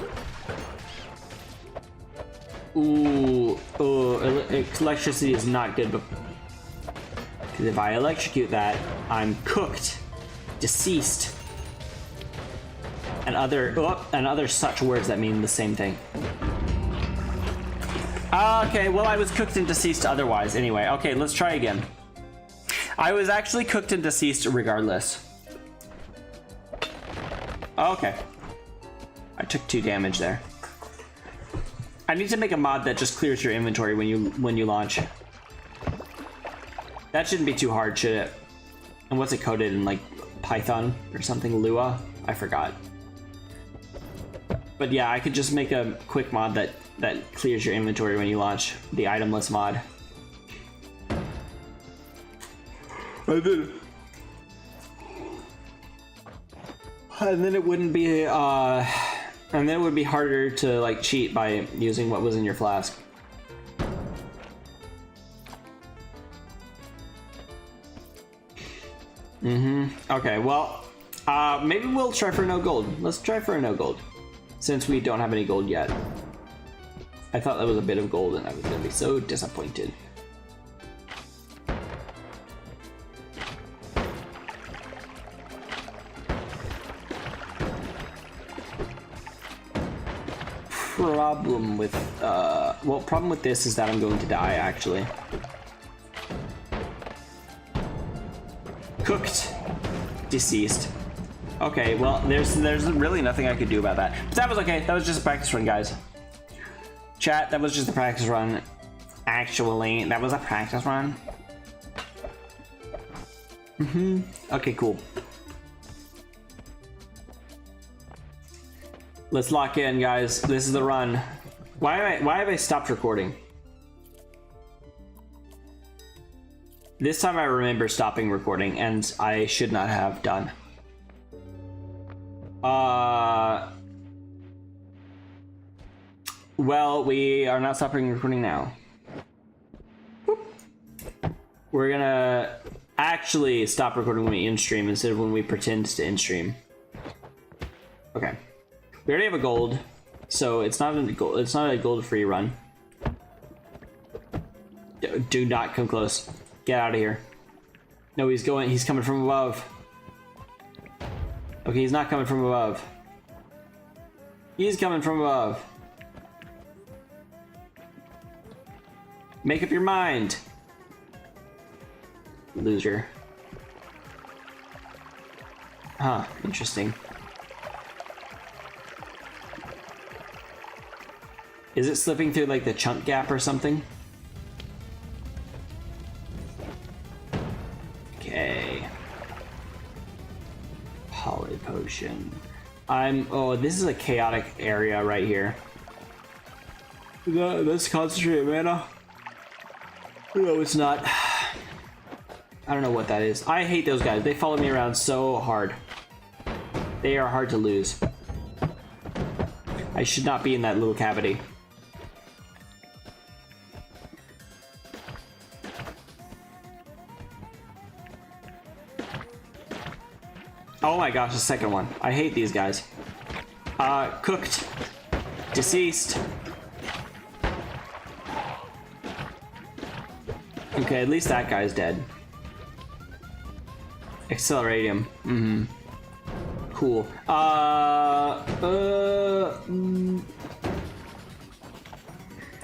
Ooh, electricity is not good, because if I electrocute that, I'm cooked, deceased, and other such words that mean the same thing. Okay, well, I was cooked and deceased otherwise. Anyway, okay, let's try again. I was actually cooked and deceased regardless. Okay. I took 2 damage there. I need to make a mod that just clears your inventory when you launch. That shouldn't be too hard, should it? And what's it coded in, like Python or something? Lua? I forgot. But yeah, I could just make a quick mod that clears your inventory when you launch, the itemless mod. I did. And then it wouldn't be and then it would be harder to like cheat by using what was in your flask. Okay, well, maybe we'll try for no gold. Let's try for a no gold, since we don't have any gold yet. I thought that was a bit of gold and I was gonna be so disappointed. Problem with this is that I'm going to die, actually. Cooked. Deceased. Okay, well, there's really nothing I could do about that. But that was okay. That was just a practice run, guys. Chat, that was just a practice run. Actually, that was a practice run. Okay, cool. Let's lock in, guys. This is the run. Why have I stopped recording? This time I remember stopping recording, and I should not have done. Well, we are not stopping recording now. Boop. We're gonna actually stop recording when we in-stream instead of when we pretend to in-stream. Okay. We already have a gold, so it's not a gold free run. Do not come close. Get out of here. No, he's coming from above. Okay, he's not coming from above. He's coming from above. Make up your mind. Loser. Huh, interesting. Is it slipping through like the chunk gap or something? Okay. Poly potion. Oh, this is a chaotic area right here. That's concentrated mana. No, it's not. I don't know what that is. I hate those guys. They follow me around so hard. They are hard to lose. I should not be in that little cavity. Oh my gosh, the second one. I hate these guys. Cooked. Deceased. Okay, at least that guy's dead. Acceleratium. Mm-hmm. Cool. I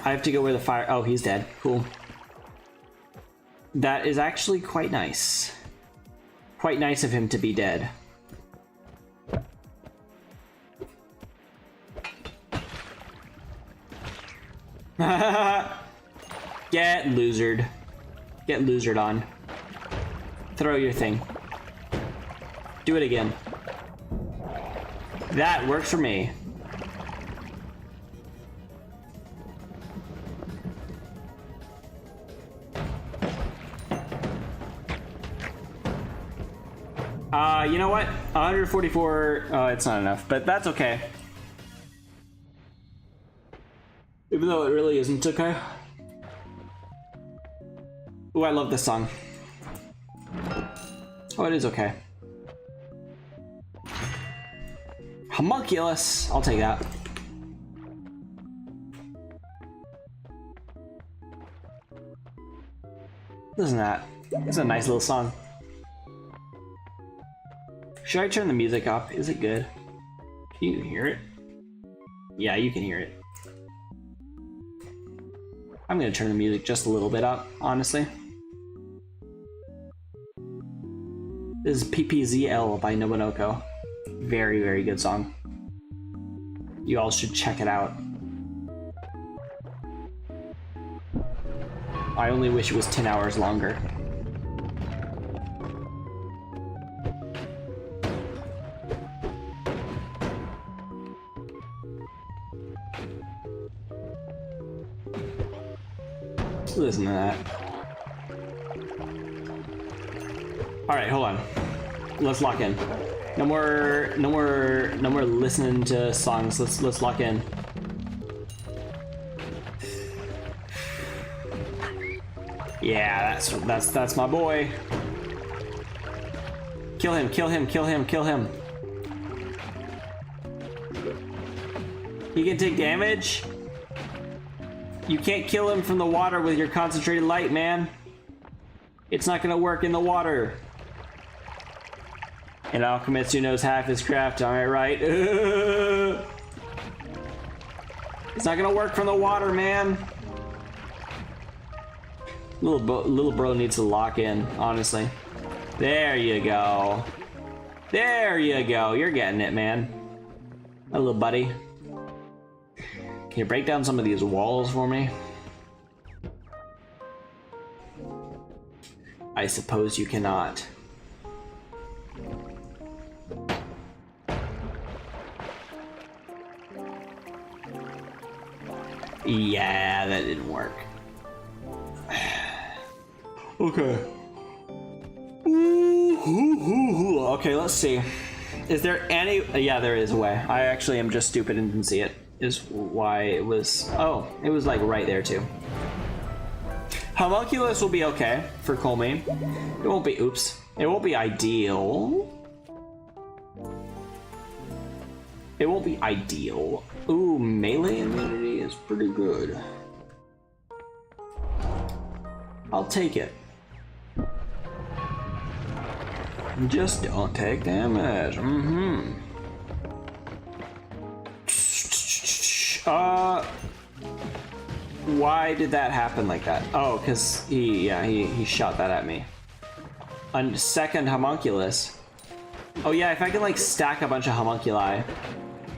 have to go where the fire... Oh, he's dead. Cool. That is actually quite nice. Quite nice of him to be dead. Get losered. Get losered on. Throw your thing. Do it again. That works for me. You know what? 144, it's not enough, but that's okay. Even though it really isn't okay. Ooh, I love this song. Oh, it is okay. Homunculus! I'll take that. Listen to that. It's a nice little song. Should I turn the music up? Is it good? Can you hear it? Yeah, you can hear it. I'm gonna turn the music just a little bit up, honestly. This is PPZL by Nobunoko. Very, very good song. You all should check it out. I only wish it was 10 hours longer. Listen to that. Alright, hold on. Let's lock in. No more listening to songs. Let's lock in. Yeah, that's my boy. Kill him, kill him, kill him, kill him. He can take damage? You can't kill him from the water with your concentrated light, man. It's not gonna work in the water. An alchemist who knows half his craft, am I right? It's not gonna work from the water, man. Little bro needs to lock in, honestly. There you go. There you go. You're getting it, man. My little buddy. Can you break down some of these walls for me? I suppose you cannot. Yeah, that didn't work. Okay. Okay, let's see. Is there any... Yeah, there is a way. I actually am just stupid and didn't see it. Is why it was... Oh, it was like right there too. Homunculus will be okay for Colmane. It won't be... Oops. It won't be ideal. It won't be ideal. Ooh, melee immunity is pretty good. I'll take it. Just don't take damage. Why did that happen like that? Oh, because he shot that at me. A second homunculus. Oh yeah, if I can like stack a bunch of homunculi.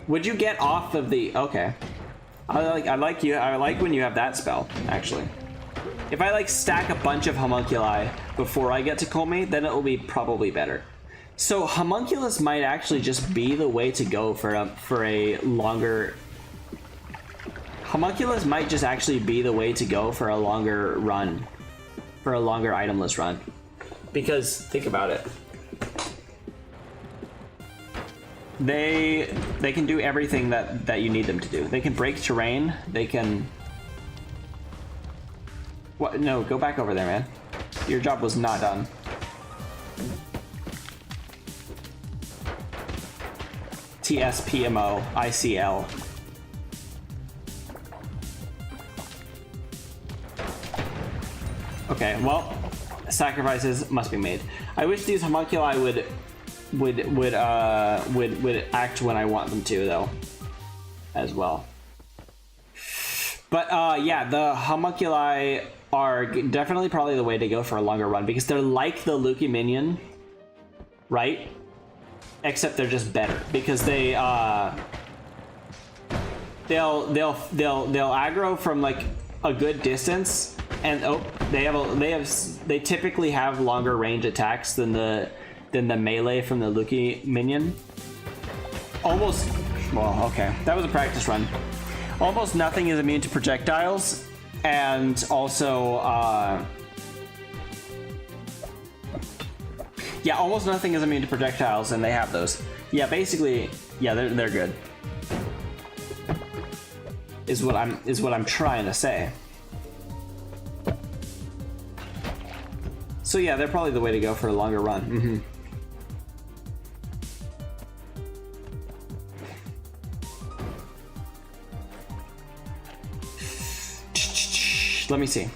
Would you get off of the... Okay. I like when you have that spell, actually. If I like stack a bunch of homunculi before I get to Colme, then it will be probably better. So homunculus might actually just be the way to go for a longer... Homunculus might just actually be the way to go for a longer run. For a longer itemless run. Because, think about it. They can do everything that you need them to do. They can break terrain. They can... What? No, go back over there, man. Your job was not done. TSPMO ICL. Okay, well, sacrifices must be made. I wish these homunculi would act when I want them to, though, as well. But yeah, the homunculi are definitely probably the way to go for a longer run because they're like the Luki minion, right? Except they're just better because they'll aggro from like a good distance, and oh, they typically have longer range attacks than the melee from the Luki minion. Almost, well, okay, that was a practice run. Almost nothing is immune to projectiles, and also, yeah, almost nothing is immune to projectiles, and they have those. Yeah, basically, yeah, they're good. Is what I'm trying to say. So yeah, they're probably the way to go for a longer run. Mm-hmm. Let me see.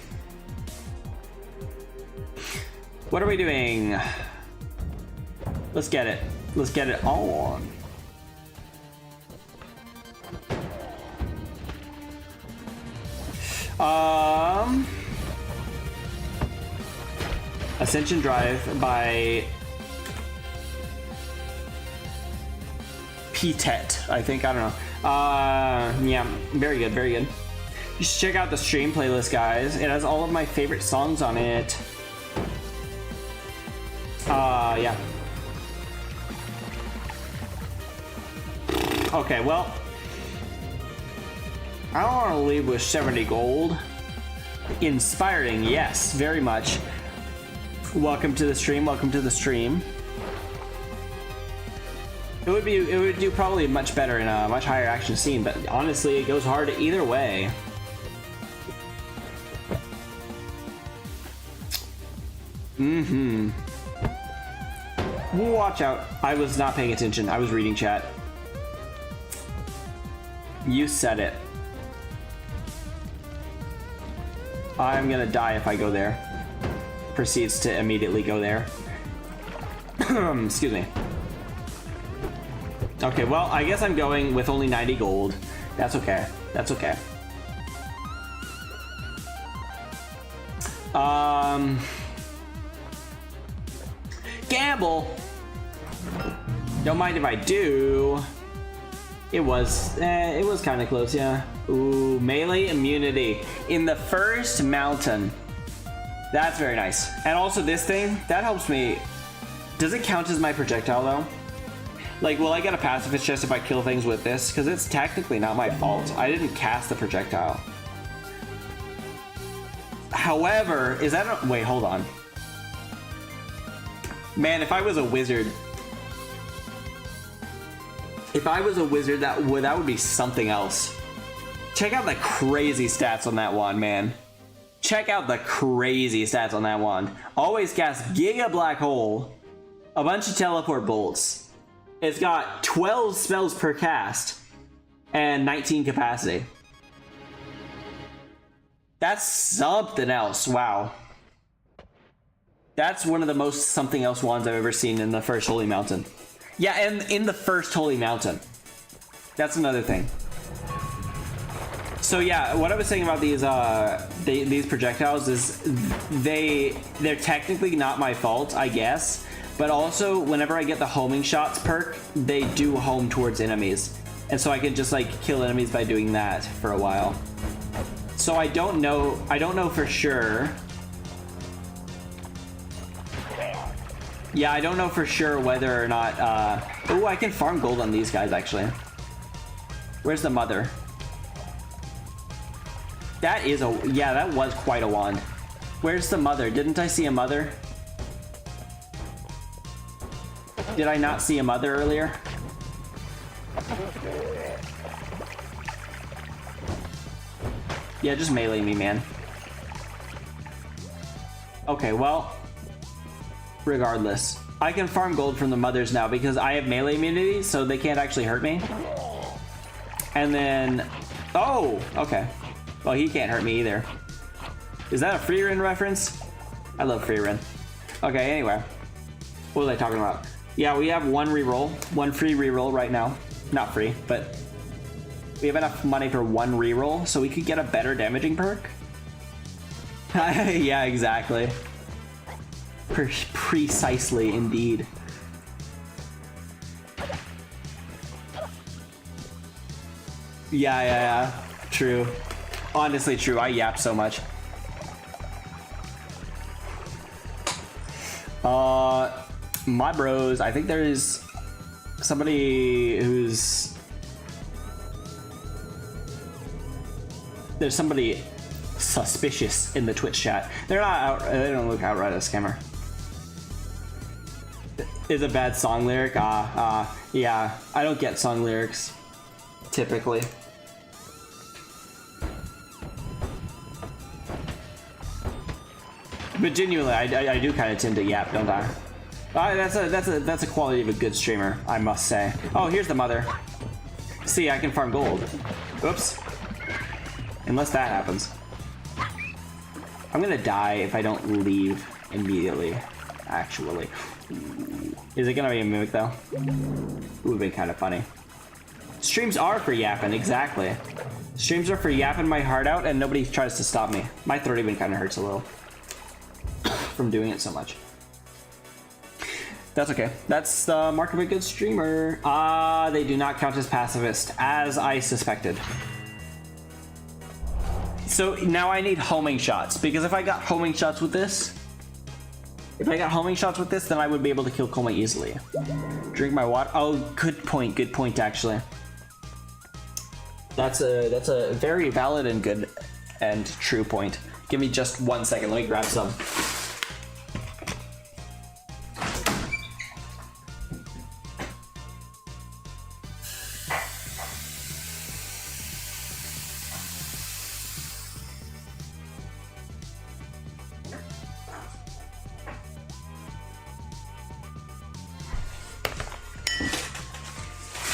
What are we doing? Let's get it. Let's get it on. Ascension Drive by P-Tet, I think. I don't know. Yeah, very good, very good. You should check out the stream playlist, guys. It has all of my favorite songs on it. Yeah. Okay, well, I don't want to leave with 70 gold. Inspiring, yes, very much. Welcome to the stream, welcome to the stream. It would do probably much better in a much higher action scene, but honestly, it goes hard either way. Mm-hmm. Watch out. I was not paying attention. I was reading chat. You said it. I'm gonna die if I go there. Proceeds to immediately go there. Excuse me. Okay, well, I guess I'm going with only 90 gold. That's okay. That's okay. Gamble. Don't mind if I do. It was kind of close, yeah. Ooh, melee immunity in the first mountain. That's very nice. And also this thing, that helps me. Does it count as my projectile though? Like, will I get a pacifist chest if I kill things with this? Because it's technically not my fault. I didn't cast the projectile. However, is that a... Wait, hold on. Man, if I was a wizard... If I was a wizard, that would be something else. Check out the crazy stats on that wand, man. Check out the crazy stats on that wand. Always cast Giga Black Hole, a bunch of teleport bolts. It's got 12 spells per cast and 19 capacity. That's something else. Wow. That's one of the most something else wands I've ever seen in the first Holy Mountain. Yeah, and in the first Holy Mountain. That's another thing. So yeah, what I was saying about these projectiles is they're technically not my fault, I guess, but also whenever I get the homing shots perk, they do home towards enemies, and so I can just like kill enemies by doing that for a while. So I don't know for sure. Yeah, I don't know for sure whether or not. Oh, I can farm gold on these guys actually. Where's the mother? That is a, yeah, that was quite a wand. Where's the mother? Didn't I see a mother? Did I not see a mother earlier? Yeah, just melee me, man. Okay, well, regardless. I can farm gold from the mothers now because I have melee immunity, so they can't actually hurt me. And then, oh, okay. Well, he can't hurt me either. Is that a free run reference? I love free run. Okay, anyway. What was I talking about? Yeah, we have one reroll, one free reroll right now. Not free, but we have enough money for one reroll, so we could get a better damaging perk. Yeah, exactly. Precisely, indeed. Yeah. True. Honestly, true. I yap so much. My bros, I think there's somebody who's... There's somebody suspicious in the Twitch chat. They're not out, they don't look outright a scammer. Is a bad song lyric? Yeah, I don't get song lyrics, typically. But genuinely, I do kind of tend to yap, don't I? That's a quality of a good streamer, I must say. Oh, here's the mother. See, I can farm gold. Oops. Unless that happens. I'm gonna die if I don't leave immediately, actually. Ooh. Is it gonna be a mimic though? It would've been kind of funny. Streams are for yapping, exactly. Streams are for yapping my heart out and nobody tries to stop me. My throat even kind of hurts a little from doing it so much. That's okay. That's the mark of a good streamer. They do not count as pacifist, as I suspected. So now I need homing shots, because if I got homing shots with this, then I would be able to kill Koma easily. Drink my water. Oh, good point actually. That's a very valid and good and true point. Give me just 1 second, let me grab some.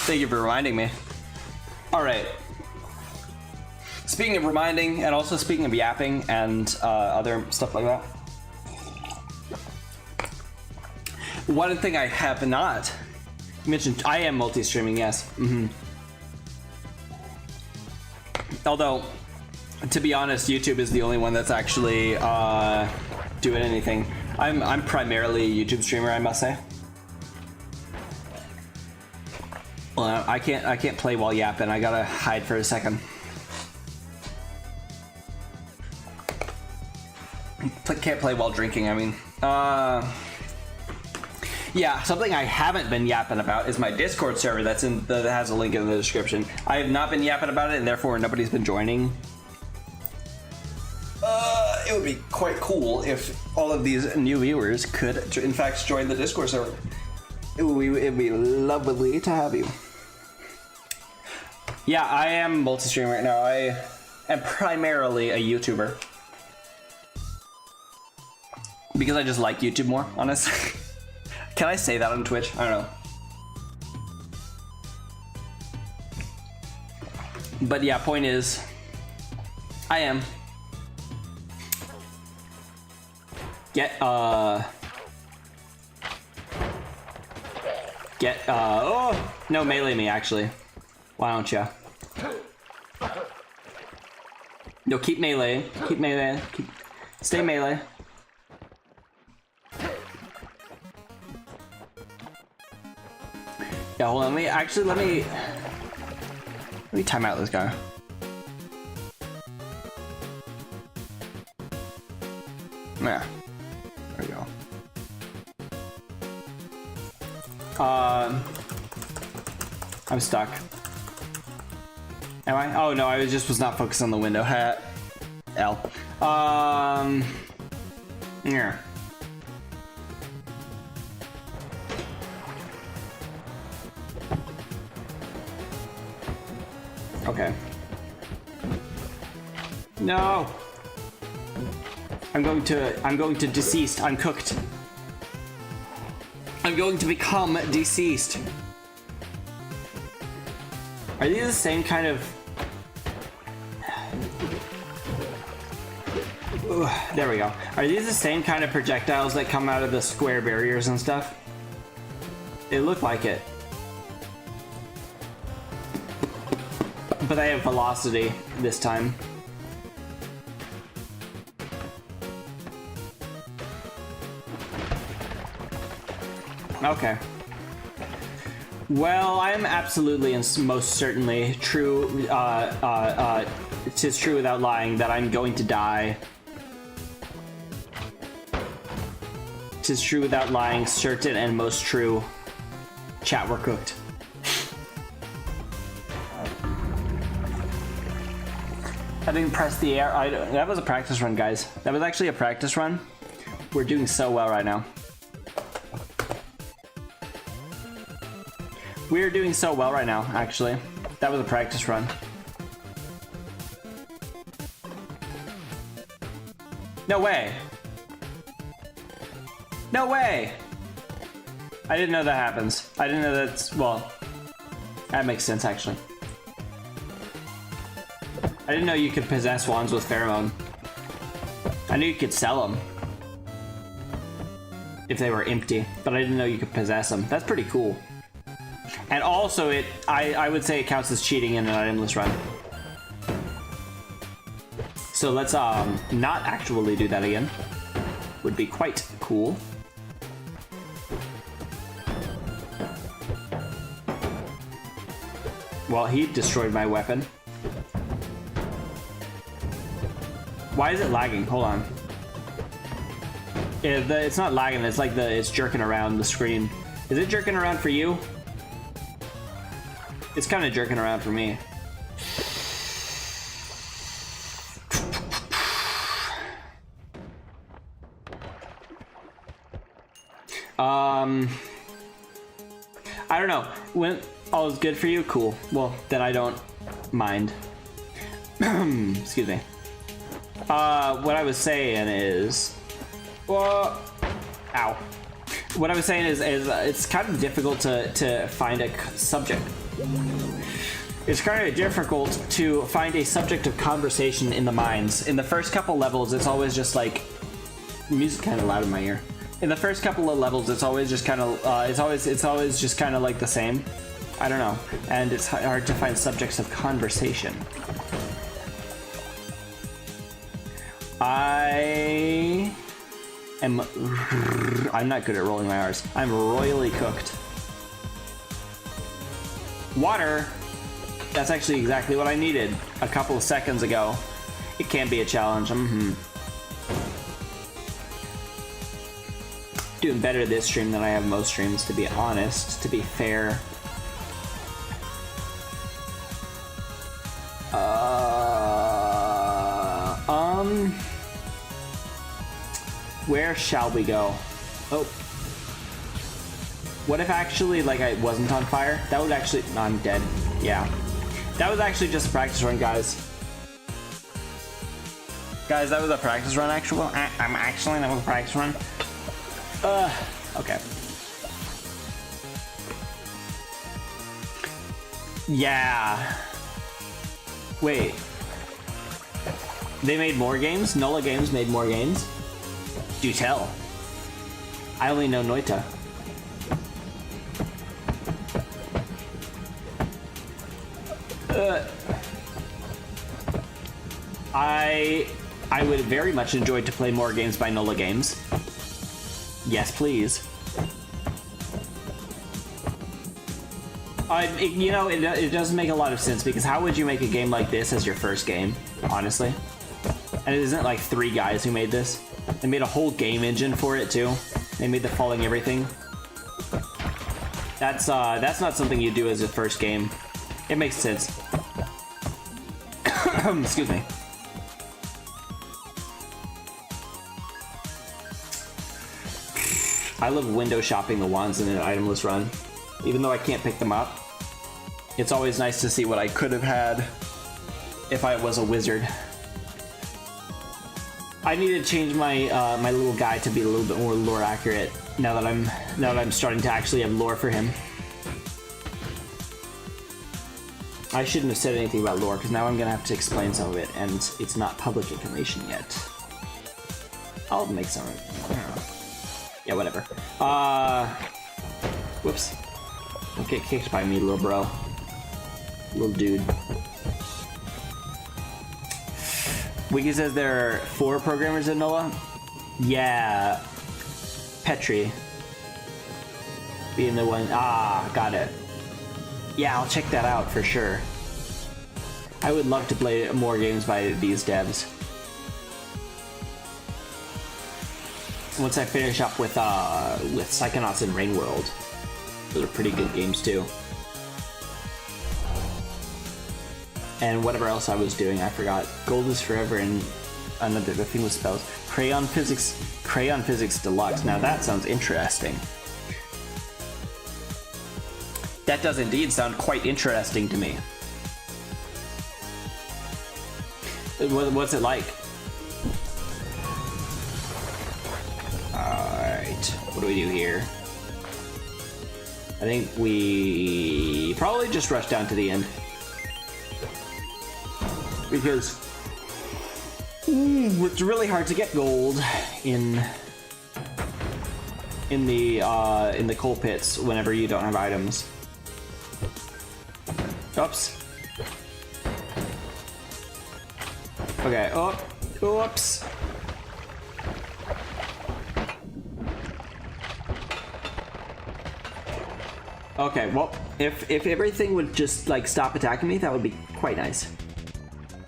Thank you for reminding me. All right. Speaking of reminding, and also speaking of yapping and other stuff like that, one thing I have not mentioned, I am multi-streaming, yes. Although, to be honest, YouTube is the only one that's actually doing anything. I'm primarily a YouTube streamer, I must say. Well, I can't play while yapping. I gotta hide for a second. Can't play while drinking, I mean. Yeah, something I haven't been yapping about is my Discord server that has a link in the description. I have not been yapping about it, and therefore nobody's been joining. It would be quite cool if all of these new viewers could, in fact, join the Discord server. It'd be lovely to have you. Yeah, I am multi-streaming right now. I am primarily a YouTuber. Because I just like YouTube more, honestly. Can I say that on Twitch? I don't know. But yeah, point is, I am. Oh, no, melee me, actually. Why don't ya? No, keep melee. Keep melee. Stay melee. Yeah, hold on. Let me time out this guy. Yeah. There we go. I'm stuck. Am I? Oh no, I was not focused on the window. L. Yeah. Okay. No. I'm going to deceased. I'm cooked. I'm going to become deceased. Are these the same kind of... There we go. Are these the same kind of projectiles that come out of the square barriers and stuff? They look like it. But they have velocity this time. Okay. Well, I am absolutely and most certainly true, tis true without lying that I'm going to die. Tis true without lying, certain and most true. Chat, we're cooked. I didn't press the air. That was a practice run, guys. That was actually a practice run. We're doing so well right now. We're doing so well right now, actually. That was a practice run. No way! No way! I didn't know that happens. I didn't know that's... well, that makes sense, actually. I didn't know you could possess wands with pheromone. I knew you could sell them. If they were empty, but I didn't know you could possess them. That's pretty cool. And also, I would say it counts as cheating in an itemless run. So let's not actually do that again. Would be quite cool. Well, he destroyed my weapon. Why is it lagging? Hold on. It's not lagging, it's like it's jerking around the screen. Is it jerking around for you? It's kind of jerking around for me. I don't know. When all is good for you, cool. Well, then I don't mind. Excuse me. What I was saying is... Whoa. Ow. What I was saying is it's kind of difficult to find a subject. It's kind of difficult to find a subject of conversation in the mines. In the first couple levels, it's always just like... The music's kind of loud in my ear. In the first couple of levels, it's always just kind of... it's always just kind of like the same. I don't know. And it's hard to find subjects of conversation. I'm not good at rolling my R's. I'm royally cooked. Water. That's actually exactly what I needed a couple of seconds ago. It can be a challenge. Doing better this stream than I have most streams, to be honest, to be fair. Where shall we go? Oh. What if actually, like, I wasn't on fire? That would actually... No, I'm dead. Yeah. That was actually just a practice run, guys. Guys, that was a practice run, actually. That was a practice run. Okay. Yeah. Wait. They made more games? Nola Games made more games? Do tell. I only know Noita. I would very much enjoy to play more games by Nola Games. Yes, please. You know, it doesn't make a lot of sense, because how would you make a game like this as your first game, honestly? And it isn't like 3 guys who made this. They made a whole game engine for it too. They made the falling everything. That's not something you do as a first game. It makes sense. Excuse me. I love window shopping the wands in an itemless run. Even though I can't pick them up, it's always nice to see what I could have had if I was a wizard. I need to change my my little guy to be a little bit more lore accurate now that I'm starting to actually have lore for him. I shouldn't have said anything about lore, because now I'm gonna have to explain some of it, and it's not public information yet. I'll make some of it. I don't know. Yeah, whatever. Whoops. Don't get kicked by me, little bro. Little dude. Wiki says there are 4 programmers in NOLA? Yeah. Petri. Being the one. Ah, got it. Yeah, I'll check that out for sure. I would love to play more games by these devs. Once I finish up with Psychonauts and Rain World. Those are pretty good games too. And whatever else I was doing, I forgot. Gold is Forever and another thing with spells. Crayon Physics Deluxe. Now that sounds interesting. That does indeed sound quite interesting to me. What's it like? Alright, what do we do here? I think we probably just rush down to the end. Because it's really hard to get gold in the coal pits whenever you don't have items. Oops. Okay, oh, oops. Okay, well, if everything would just, like, stop attacking me, that would be quite nice.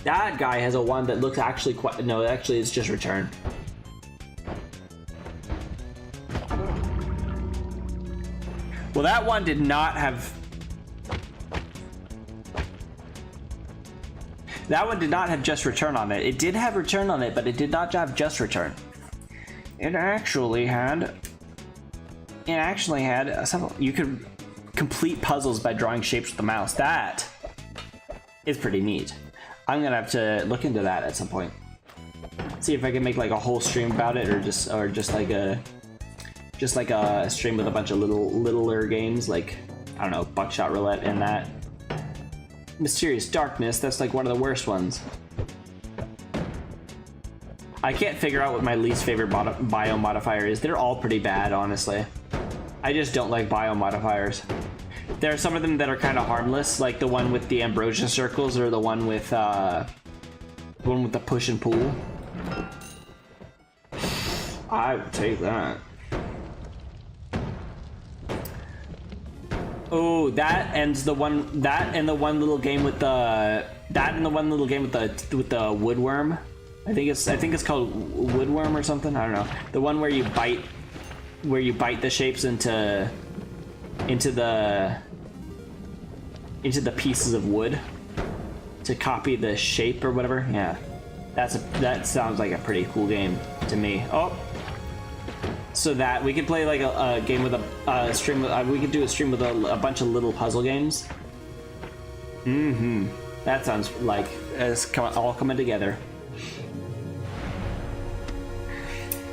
That guy has a one that looks actually quite... No, actually, it's just return. Well, that one did not have... That one did not have just return on it. It did have return on it, but it did not have just return. It actually had some... You could complete puzzles by drawing shapes with the mouse. That is pretty neat. I'm gonna have to look into that at some point. See if I can make like a whole stream about it, or just like a stream with a bunch of littler games, like, I don't know, Buckshot Roulette and that. Mysterious Darkness, that's like one of the worst ones. I can't figure out what my least favorite bio modifier is. They're all pretty bad, honestly. I just don't like bio modifiers. There are some of them that are kind of harmless, like the one with the ambrosia circles, or the one with the push and pull. I would take that. Oh, that and the one little game with the woodworm. I think it's called woodworm or something. I don't know. The one where you bite the shapes into the pieces of wood to copy the shape or whatever. Yeah, that sounds like a pretty cool game to me. Oh. So that we could play like a game with a stream. We could do a stream with a bunch of little puzzle games. That sounds like it's all coming together.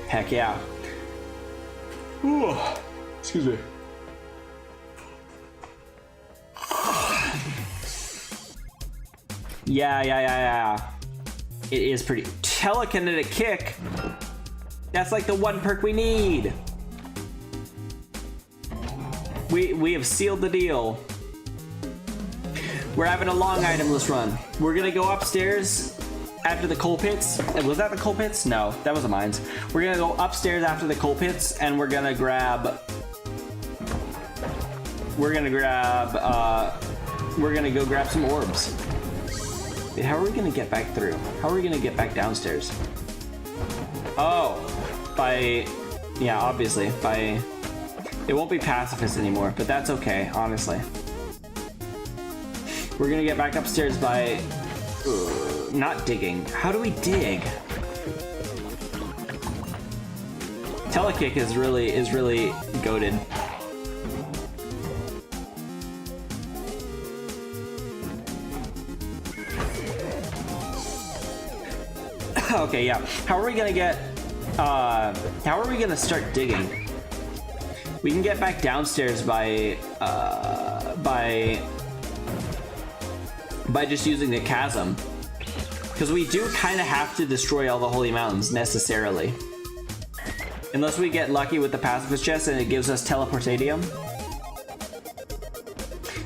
Heck yeah. Ooh, excuse me. Yeah. It is pretty. Telekinetic kick. That's like the one perk we need. We have sealed the deal. We're having a long itemless run. We're gonna go upstairs after the coal pits. Was that the coal pits? No, that was the mines. We're gonna go upstairs after the coal pits, and we're gonna grab. We're gonna go grab some orbs. Wait, how are we gonna get back through? How are we gonna get back downstairs? Oh, yeah, obviously it won't be pacifist anymore, but that's okay, honestly. We're gonna get back upstairs by not digging. How do we dig? Telekick is really goated. Okay, yeah. How are we gonna start digging? We can get back downstairs by just using the chasm. Because we do kind of have to destroy all the holy mountains necessarily. Unless we get lucky with the pacifist chest and it gives us teleportatium.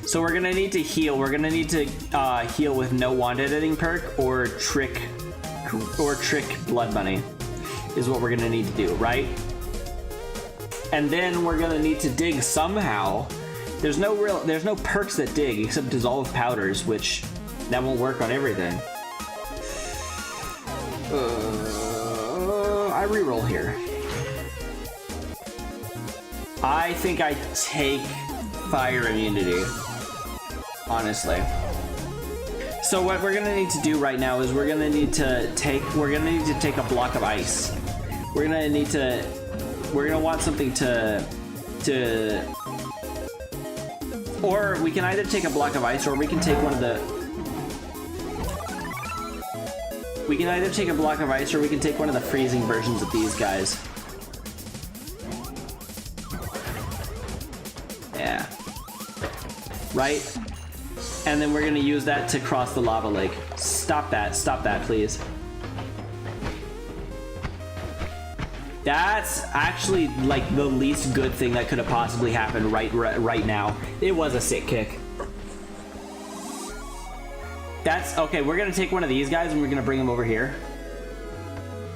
So we're gonna need to heal. We're gonna need to heal with no wand editing perk or trick blood money is what we're gonna need to do, right? And then we're gonna need to dig somehow. There's no perks that dig except dissolve powders, which that won't work on everything. I reroll here. I think I take fire immunity, honestly. So what we're gonna need to do right now is we're gonna need to take a block of ice. We're gonna want something or we can either take a block of ice or we can take one of the freezing versions of these guys. Yeah. Right? And then we're gonna use that to cross the lava lake. Stop that, please. That's actually like the least good thing that could have possibly happened right now. It was a sick kick. That's okay. We're gonna take one of these guys and we're gonna bring him over here.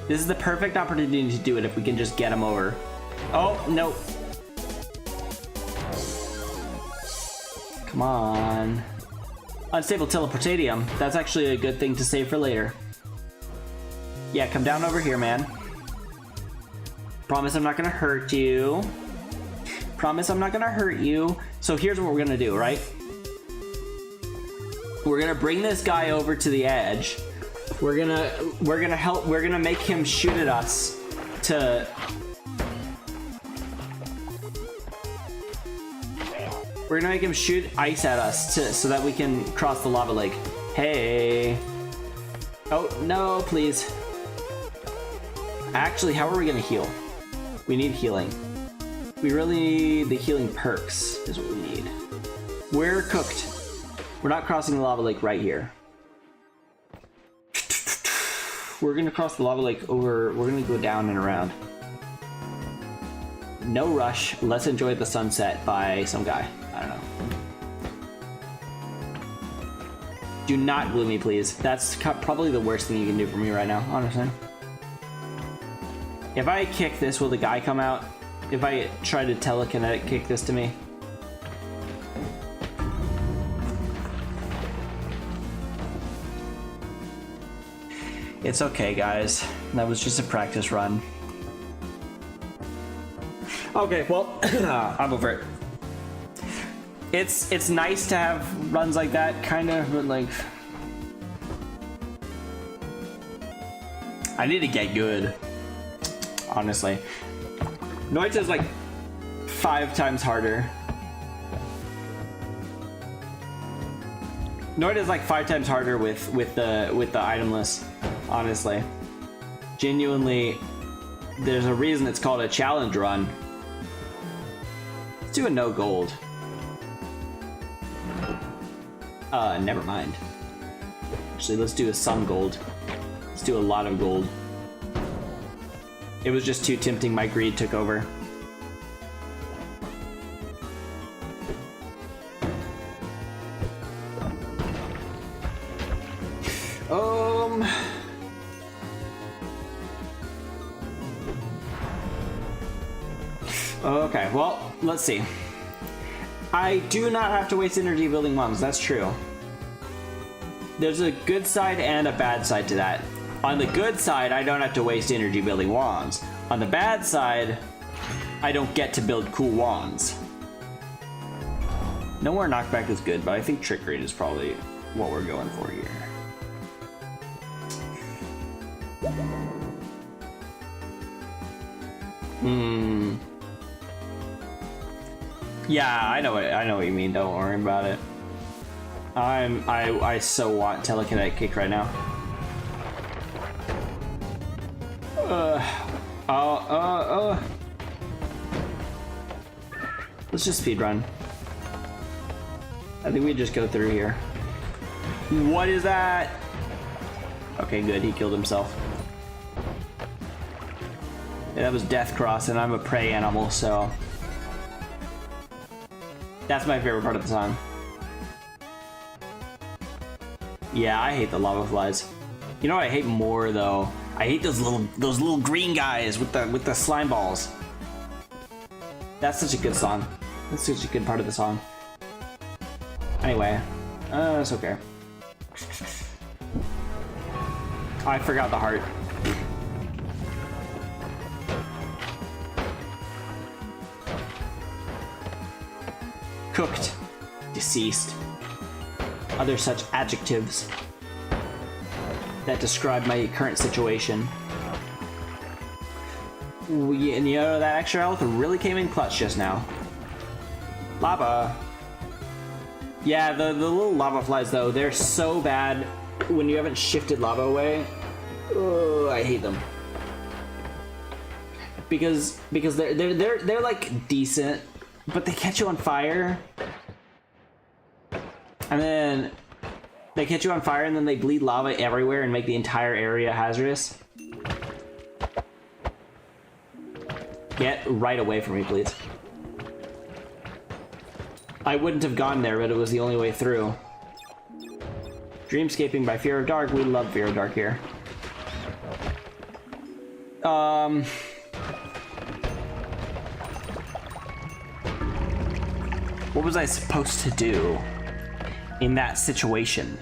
This is the perfect opportunity to do it if we can just get him over. Oh no! Come on. Unstable teleportatium. That's actually a good thing to save for later. Yeah, come down over here, man. Promise I'm not gonna hurt you. Promise I'm not gonna hurt you. So here's what we're gonna do, right? We're gonna bring this guy over to the edge. We're gonna make him shoot at us to... We're gonna make him shoot ice at us so that we can cross the lava lake. Hey. Oh, no, please. Actually, how are we gonna heal? We need healing. We really need the healing perks is what we need. We're cooked. We're not crossing the lava lake right here. We're gonna cross the lava lake over, we're gonna go down and around. No rush, let's enjoy the sunset by some guy. I don't know. Do not glue me, please. That's probably the worst thing you can do for me right now, honestly. If I kick this, will the guy come out? If I try to telekinetic kick this to me? It's okay, guys. That was just a practice run. Okay, well, I'm over it. It's nice to have runs like that, kind of, but like... I need to get good. Honestly. Noita's like 5 times harder. Noita's like 5 times harder with the itemless, honestly. Genuinely, there's a reason it's called a challenge run. Let's do a no gold. Never mind. Actually, let's do some gold. Let's do a lot of gold. It was just too tempting, my greed took over. Okay, well, let's see. I do not have to waste energy building wands, that's true. There's a good side and a bad side to that. On the good side, I don't have to waste energy building wands. On the bad side, I don't get to build cool wands. Nowhere knockback is good, but I think trick rate is probably what we're going for here. Yeah, I know what you mean. Don't worry about it. I so want telekinetic kick right now. Let's just speedrun. I think we just go through here. What is that? Okay, good. He killed himself. Yeah, that was Death Cross, and I'm a prey animal, so that's my favorite part of the song. Yeah, I hate the lava flies. You know what I hate more though? I hate those little green guys with the slime balls. That's such a good song. That's such a good part of the song. Anyway, it's okay. I forgot the heart. Cooked, deceased, other such adjectives that describe my current situation. And you know, that extra health really came in clutch just now. Lava. Yeah, the little lava flies though, they're so bad when you haven't shifted lava away. Oh, I hate them. Because they're like decent, but they catch you on fire. And then they catch you on fire and then they bleed lava everywhere and make the entire area hazardous. Get right away from me, please. I wouldn't have gone there, but it was the only way through. Dreamscaping by Fear of Dark. We love Fear of Dark here. What was I supposed to do in that situation?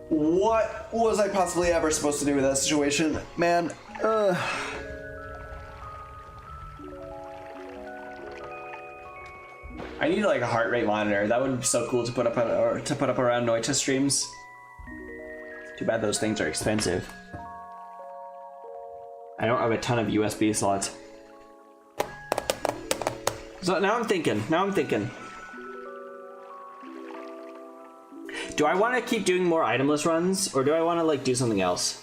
What was I possibly ever supposed to do with that situation? Man, I need like a heart rate monitor. That would be so cool to put up around Noita streams. Too bad those things are expensive. I don't have a ton of USB slots. So now I'm thinking. Do I want to keep doing more itemless runs, or do I want to like do something else?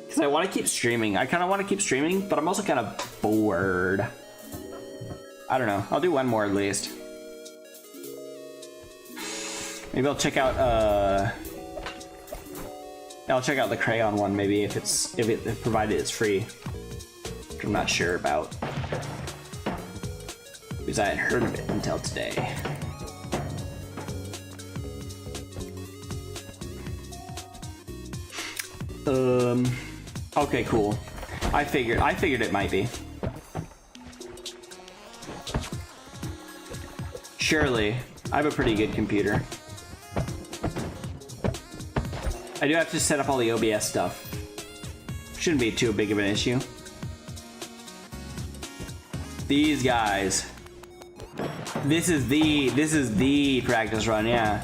Because I want to keep streaming. I kind of want to keep streaming, but I'm also kind of bored. I don't know. I'll do one more at least. Maybe I'll check out the crayon one. Maybe if provided it's free, which I'm not sure about because I hadn't heard of it until today. Okay, cool. I figured it might be. Surely, I have a pretty good computer. I do have to set up all the OBS stuff. Shouldn't be too big of an issue. These guys. This is the practice run, yeah.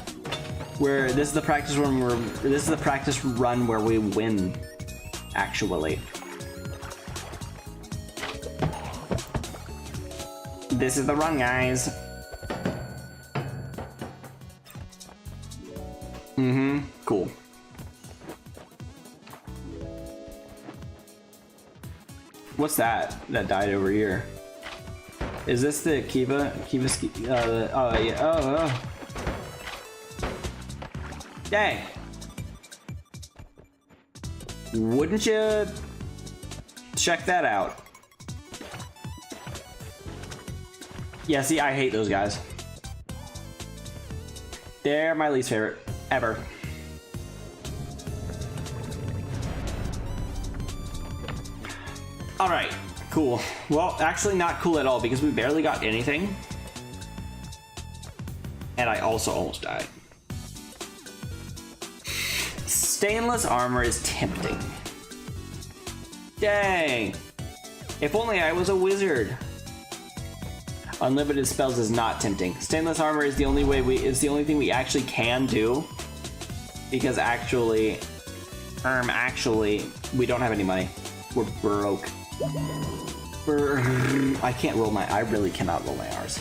This is the practice run where we win, actually. This is the run, guys. Cool. What's that died over here? Is this the Kiva? Oh yeah. Oh. Dang. Wouldn't you check that out? Yeah, see, I hate those guys. They're my least favorite ever. All right, cool. Well, actually not cool at all because we barely got anything. And I also almost died. Stainless armor is tempting. Dang. If only I was a wizard. Unlimited spells is not tempting. Stainless armor is the only thing we actually can do. Because actually, we don't have any money. We're broke. I really cannot roll my R's.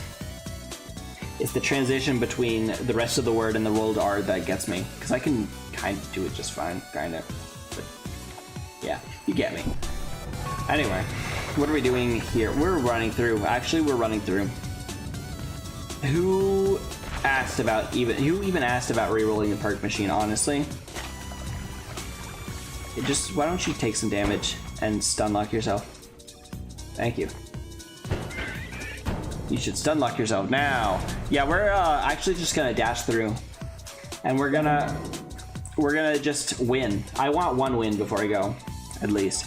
It's the transition between the rest of the word and the rolled R that gets me. Because I can kind of do it just fine, kind of. But yeah, you get me. Anyway, what are we doing here? We're running through. Actually, we're running through. Who even asked about re-rolling the perk machine, honestly? Why don't you take some damage and stun lock yourself? Thank you. You should stun lock yourself now. Yeah, we're actually just gonna dash through. And we're gonna just win. I want one win before I go, at least.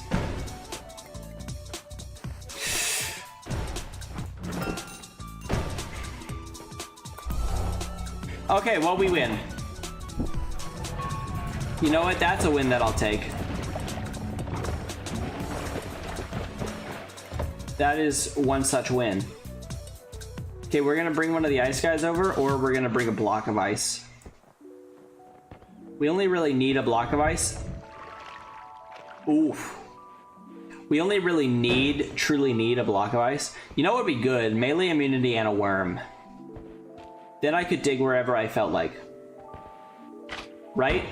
Okay, well, we win. You know what? That's a win that I'll take. That is one such win. Okay, we're gonna bring one of the ice guys over, or we're gonna bring a block of ice. We only really need a block of ice. Oof. We only really truly need a block of ice. You know what would be good? Melee immunity and a worm. Then I could dig wherever I felt like. Right?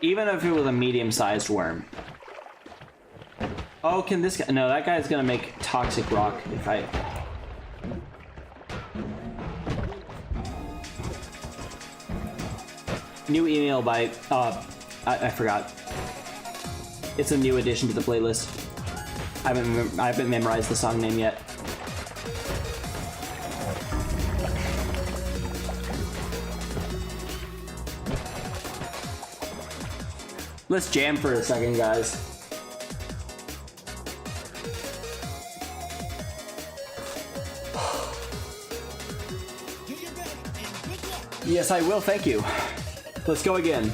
Even if it was a medium-sized worm. Oh, can this guy... No, that guy's gonna make toxic rock if I... New email by... I forgot. It's a new addition to the playlist. I haven't memorized the song name yet. Let's jam for a second, guys. Yes, I will, thank you. Let's go again.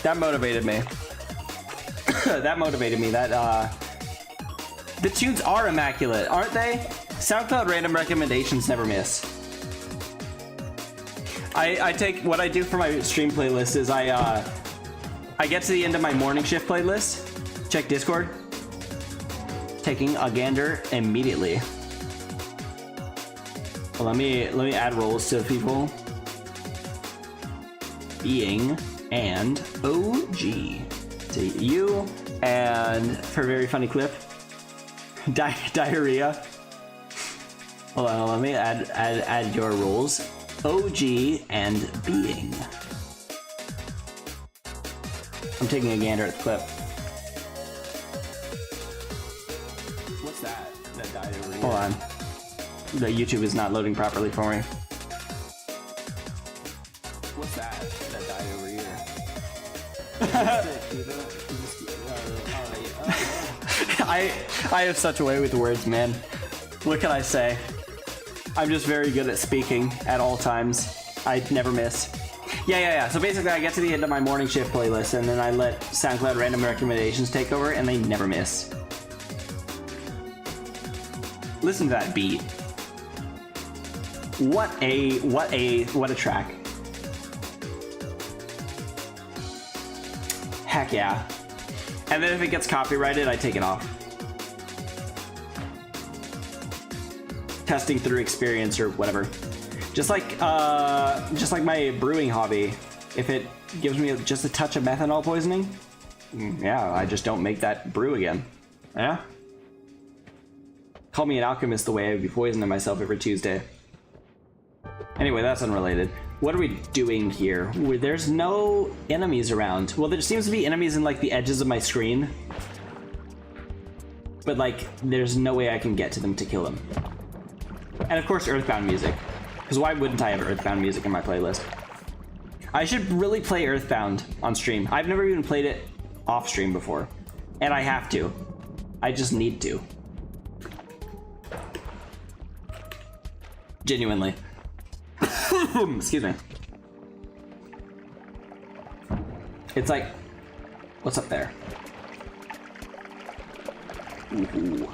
That motivated me. That motivated me. The tunes are immaculate, aren't they? SoundCloud random recommendations never miss. I take what I do for my stream playlist is I get to the end of my morning shift playlist, check Discord, taking a gander immediately. Well, let me add roles to people. Being and OG to you, and for a very funny clip, diarrhea. Hold on, let me add your roles. OG and being. I'm taking a gander at the clip. What's that? That died over here. Hold on. The YouTube is not loading properly for me. What's that? That died over here. I have such a way with words, man. What can I say? I'm just very good at speaking at all times. I never miss. Yeah. So basically, I get to the end of my morning shift playlist, and then I let SoundCloud random recommendations take over, and they never miss. Listen to that beat. What a track. Heck yeah. And then if it gets copyrighted, I take it off. Testing through experience or whatever. Just like my brewing hobby. If it gives me just a touch of methanol poisoning, yeah, I just don't make that brew again. Yeah? Call me an alchemist the way I would be poisoning myself every Tuesday. Anyway, that's unrelated. What are we doing here? There's no enemies around. Well, there seems to be enemies in like the edges of my screen. But like, there's no way I can get to them to kill them. And of course, Earthbound music. Because why wouldn't I have Earthbound music in my playlist? I should really play Earthbound on stream. I've never even played it off stream before. And I have to. I just need to. Genuinely. Excuse me. It's like, what's up there? Ooh.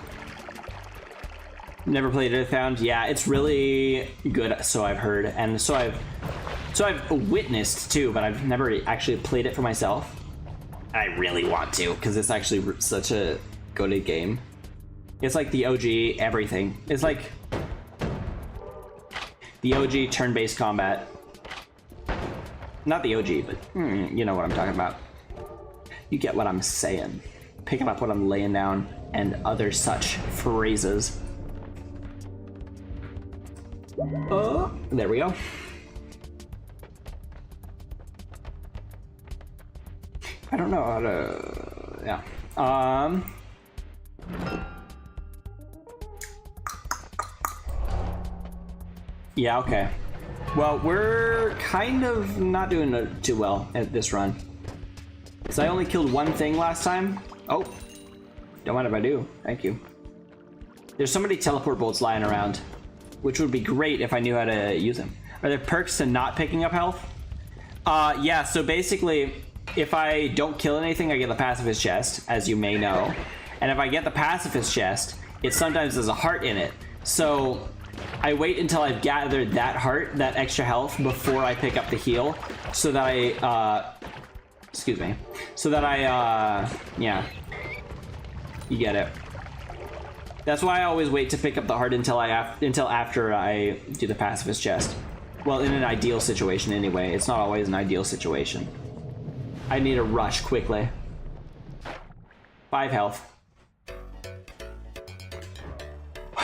Never played it, found. Yeah, it's really good, so I've heard, and so I've witnessed too, but I've never actually played it for myself. I really want to, because it's actually such a goated game. It's like the OG everything. It's like the OG turn-based combat. Not the OG, but you know what I'm talking about. You get what I'm saying. Picking up what I'm laying down and other such phrases. Oh, there we go. I don't know how to, yeah. Yeah, okay. Well, we're kind of not doing too well at this run. Because I only killed one thing last time. Oh, don't mind if I do. Thank you. There's so many teleport bolts lying around, which would be great if I knew how to use them. Are there perks to not picking up health? Yeah, so basically, if I don't kill anything, I get the pacifist chest, as you may know. And if I get the pacifist chest, it sometimes has a heart in it. So I wait until I've gathered that heart, that extra health, before I pick up the heal, so that I, excuse me, so that I, yeah, you get it. That's why I always wait to pick up the heart until after I do the pacifist chest. Well, in an ideal situation anyway. It's not always an ideal situation. I need a rush quickly. 5 health.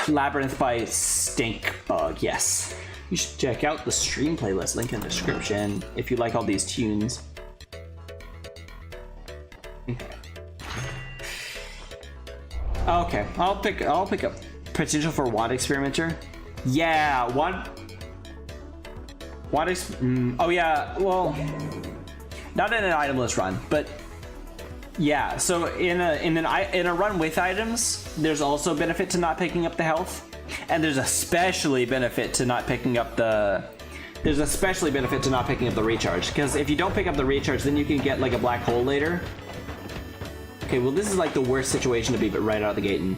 Labyrinth by Stink Bug, yes. You should check out the stream playlist, link in the description, if you like all these tunes. Okay, I'll pick up potential for wand experimenter. Yeah, oh yeah, well, not in an itemless run, but yeah. So in a run with items, there's also benefit to not picking up the health, and there's especially benefit to not picking up the. There's especially benefit to not picking up the recharge, because if you don't pick up the recharge, then you can get like a black hole later. Okay, well this is like the worst situation to be, but right out of the gate. And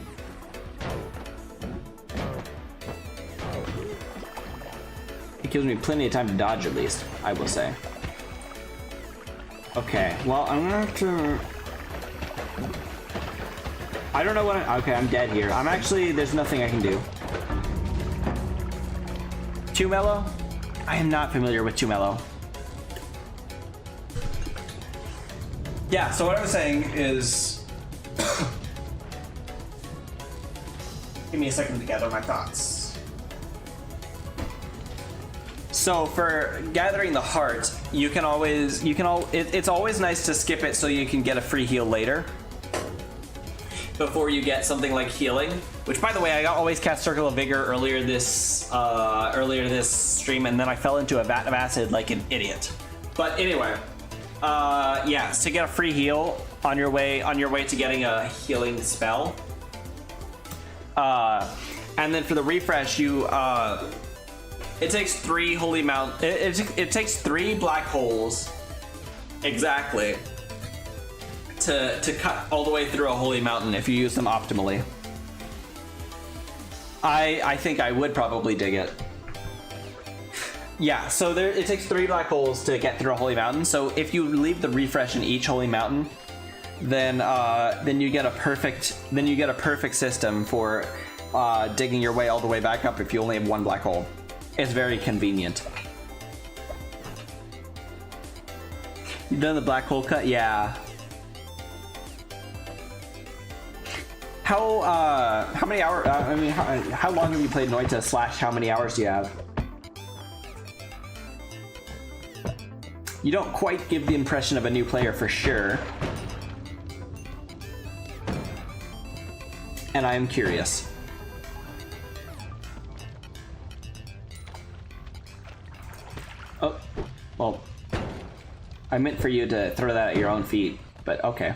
it gives me plenty of time to dodge, at least, I will say. Okay, well, I'm gonna have to... I don't know what okay, I'm dead here. I'm actually... There's nothing I can do. Too mellow? I am not familiar with Too Mellow. Yeah, so what I was saying is... Give me a second to gather my thoughts. So for gathering the heart, it's always nice to skip it so you can get a free heal later. Before you get something like healing. Which, by the way, I always cast Circle of Vigor earlier this stream, and then I fell into a vat of acid like an idiot. But anyway, yeah, to get a free heal on your way to getting a healing spell. And then for the refresh, it takes 3 holy mount. It takes 3 black holes, exactly, to cut all the way through a holy mountain if you use them optimally. I think I would probably dig it. Yeah, so it takes 3 black holes to get through a holy mountain. So if you leave the refresh in each holy mountain, then you get a perfect system for digging your way all the way back up if you only have 1 black hole. It's very convenient. You done the black hole cut? Yeah. How many hours? How long have you played Noita? / how many hours do you have? You don't quite give the impression of a new player for sure. And I am curious. Oh, well, I meant for you to throw that at your own feet, but okay.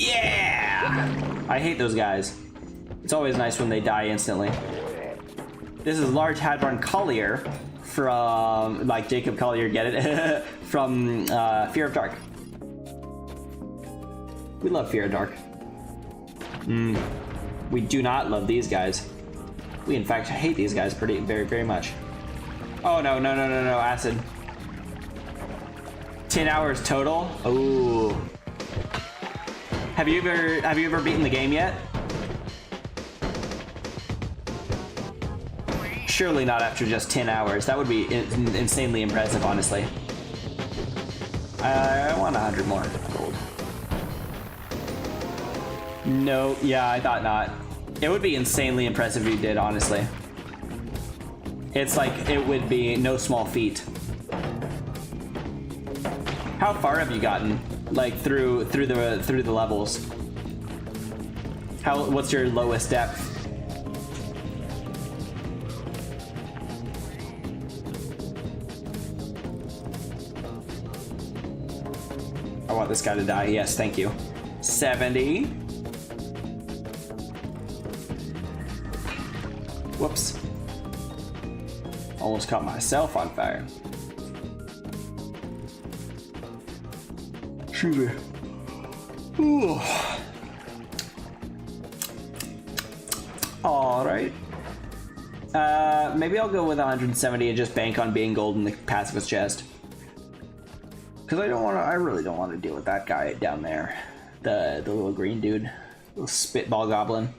Yeah! I hate those guys. It's always nice when they die instantly. This is Large Hadron Collier from, like Jacob Collier, get it? From Fear of Dark. We love Fear of Dark. We do not love these guys. We in fact hate these guys very much. Oh no, acid. 10 hours total? Ooh. Have you ever beaten the game yet? Surely not after just 10 hours. That would be insanely impressive, honestly. I want 100 more gold. No, yeah, I thought not. It would be insanely impressive if you did, honestly. It's like, it would be no small feat. How far have you gotten? Like through the levels? What's your lowest depth? I want this guy to die. Yes, thank you. 70. Whoops. Almost caught myself on fire. Sugar. Ooh. All right. Maybe I'll go with 170 and just bank on being gold in the pacifist chest. Because I really don't want to deal with that guy down there. The little green dude. Little spitball goblin.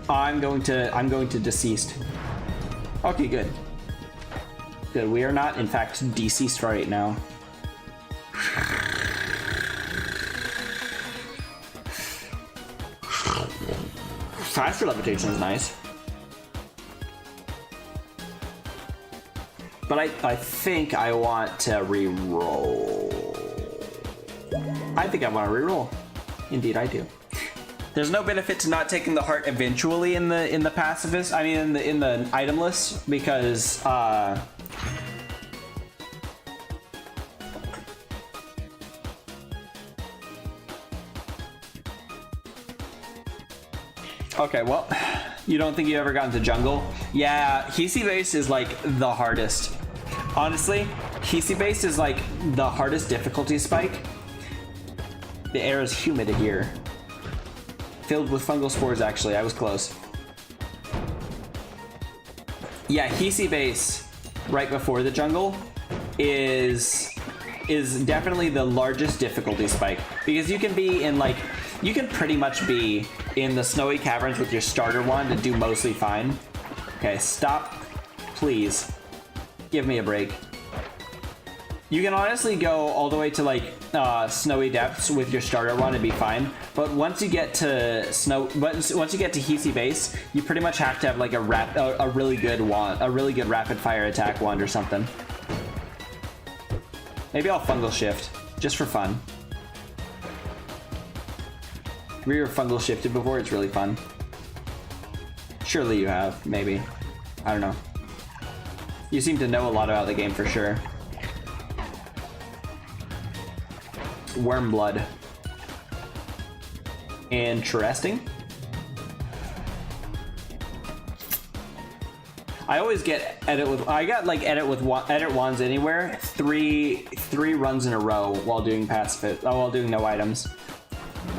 I'm going to deceased. Okay, good. Good. We are not, in fact, deceased right now. Faster levitation is nice. But I think I want to re-roll. I think I want to re-roll. Indeed, I do. There's no benefit to not taking the heart eventually in the pacifist. I mean, in the itemless, because okay, well, you don't think you ever got into jungle? Yeah, Hisi base is like the hardest. Honestly, Hisi base is like the hardest difficulty spike. The air is humid here. Filled with fungal spores, actually. I was close. Yeah, Hisi base right before the jungle is definitely the largest difficulty spike, because you can be in like, you can pretty much be in the snowy caverns with your starter wand and do mostly fine. Okay, stop, please. Give me a break. You can honestly go all the way to like snowy depths with your starter wand and be fine. But once you get to once you get to Hisi base, you pretty much have to have like a really good wand, a really good rapid fire attack wand or something. Maybe I'll fungal shift just for fun. Have you ever fungal shifted before? It's really fun. Surely you have, maybe. I don't know. You seem to know a lot about the game for sure. Worm blood. Interesting. I always get edit wands anywhere. Three runs in a row while doing while doing no items,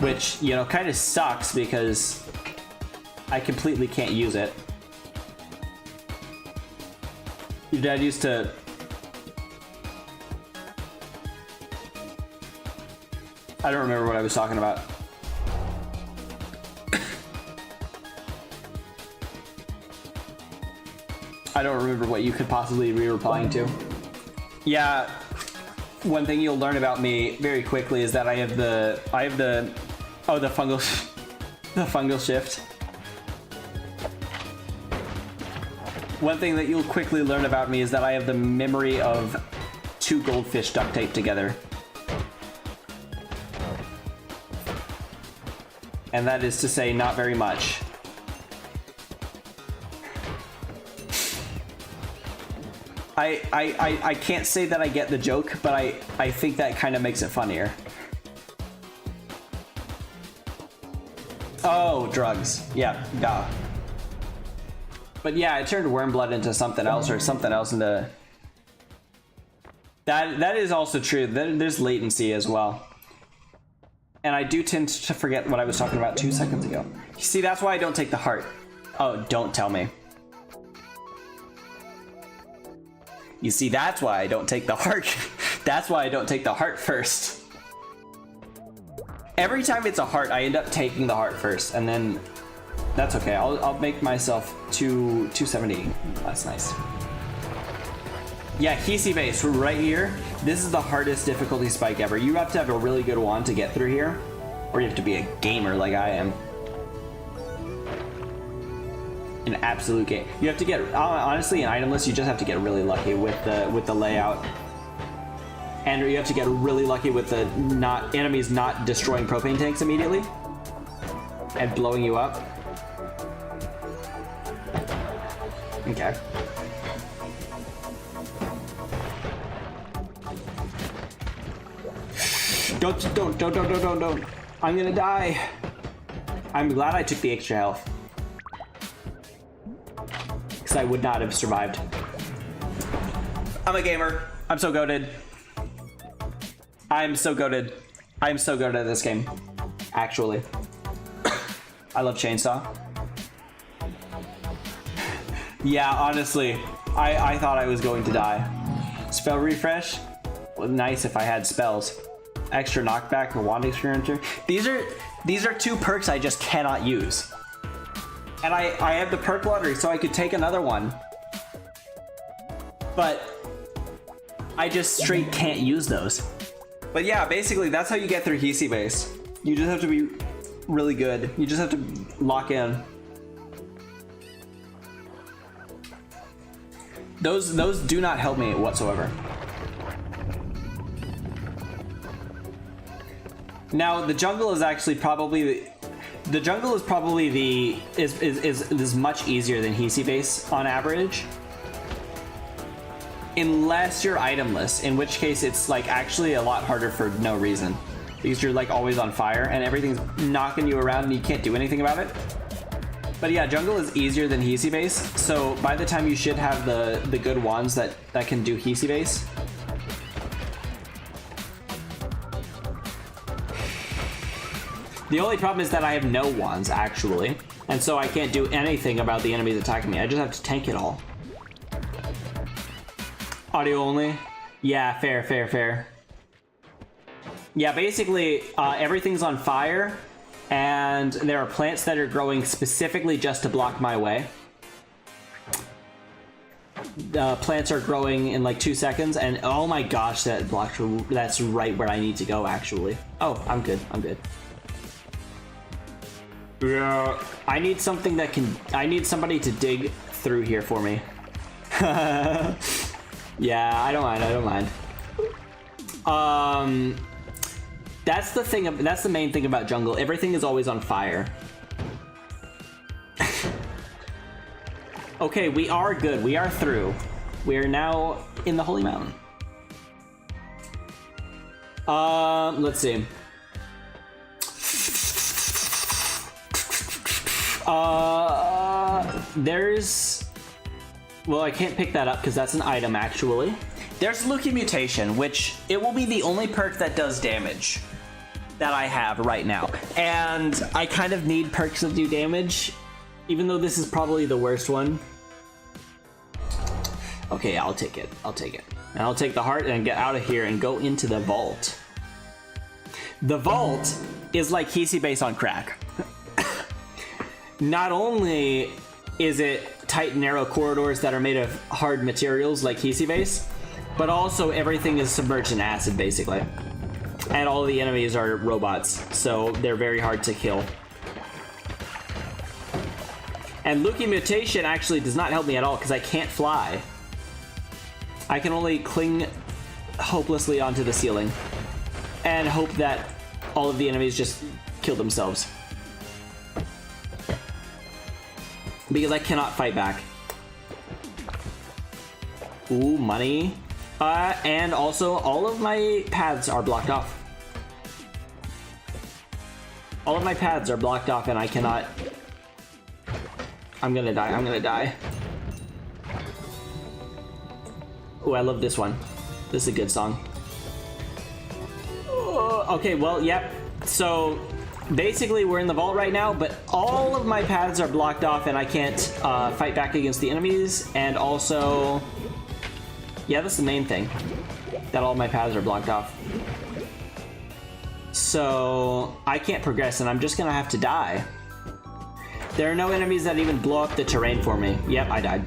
which, you know, kind of sucks because I completely can't use it. Your dad used to. I don't remember what I was talking about. I don't remember what you could possibly be replying to. Yeah, one thing you'll learn about me very quickly is that I have the fungal shift. One thing that you'll quickly learn about me is that I have the memory of 2 goldfish duct taped together. And that is to say, not very much. I can't say that I get the joke, but I think that kind of makes it funnier. Oh, drugs. Yeah, duh. But yeah, I turned Wormblood into something else, or something else into... That is also true. There's latency as well. And I do tend to forget what I was talking about 2 seconds ago. You see, that's why I don't take the heart. Oh, don't tell me. You see, that's why I don't take the heart. That's why I don't take the heart first. Every time it's a heart, I end up taking the heart first, and then that's okay. I'll make myself 270. That's nice. Yeah, Hisi base right here. This is the hardest difficulty spike ever. You have to have a really good wand to get through here, or you have to be a gamer like I am. An absolute game. You have to get honestly in Itemless. You just have to get really lucky with the layout, and you have to get really lucky with the enemies not destroying propane tanks immediately and blowing you up. Okay. Don't. I'm gonna die. I'm glad I took the extra health, because I would not have survived. I'm a gamer. I'm so goated. I'm so goated. I'm so good at this game. Actually. I love Chainsaw. Yeah, honestly, I thought I was going to die. Spell refresh? Well, nice if I had spells. Extra knockback or wand experimenter. These are two perks I just cannot use. And I have the perk lottery, so I could take another one. But I just straight can't use those. But yeah, basically that's how you get through Hisi base. You just have to be really good. You just have to lock in. Those do not help me whatsoever. Now the jungle is actually probably the jungle is probably is much easier than Hisi base on average. Unless you're itemless, in which case it's like actually a lot harder for no reason, because you're like always on fire and everything's knocking you around and you can't do anything about it. But yeah, jungle is easier than Hisi base, so by the time you should have the good wands that can do Hisi base. The only problem is that I have no wands actually, and so I can't do anything about the enemies attacking me. I just have to tank it all. Audio only? Yeah, fair. Yeah, basically, everything's on fire, and there are plants that are growing specifically just to block my way. Plants are growing in like 2 seconds, and oh my gosh, that's right where I need to go, actually. Oh, I'm good. Yeah, I need something that I need somebody to dig through here for me. Yeah, I don't mind. That's the main thing about jungle. Everything is always on fire. Okay, we are good. We are through. We are now in the Holy Mountain. Let's see. Well, I can't pick that up because that's an item, actually. There's Lucky Mutation, which it will be the only perk that does damage that I have right now. And I kind of need perks that do damage, even though this is probably the worst one. Okay, I'll take it. And I'll take the heart and get out of here and go into the vault. The vault is like Hisi base on crack. Not only is it tight, narrow corridors that are made of hard materials like Hisi base, but also everything is submerged in acid, basically. And all the enemies are robots, so they're very hard to kill. And Lucky Mutation actually does not help me at all because I can't fly. I can only cling hopelessly onto the ceiling and hope that all of the enemies just kill themselves. because I cannot fight back. Ooh, money. And also, all of my paths are blocked off. All of my paths are blocked off and I cannot... I'm gonna die, I'm gonna die. Ooh, I love this one. This is a good song. Okay, well, yep. So, basically we're in the vault right now, but all of my paths are blocked off and I can't fight back against the enemies, and also... Yeah, that's the main thing. That all my paths are blocked off. So, I can't progress and I'm just gonna have to die. There are no enemies that even blow up the terrain for me. Yep, I died.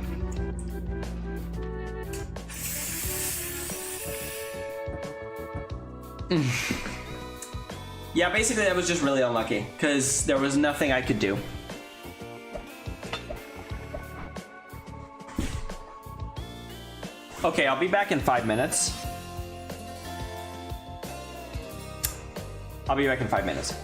Yeah, basically that was just really unlucky, because there was nothing I could do. Okay, I'll be back in 5 minutes. I'll be back in 5 minutes.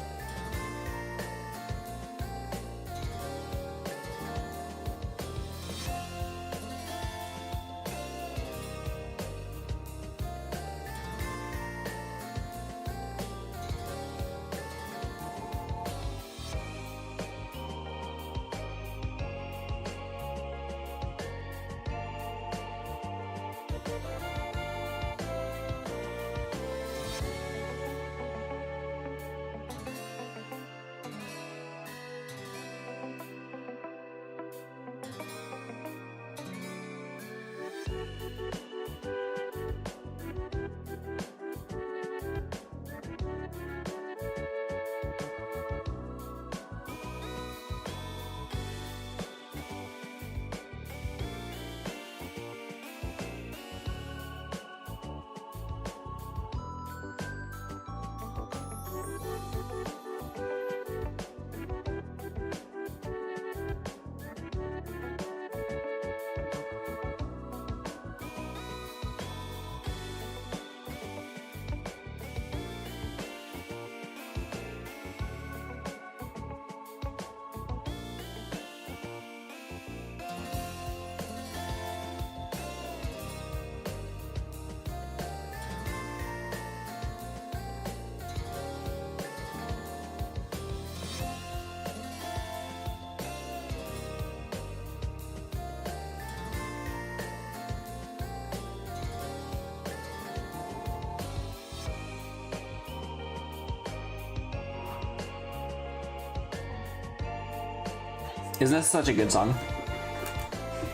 Isn't this such a good song?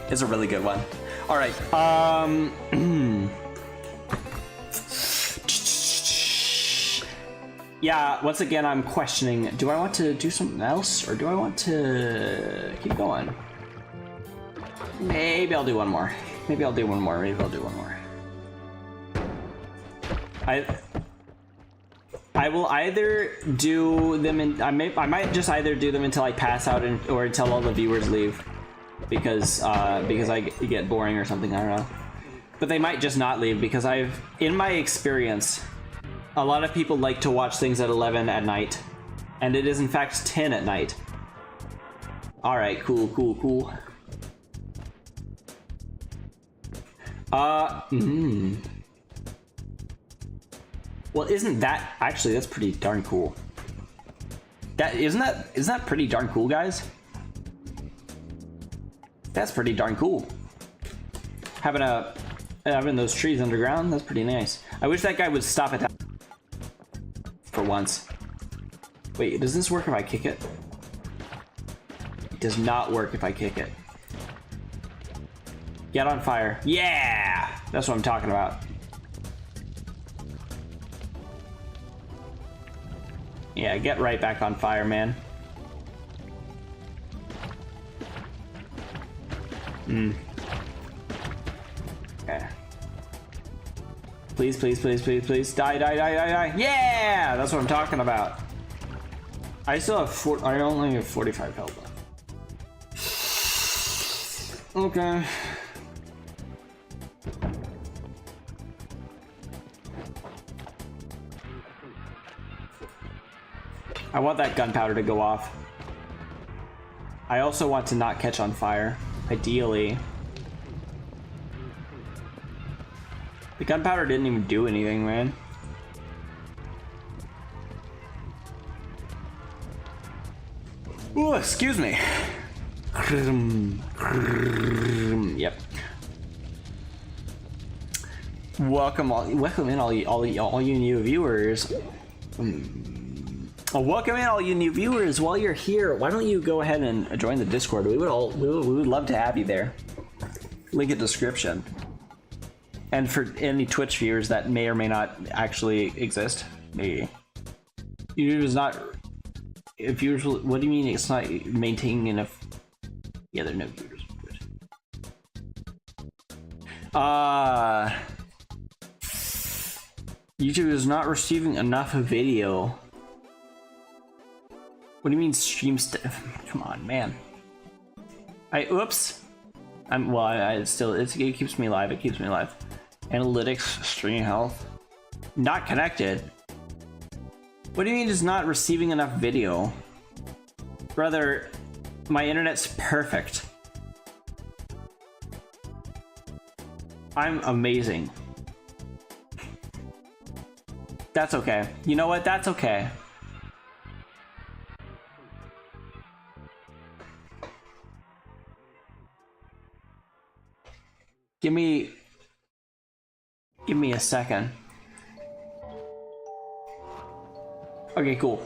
It's a really good one. All right. Yeah, once again, I'm questioning, do I want to do something else or do I want to keep going? Maybe I'll do one more. Maybe I'll do one more. Maybe I'll do one more. I will either do them in, I might just either do them until I pass out or until all the viewers leave, because I get boring or something, I don't know. But they might just not leave, because in my experience, a lot of people like to watch things at 11 at night, and it is in fact 10 at night. All right, cool. Well, isn't that actually, that's pretty darn cool. Isn't that pretty darn cool, guys? That's pretty darn cool. Having those trees underground, that's pretty nice. I wish that guy would stop at that for once. Wait, does this work if I kick it? It does not work if I kick it. Get on fire. Yeah! That's what I'm talking about. Yeah, get right back on fire, man. Okay. Please. Die. Yeah! That's what I'm talking about. I still have I only have 45 health left. Okay. I want that gunpowder to go off. I also want to not catch on fire, ideally. The gunpowder didn't even do anything, man. Ooh, excuse me. Yep. Welcome in all you new viewers. Welcome in all you new viewers. While you're here, why don't you go ahead and join the Discord? We would love to have you there. Link in description. And for any Twitch viewers that may or may not actually exist, maybe. YouTube is not. If viewers, what do you mean it's not maintaining enough? Yeah, there are no viewers. YouTube is not receiving enough video. What do you mean stream come on, man. Oops. It keeps me alive. It keeps me alive. Analytics, stream health. Not connected. What do you mean it's not receiving enough video? Brother, my internet's perfect. I'm amazing. That's okay. You know what? That's okay. Give me a second. Okay, cool.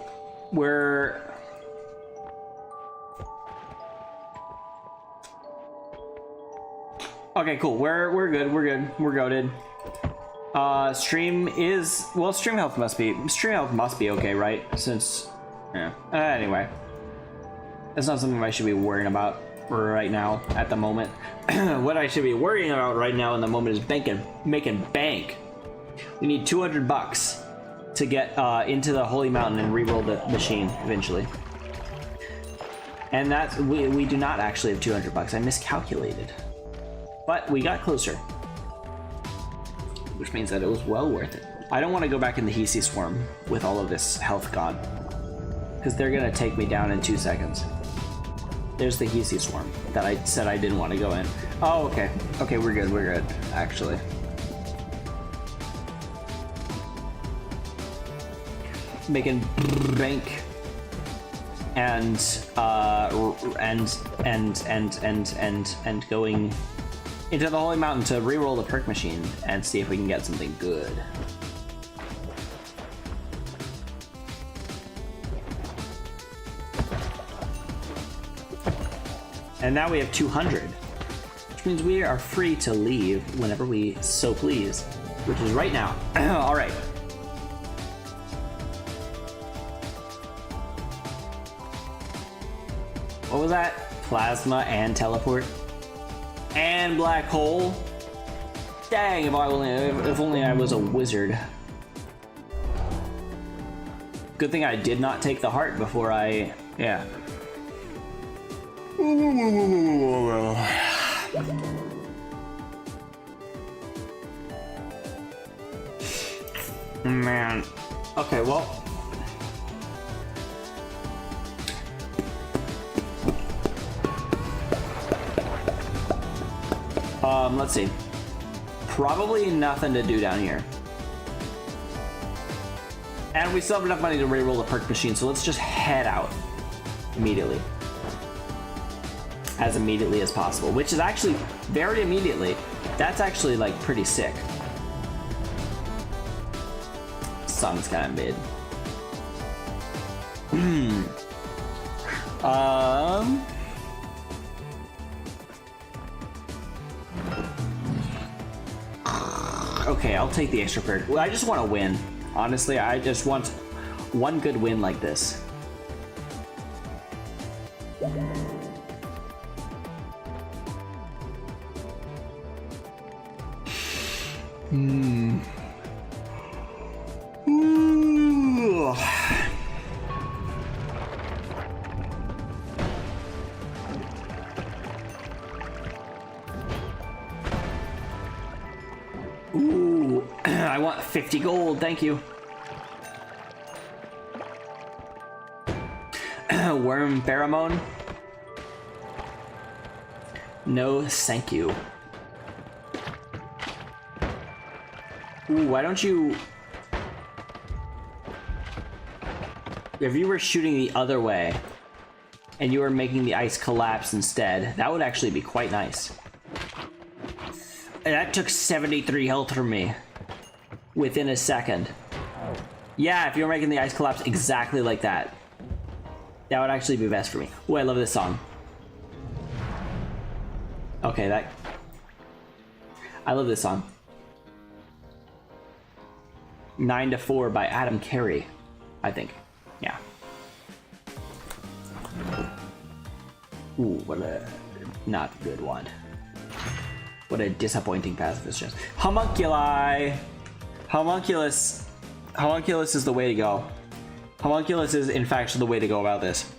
Okay, cool. We're good. We're good. We're goated. Stream health must be okay, right? Since yeah. Anyway, that's not something I should be worrying about right now at the moment. What I should be worrying about right now in the moment is making bank. We need 200 bucks to get into the Holy Mountain and re-roll the machine eventually. And that's we do not actually have 200 bucks. I miscalculated. But we got closer. Which means that it was well worth it. I don't want to go back in the Hisi Swarm with all of this health gone. Because they're going to take me down in 2 seconds. There's the Hisi Swarm that I said I didn't want to go in. Oh, okay. Okay, we're good, actually. Making bank and going into the Holy Mountain to re-roll the perk machine and see if we can get something good. And now we have 200, which means we are free to leave whenever we so please, which is right now. All right. What was that? Plasma and teleport and black hole. Dang! If only I was a wizard. Good thing I did not take the heart before I. Yeah. Man. Okay, well. Let's see. Probably nothing to do down here. And we still have enough money to re-roll the perk machine, so let's just head out immediately. As immediately as possible, which is actually very immediately. That's actually like pretty sick. Sun's kind of mid. Okay, I'll take the extra perk. Well, I just want to win. Honestly, I just want one good win like this. Ooh, I want 50 gold, thank you. Worm pheromone. No, thank you. Ooh, why don't you... If you were shooting the other way, and you were making the ice collapse instead, that would actually be quite nice. And that took 73 health from me. Within a second. Yeah, if you were making the ice collapse exactly like that, that would actually be best for me. Oh, I love this song. Okay, that... I love this song. 9 to 4 by Adam Carey, I think. Yeah. Ooh, what a not good one. What a disappointing pacifist chest. Homunculi! Homunculus is the way to go. Homunculus is, in fact, the way to go about this.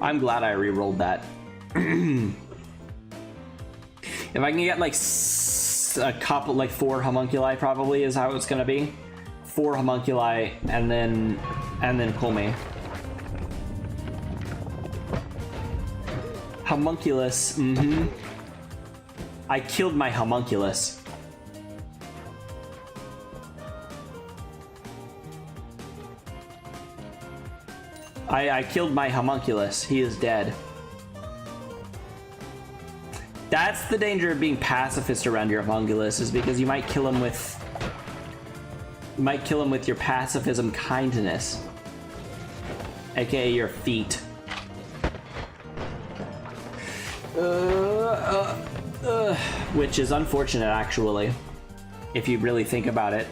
I'm glad I re-rolled that. If I can get like a couple, like 4 homunculi, probably is how it's gonna be. 4 homunculi, and then pull me. Homunculus. I killed my homunculus. I killed my homunculus. He is dead. That's the danger of being pacifist around your homunculus, is because you might kill him with... You might kill him with your pacifism kindness. AKA your feet. Which is unfortunate, actually. If you really think about it.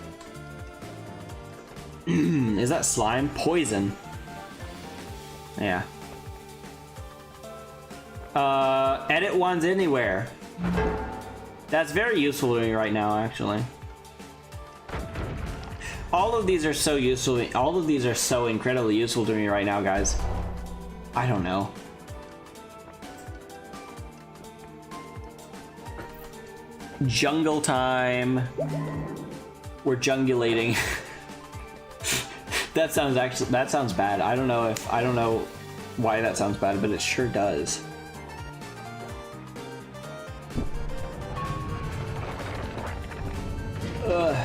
Is that slime? Poison. Yeah. Edit ones anywhere. That's very useful to me right now, actually. All of these are so useful. All of these are so incredibly useful to me right now, guys. I don't know. Jungle time. We're jungulating. That sounds bad. I don't know why that sounds bad, but it sure does. Ugh.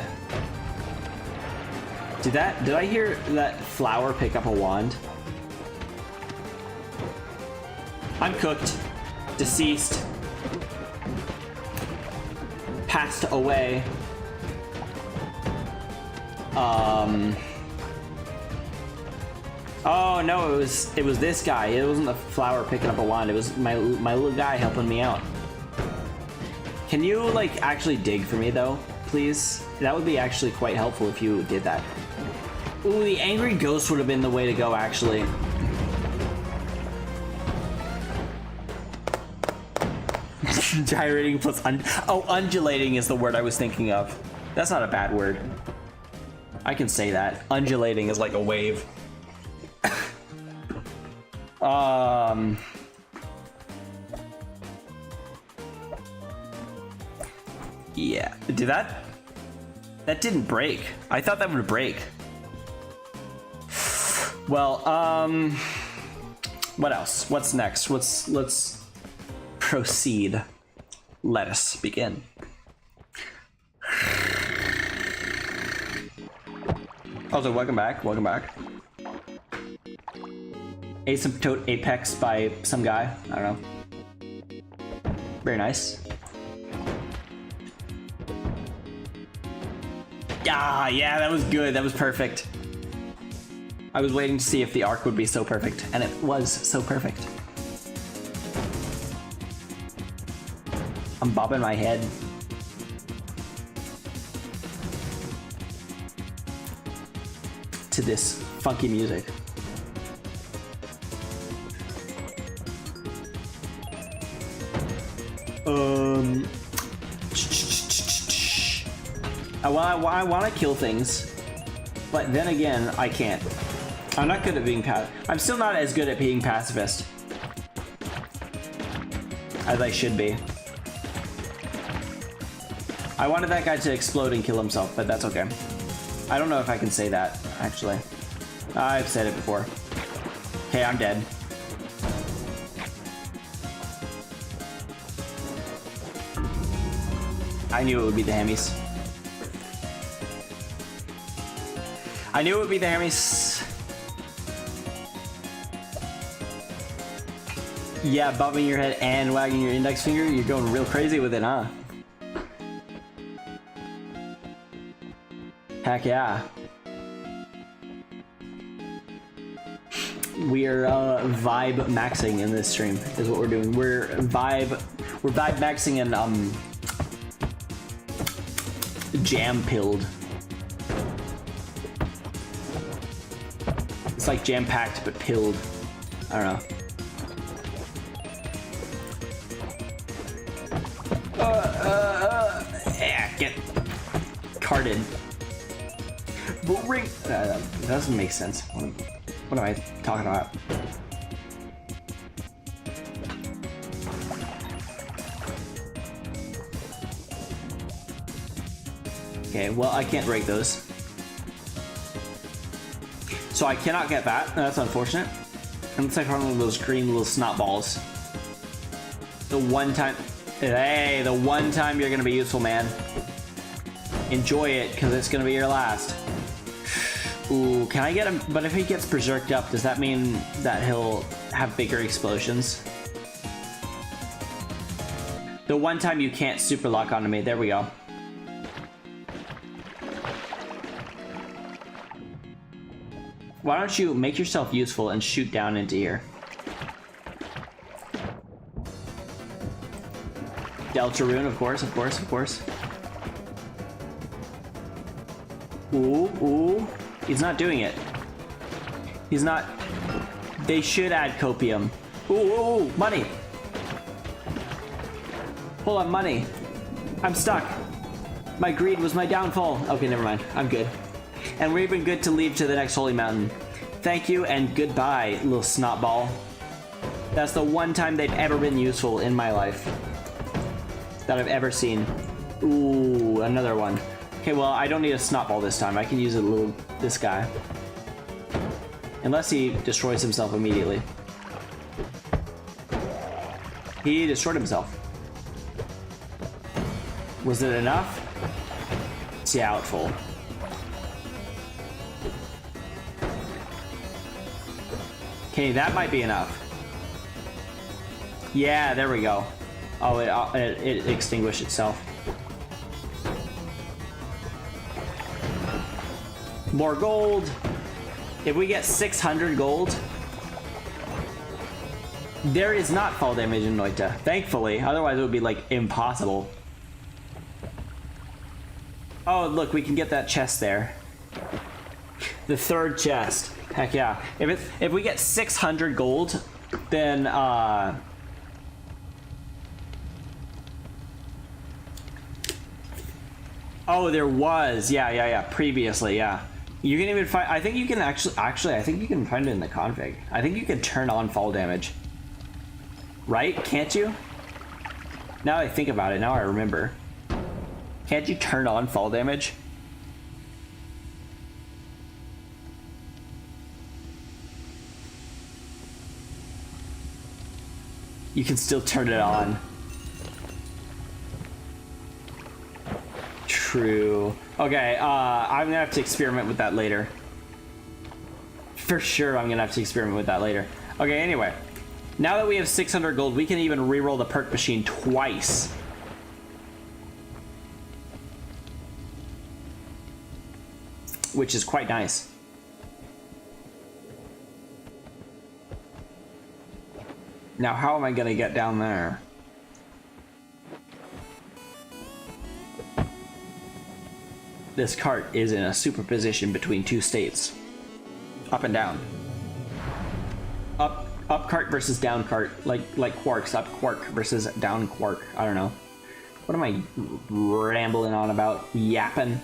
Did I hear that flower pick up a wand? I'm cooked. Deceased. Passed away. Oh no, it was this guy. It wasn't the flower picking up a wand. It was my little guy helping me out. Can you like actually dig for me though, please? That would be actually quite helpful if you did that. Ooh, the angry ghost would have been the way to go, actually. Gyrating plus undulating is the word I was thinking of. That's not a bad word. I can say that. Undulating is like a wave. Yeah. Did that didn't break. I thought that would break. Well, what else? What's next? Let's proceed. Let us begin. Also, welcome back. Welcome back. Asymptote Apex by some guy. I don't know. Very nice. Yeah, that was good. That was perfect. I was waiting to see if the arc would be so perfect, and it was so perfect. I'm bobbing my head. To this funky music. I want to kill things, but then again, I can't. I'm not good at being I'm still not as good at being pacifist as I should be. I wanted that guy to explode and kill himself, but that's okay. I don't know if I can say that, actually. I've said it before. Okay, I'm dead. I knew it would be the Hemis. I knew it would be the Hemis. Yeah, bobbing your head and wagging your index finger. You're going real crazy with it, huh? Heck yeah. We are vibe maxing in this stream is what we're doing. We're vibe maxing and jam pilled. It's like jam packed but pilled. I don't know. Yeah, get carded. But ring. That doesn't make sense. What am I talking about? Okay, well, I can't break those. So I cannot get that. That's unfortunate. And looks like one of those green little snot balls. The one time... Hey, the one time you're gonna be useful, man. Enjoy it, because it's gonna be your last. Ooh, can I get him? But if he gets berserked up, does that mean that he'll have bigger explosions? The one time you can't super lock onto me. There we go. Why don't you make yourself useful and shoot down into here? Deltarune, of course, of course, of course. Ooh, ooh. He's not doing it. He's not... They should add copium. Ooh, ooh, ooh, money! Hold on, money. I'm stuck. My greed was my downfall. Okay, never mind. I'm good. And we're even good to leave to the next holy mountain. Thank you and goodbye, little snot ball. That's the one time they've ever been useful in my life. That I've ever seen. Ooh, another one. Okay, well, I don't need a snot ball this time. I can use this guy. Unless he destroys himself immediately. He destroyed himself. Was it enough? It's doubtful. Okay, that might be enough. Yeah, there we go. Oh, it extinguished itself. More gold. If we get 600 gold, there is not fall damage in Noita, thankfully. Otherwise, it would be like impossible. Oh, look, we can get that chest there. The third chest. Heck yeah. If we get 600 gold, then oh, there was. Yeah. Previously, yeah. You can even find... I think you can actually, I think you can find it in the config. I think you can turn on fall damage. Right? Can't you? Now I think about it, now I remember. Can't you turn on fall damage? You can still turn it on. True. Okay, I'm gonna have to experiment with that later. For sure, I'm gonna have to experiment with that later. Okay, anyway. Now that we have 600 gold, we can even reroll the perk machine twice. Which is quite nice. Now, how am I gonna get down there? This cart is in a superposition between two states. Up and down. Up cart versus down cart. Like quarks. Up quark versus down quark. I don't know. What am I rambling on about? Yapping.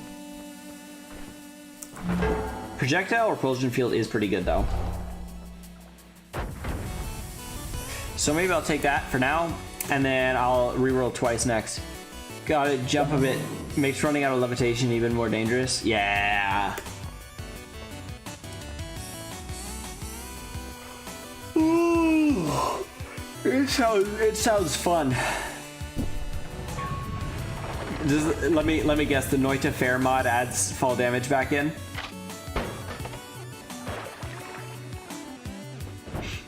Projectile repulsion field is pretty good though. So maybe I'll take that for now, and then I'll reroll twice next. Gotta jump a bit. Makes running out of levitation even more dangerous. Yeah. Ooh. It sounds fun. Just let me guess. The Noita Fair mod adds fall damage back in.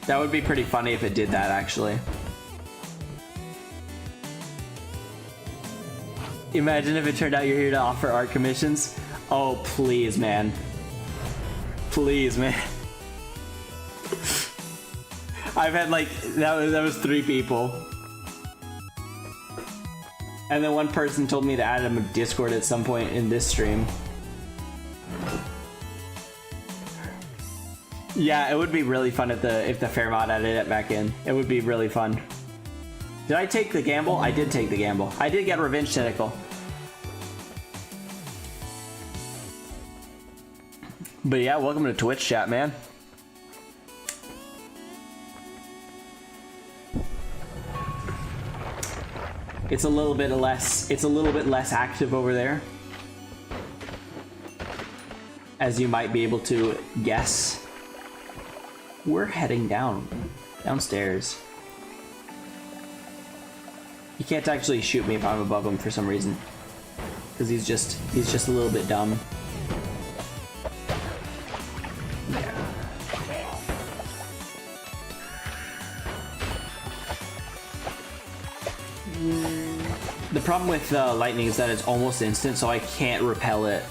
That would be pretty funny if it did that, actually. Imagine if it turned out you're here to offer art commissions. Oh, please, man. Please, man. I've had like that was 3 people. And then one person told me to add him a Discord at some point in this stream. Yeah, it would be really fun if the fair mod added it back in. It would be really fun. Did I take the gamble? I did take the gamble. I did get Revenge Tentacle. But yeah, welcome to Twitch chat, man. It's a little bit less active over there, as you might be able to guess. We're heading downstairs. He can't actually shoot me if I'm above him for some reason, because he's just a little bit dumb. The problem with lightning is that it's almost instant, so I can't repel it.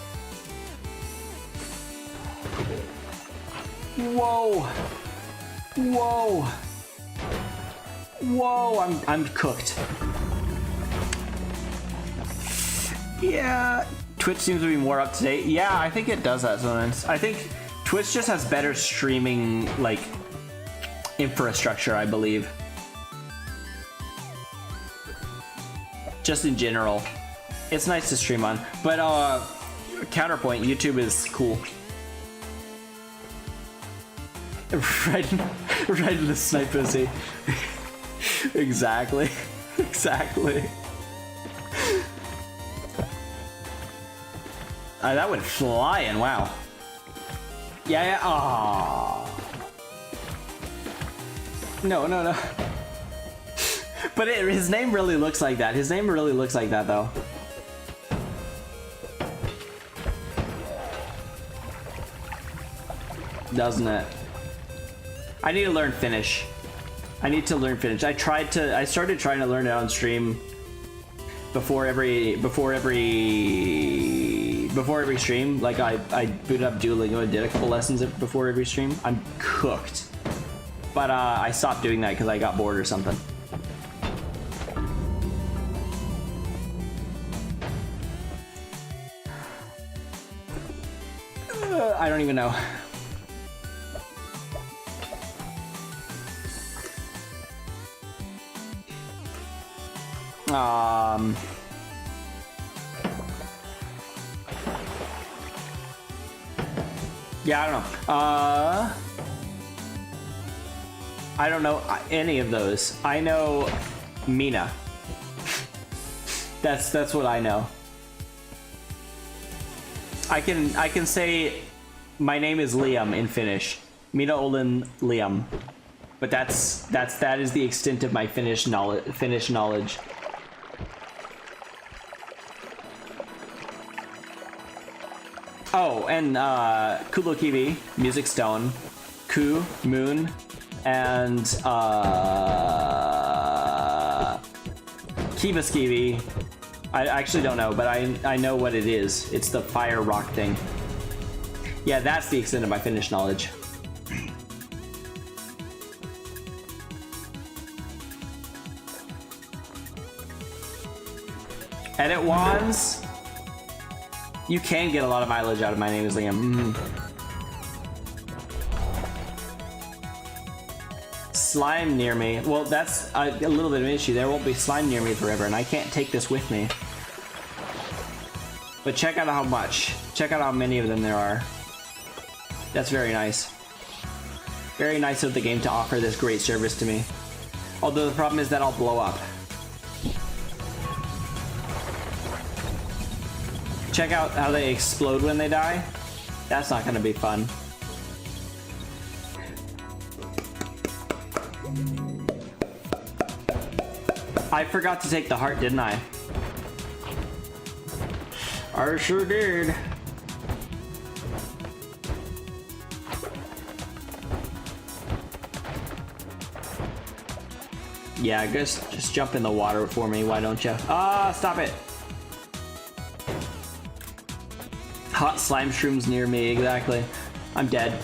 Whoa! Whoa! Whoa! I'm cooked. Yeah, Twitch seems to be more up to date. Yeah, I think it does that sometimes. I think Twitch just has better streaming like infrastructure, I believe. Just in general, it's nice to stream on. But counterpoint, YouTube is cool. Right in the snipe pussy. Exactly. Exactly. That went flying, wow. Yeah, aww. No. But his name really looks like that. His name really looks like that, though. Doesn't it? I need to learn Finnish. I need to learn Finnish. I started trying to learn it on stream before every stream. Like I booted up Duolingo and did a couple lessons before every stream. I'm cooked. But I stopped doing that because I got bored or something. I don't even know. Yeah, I don't know. I don't know any of those. I know Mina. That's what I know. I can say my name is Liam in Finnish. Mina Olin Liam. But that is the extent of my Finnish knowledge. Oh, and Kulokivi, Music Stone, Ku, Moon, and Kivaskivi. I actually don't know, but I know what it is. It's the fire rock thing. Yeah, that's the extent of my Finnish knowledge. Edit wands. You can get a lot of mileage out of My Name is Liam. Slime near me. Well, that's a little bit of an issue. There won't be slime near me forever, and I can't take this with me. But check out how much. Check out how many of them there are. That's very nice. Very nice of the game to offer this great service to me. Although the problem is that I'll blow up. Check out how they explode when they die. That's not gonna be fun. I forgot to take the heart, didn't I? I sure did. Yeah, I guess just jump in the water for me, why don't you? Ah, stop it! Hot slime shrooms near me, exactly. I'm dead.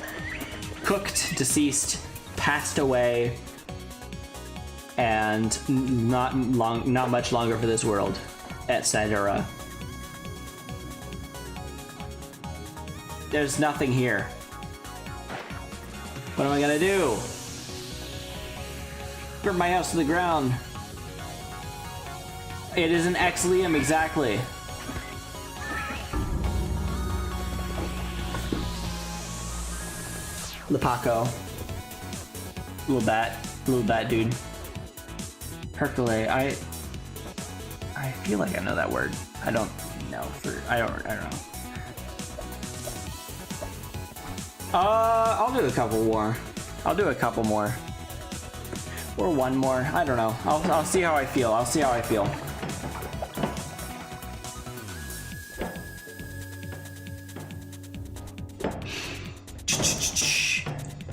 Cooked, deceased, passed away, and not much longer for this world, etc. There's nothing here. What am I gonna do? Burn my house to the ground. It is an X-Liam, exactly. Lepaco. Little bat dude. Hercule, I feel like I know that word. I don't know I don't know. I'll do a couple more. I'll do a couple more. Or one more. I don't know. I'll see how I feel. I'll see how I feel.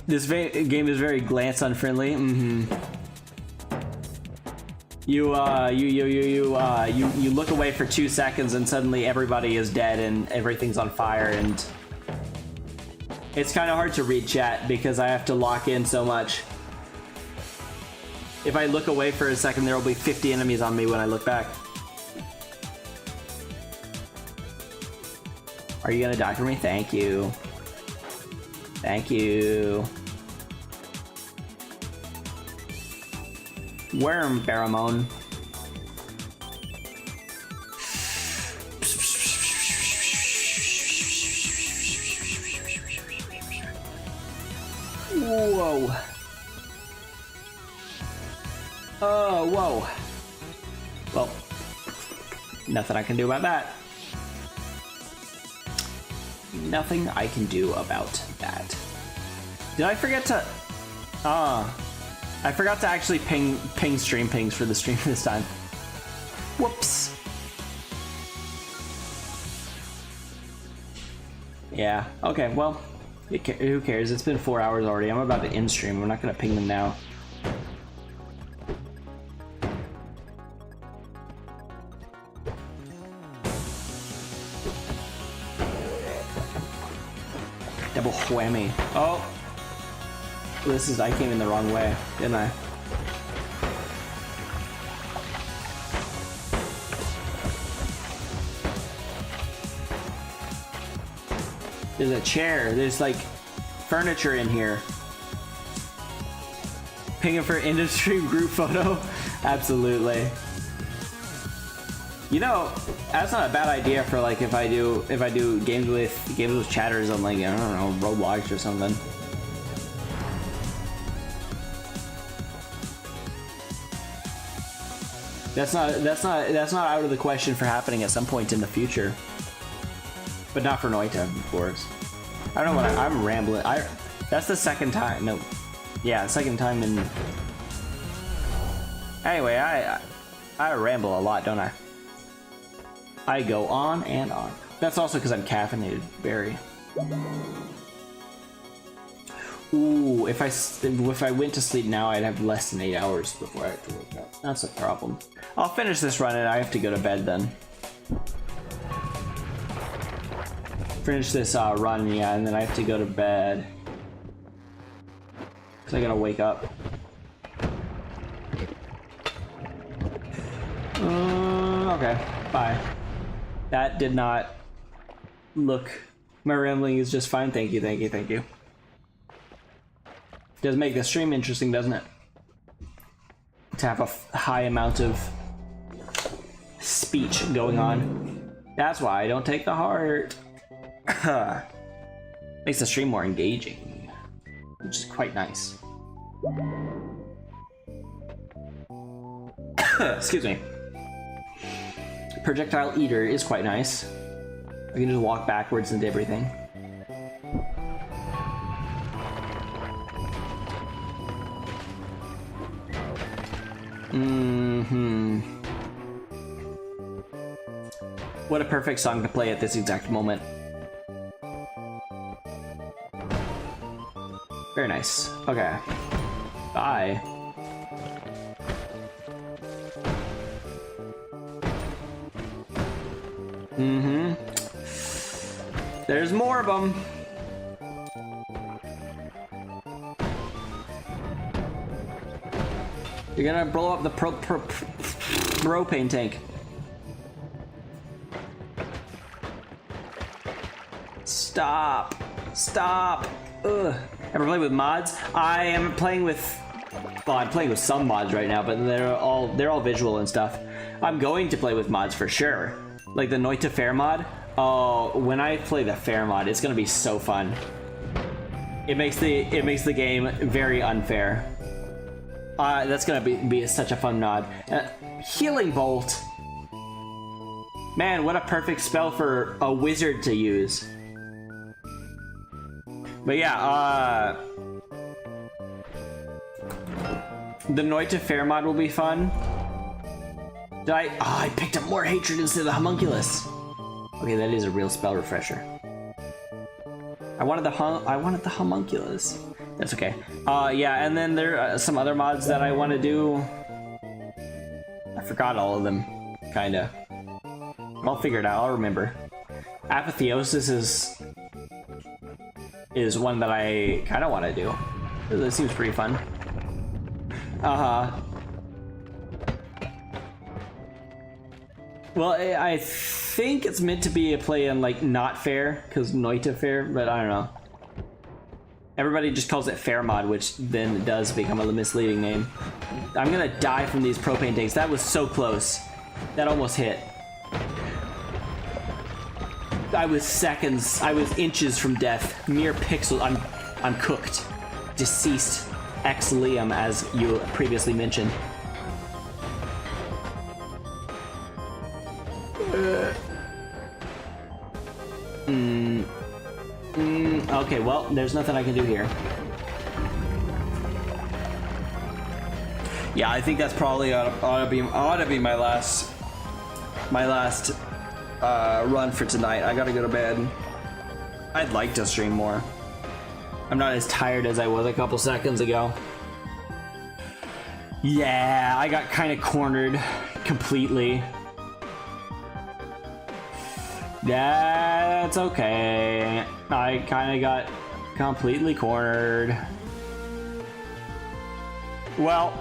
This game is very glance unfriendly. You look away for 2 seconds and suddenly everybody is dead and everything's on fire, and it's kind of hard to read chat because I have to lock in so much. If I look away for a second, there will be 50 enemies on me when I look back. Are you gonna die for me? Thank you. Thank you. Worm Baramon. Whoa. Oh, whoa. Well, nothing I can do about that. Nothing I can do about that. Did I forget to... I forgot to actually ping stream pings for the stream this time. Whoops. Yeah, okay, well, who cares? It's been 4 hours already. I'm about to end stream. I'm not gonna ping them now. Double whammy. Oh! I came in the wrong way, didn't I? There's a chair. There's like furniture in here. Pinging for industry group photo? Absolutely. You know, that's not a bad idea for like if I do games with chatters on like, I don't know, Roblox or something. That's not out of the question for happening at some point in the future. But not for Noita, of course. I don't know what I'm rambling. That's the second time. No. Yeah, second time in... Anyway, I ramble a lot, don't I? I go on and on. That's also because I'm caffeinated. Very. Ooh, if I went to sleep now, I'd have less than 8 hours before I have to wake up. That's a problem. I'll finish this run and I have to go to bed then. Finish this run, yeah, and then I have to go to bed. Cause I gotta wake up. Okay, bye. That did not look... My rambling is just fine. Thank you, thank you, thank you. Does make the stream interesting, doesn't it? To have a high amount of speech going on. That's why I don't take the heart. Makes the stream more engaging, which is quite nice. Excuse me. Projectile Eater is quite nice. I can just walk backwards into everything. What a perfect song to play at this exact moment. Very nice. Okay. Bye. Mm-hmm. There's more of them. You're gonna blow up the propane tank. Stop. Stop. Ugh. Ever play with mods? I am playing with... Well, I'm playing with some mods right now, but they're all visual and stuff. I'm going to play with mods for sure. Like the Noita Fair mod. Oh, when I play the Fair mod, it's gonna be so fun. It makes the game very unfair. That's gonna be such a fun mod. Healing Bolt. Man, what a perfect spell for a wizard to use. But yeah, the Noita Fair mod will be fun. Did I? Oh, I picked up more hatred instead of the homunculus. Okay, that is a real spell refresher. I wanted the homunculus. That's okay. Yeah, and then there are some other mods that I want to do. I forgot all of them, kinda. I'll figure it out. I'll remember. Apotheosis is one that I kind of want to do. This seems pretty fun. Well, I think it's meant to be a play in like not fair, because Noita Fair, but I don't know. Everybody just calls it Fair mod, which then it does become a misleading name. I'm gonna die from these propane tanks. That was so close. That almost hit. I was seconds, I was inches from death. Mere pixels. I'm cooked. Deceased. Ex Liam, as you previously mentioned. Okay, well, there's nothing I can do here. Yeah, I think that's probably ought to be my last run for tonight. I gotta go to bed. I'd like to stream more. I'm not as tired as I was a couple seconds ago. Yeah, I got kind of cornered completely. That's okay. I kind of got completely cornered. Well,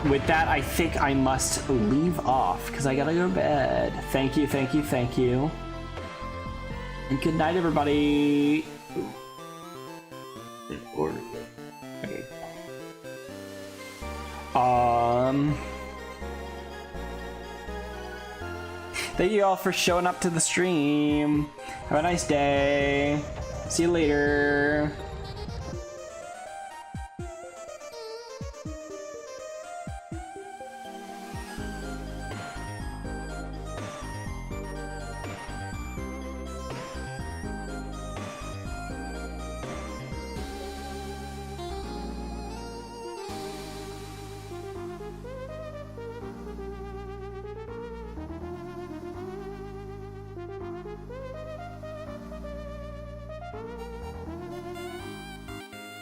with that, I think I must leave off because I gotta go to bed. Thank you, thank you, thank you. And good night, everybody. Okay. Thank you all for showing up to the stream. Have a nice day. See you later.